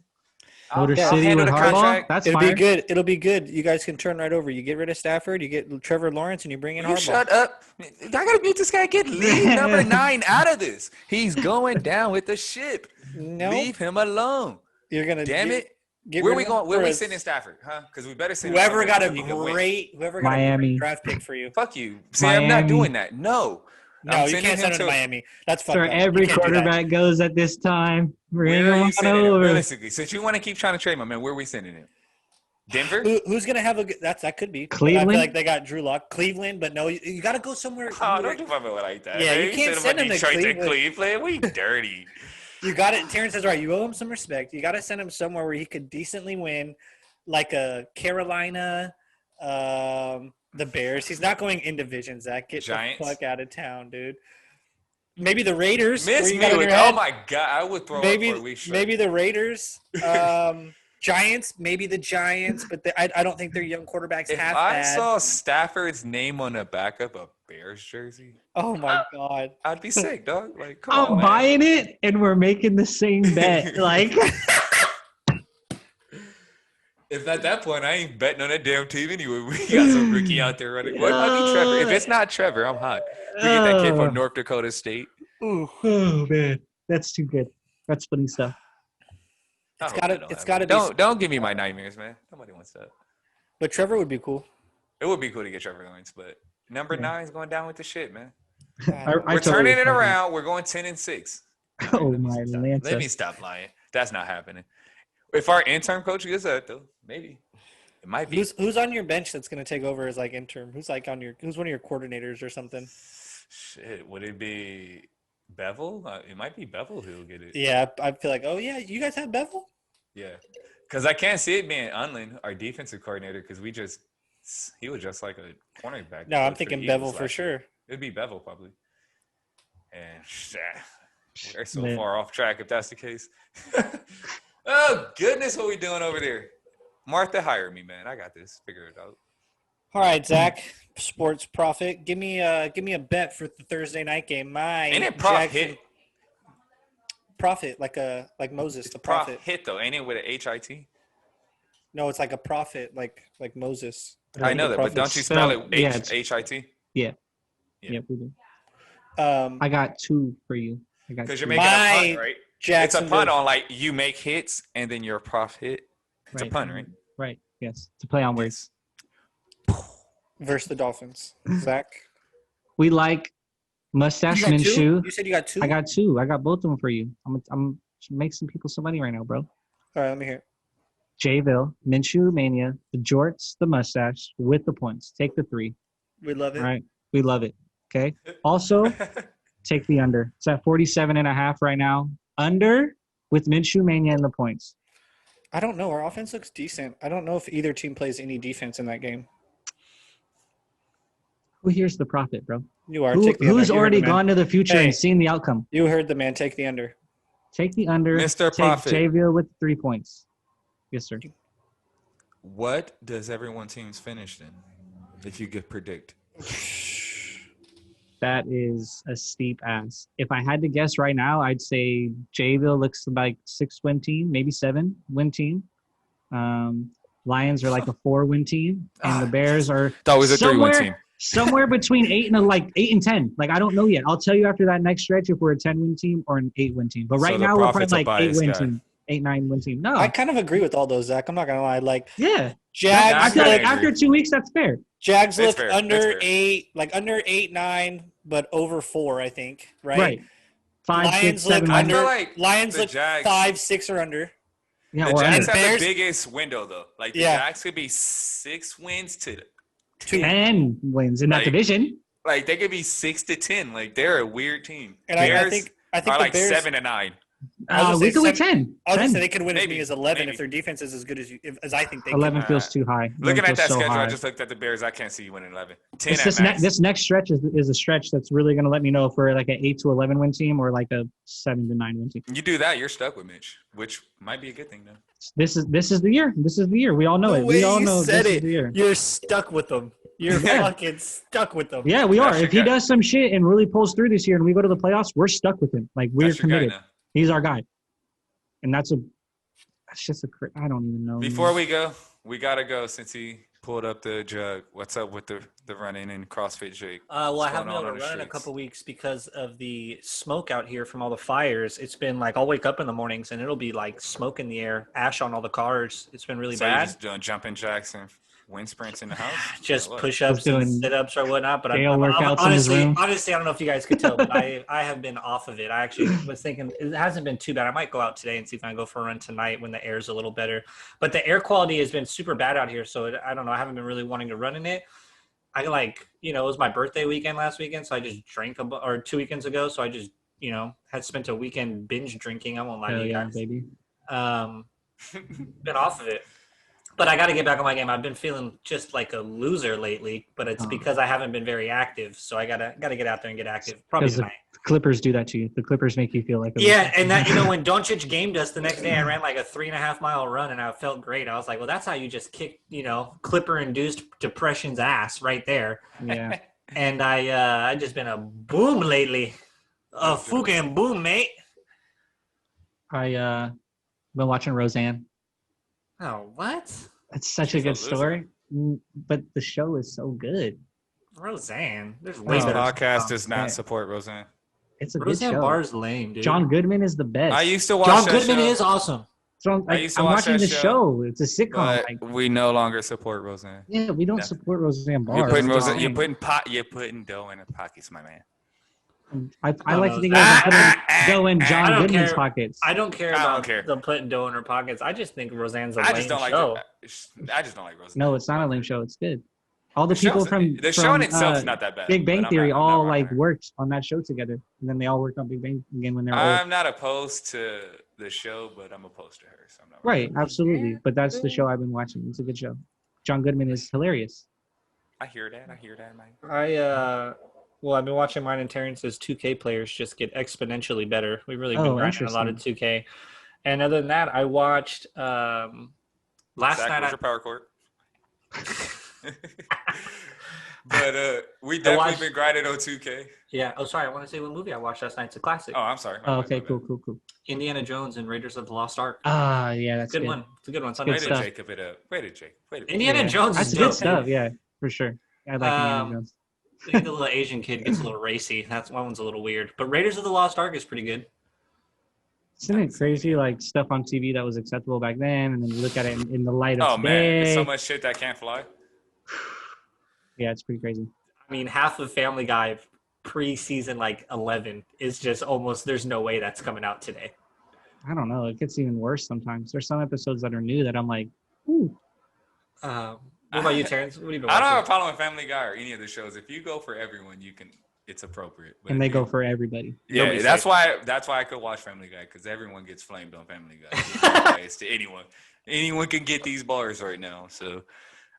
Motor I'll City handle with the Harbaugh. contract. That's It'll fine. be good. It'll be good. You guys can turn right over. You get rid of Stafford, you get Trevor Lawrence, and you bring in You Harbaugh. shut up. I gotta mute this guy. Get lead number 9 out of this. He's going down with the ship. No, Leave him alone. you're gonna Damn it. Get Where rid we of going? Where we Flores. sitting in Stafford, huh? Because we better sit. Whoever got a great. great Miami. draft pick for you. Fuck you. See, I'm not Miami. doing that. No. No, I'm you sending can't send him him to Miami. That's fucked Sir, up. every You can't do that. quarterback goes at this time. Bring Where are him you on sending him? over. Realistically, since you want to keep trying to trade my man, where are we sending him? Denver? Who's gonna have a good? That could be But I Cleveland? feel like they got Drew Lock. Cleveland, but no, you got to go somewhere. Oh, don't do my man like that. Yeah, man. you can't said send him to Detroit Cleveland. Cleveland. We dirty. You got it. Terrence says right. You owe him some respect. You got to send him somewhere where he could decently win, like a Carolina, the Bears. He's not going in division. Zach, get Giants? the fuck out of town, dude. Maybe the Raiders. Miss where you me got in with. your Oh head. my god, I would throw Maybe up for a week straight. maybe the Raiders. Giants, maybe the Giants, but I don't think their young quarterbacks If half I bad. saw Stafford's name on the back of a Bears jersey, Oh my god. I'd be sick, dog. Like, come on, I'm man. buying it, and we're making the same bet. Like, If at that point I ain't betting on that damn team anyway, we got some rookie out there running. What might be Trevor? If it's not Trevor, I'm hot. We get that kid from North Dakota State. Oh man, that's too good. That's funny stuff. It's gotta be. Don't give me my nightmares, man. Nobody wants that. But Trevor would be cool. It would be cool to get Trevor Lawrence, but number 9 is going down with the shit, man. totally We're turning it agree. around. We're going 10-6. Oh my Lanta. Let me stop lying. That's not happening. If our intern coach gets that, though, maybe it might be. Who's on your bench that's gonna take over as like interim? Who's one of your coordinators or something? Shit, would it be Bevel? It might be Bevel who'll get it. Yeah, I feel like, oh yeah, you guys have Bevel? Yeah, because I can't see it being Unlin, our defensive coordinator, because he was just like a cornerback. No, I'm thinking Bevel for sure. It'd be Bevel probably. And we're so far off track if that's the case. Oh goodness, what we doing over there? Martha, hire me, man. I got this. Figure it out. All right, Zach, sports prophet. Give me a bet for the Thursday night game. Ain't it profit? Prophet, like Moses, the prophet. Hit though, ain't it with an HIT? No, it's like a prophet, like Moses. I know that, but don't you spell it HIT? Yeah. Yeah. Yep, we do. Um, I got 2 for you. Because you're making a punt, right? It's a Jacksonville. punt on like you make hits and then your prof hit. It's a punt, right? Right. Yes. To play on words. Versus the Dolphins. Zach? We like Mustache You got two? Minshew. You said you got 2? I got 2. I got both of them for you. I'm make some people some money right now, bro. All right, let me hear it. Jayville, Minshew Mania, the jorts, the mustache with the points. Take the 3. We love it. All right. We love it. Okay. Also, take the under. It's at 47.5 right now. Under with Minshew Mania and the points. I don't know. Our offense looks decent. I don't know if either team plays any defense in that game. Who here's the profit, bro? You are. Who's You heard already the man. gone to the future Hey. and seen the outcome? You heard the man. Take the under. Take the under. Mr. Take Profit. Jayville with 3 points. Yes, sir. What does everyone teams finish in? If you could predict. That is a steep ass. If I had to guess right now, I'd say Jayville looks like 6-win team, maybe 7-win team. Lions are like a 4-win team, and the Bears are That was a 3-win team. somewhere between 8 and 10. Like I don't know yet. I'll tell you after that next stretch if we're a 10-win team or an 8-win team. But So right the now we're probably Prophet's a like biased 8-win guy. team, 8-9-win team. No, I kind of agree with all those, Zach. I'm not gonna lie. Like yeah. Jags, I feel like I agree. after 2 weeks, that's fair. Jags That's look fair. That's under fair. 8, like under 8, 9, but over 4. I think. Right. Right. 5, 6, Lions 7. look I under. feel like Lions the look Jags- 5, 6 or under. Yeah, The or Jags under. have Bears- the biggest window though. Like the Yeah. Jags could be 6 wins to 10 wins in that Like, division. like they could be 6 to 10. Like they're a weird team. And I Bears think are the like Bears 7 to 9. I was We gonna could win say 10. I was gonna 10. say they could win as Maybe. many as 11 Maybe. if their defense is as good as I think they 11 can. feels too high. Looking 11 at feels that so schedule, high. I just looked at the Bears. I can't see you winning 11. 10 It's at this, max. this next stretch is a stretch that's really going to let me know if we're like an 8 to 11 win team or like a 7 to 9 win team. You do that, you're stuck with Mitch, which might be a good thing though. This is the year. This is the year. We all know it. way We all you know said this it. is the year. You're stuck with them. You're Yeah. fucking stuck with them. Yeah, we are. That's If your he guy. does some shit and really pulls through this year and we go to the playoffs, we're stuck with him. Like we're That's your guy committed. now. He's our guy. And that's just I don't even know. Before we go, we gotta go since he pulled up the jug. What's up with the running and CrossFit Jake? Well, I What's haven't been going on able to the run in a streets? couple weeks because of the smoke out here from all the fires. It's been like I'll wake up in the mornings and it'll be like smoke in the air, ash on all the cars. It's been really So you're bad. just doing jumping jacks and wind sprints in the house? Just Or what? push-ups Just doing and sit-ups or whatnot. But scale workouts in his room. honestly, I don't know if you guys could tell, but I have been off of it. I actually was thinking it hasn't been too bad. I might go out today and see if I can go for a run tonight when the air's a little better. But the air quality has been super bad out here, so I don't know. I haven't been really wanting to run in it. I it was my birthday weekend last weekend, so I just drank or 2 weekends ago. So I just had spent a weekend binge drinking. I won't lie to Hell you yeah, guys. baby. Been off of it. But I got to get back on my game. I've been feeling just like a loser lately, but it's because I haven't been very active. So I gotta get out there and get active. Probably Because the tonight. Clippers do that to you. The Clippers make you feel like a Yeah, and that when Doncic gamed us the next day, I ran like a 3.5 mile run, and I felt great. I was like, well, that's how you just kick Clipper-induced depression's ass right there. Yeah. And I just been a boom lately, a fucking boom, mate. I been watching Roseanne. Oh, what? That's such She's a a good story. But the show is so good. Roseanne. There's way This better. podcast does yeah. not support Roseanne. It's a good Roseanne show. Barr's lame, dude. John Goodman is the best. I used to watch John that Goodman show, is awesome. So I used to I'm watch watching that the show, show. It's a sitcom. but Like, we no longer support Roseanne. yeah, we don't Nothing. support Roseanne Barr. You're putting That's Roseanne. the You're thing. putting dough in her pockets, my man. I like to know. think of it putting dough in I John don't Goodman's care. pockets. I don't care I don't about care. them putting dough in her pockets. I just think Roseanne's a I lame just don't like. show. I just don't like Roseanne. No, it's not a lame show. It's good. All the The people show's- from the show in from, itself is not that bad. Big but Bang I'm Theory not- I'm all not like rocking worked on that show together, and then they all worked on Big Bang again when they were her. old. I'm not opposed to the show, but I'm opposed to her. So I'm not Right, absolutely. But that's the show I've been watching. It's a good show. John Goodman is hilarious. I hear that, man. I've been watching mine and Terrence's 2K players just get exponentially better. We've really been Oh, grinding a lot of 2K. And other than that, I watched last Zach, night. where's your power cord? But we definitely been grinding on 2K. Yeah. Oh, sorry. I want to say what movie I watched last night. It's a classic. Oh, I'm sorry. Oh, okay, cool. Indiana Jones and Raiders of the Lost Ark. Ah, yeah, that's Good good. one. It's a good one. It's on Way Good to Netflix. stuff. Jacob it up. Way to Jacob. Indiana Yeah. Jones That's is good dope. stuff. Yeah, for sure. I like Indiana Jones. I think the little Asian kid gets a little racy. That's one one's a little weird. But Raiders of the Lost Ark is pretty good. Isn't it crazy? Like stuff on TV that was acceptable back then, and then you look at it in the light of Oh today. man, it's so much shit that can't fly. Yeah, it's pretty crazy. I mean, half of Family Guy pre-season like 11 is just almost. There's no way that's coming out today. I don't know. It gets even worse sometimes. There's some episodes that are new that I'm like, ooh. What about you, Terrence? What have you been I watching? don't have a problem with Family Guy or any of the shows. If you go for everyone, you can. It's appropriate. But And if they you- go for everybody. Yeah, Nobody's that's safe. why I could watch Family Guy because everyone gets flamed on Family Guy. It's no bias to anyone. Anyone can get these bars right now, so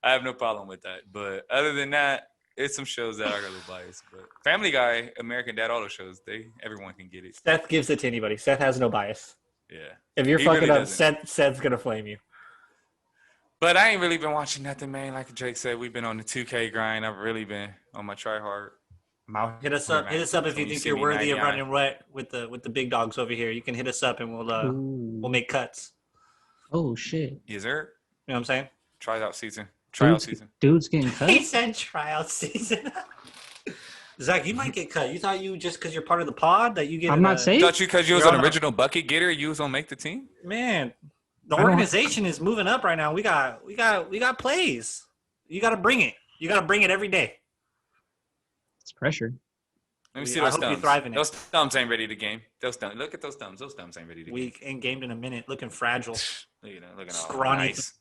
I have no problem with that. But other than that, it's some shows that are a little biased. But Family Guy, American Dad, all those shows, everyone can get it. Seth gives it to anybody. Seth has no bias. Yeah. If you're He fucking really up, doesn't. Seth's gonna flame you. But I ain't really been watching nothing, man. Like Jake said, we've been on the 2K grind. I've really been on my try hard. Hit us up. Hit us up if you When you think see you're me worthy of 99. running wet with the big dogs over here. You can hit us up and Ooh. we'll make cuts. Oh shit. Is there You know what I'm saying? tryout season? Tryout Dude's, season. dude's getting cut. He said tryout season. Zach, you might get cut. You thought you just because you're part of the pod that you get. I'm not saying. Thought you because you was You're an on a- original bucket getter, you was gonna make the team. Man, the I don't- organization is moving up right now. We got plays. You got to bring it. You got to bring it every day. It's pressure. Let me see I those hope you thumbs. thrive in it. Those thumbs ain't ready to game. Those thumbs. Look at those thumbs. Those thumbs ain't ready to game. We ain't gamed in a minute. Looking fragile. Look at that. Looking all Scrawny. nice.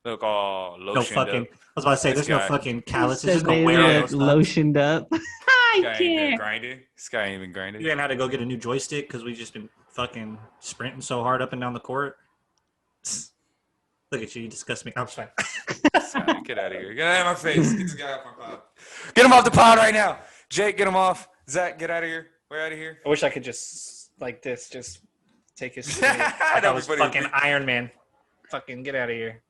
Look all No lotioned fucking. up. I was about to say, This there's guy. no fucking calluses. Said There's no they wear on look those thumbs. lotioned up. This I guy ain't been can't. grinding. This guy ain't even grinding. You ain't had to go get a new joystick because we just been fucking sprinting so hard up and down the court. Look at you. You disgust me. I'm fine. Son, get out of here. Get out of my face. Get this guy off my pod. Get him off the pod right now. Jake, get him off. Zach, get out of here. We're out of here. I wish I could just like this, just take his. Like I That'd was be funny. fucking Iron Man. Fucking get out of here.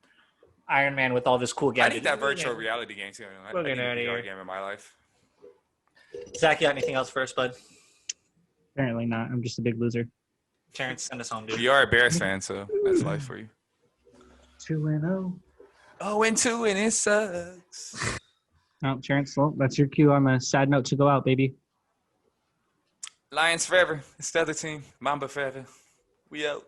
Iron Man with all this cool I gadgets. need that virtual reality game too. I Look need at a outta VR here. game in my life. Zach, you got anything else for us, bud? Apparently not. I'm just a big loser. Terrence, send us home, dude. You are a Bears fan, so that's life for you. 2-0. 0-2 and it sucks. Oh, Terrence, well, that's your cue on the sad note to go out, baby. Lions forever. It's the other team. Mamba forever. We out.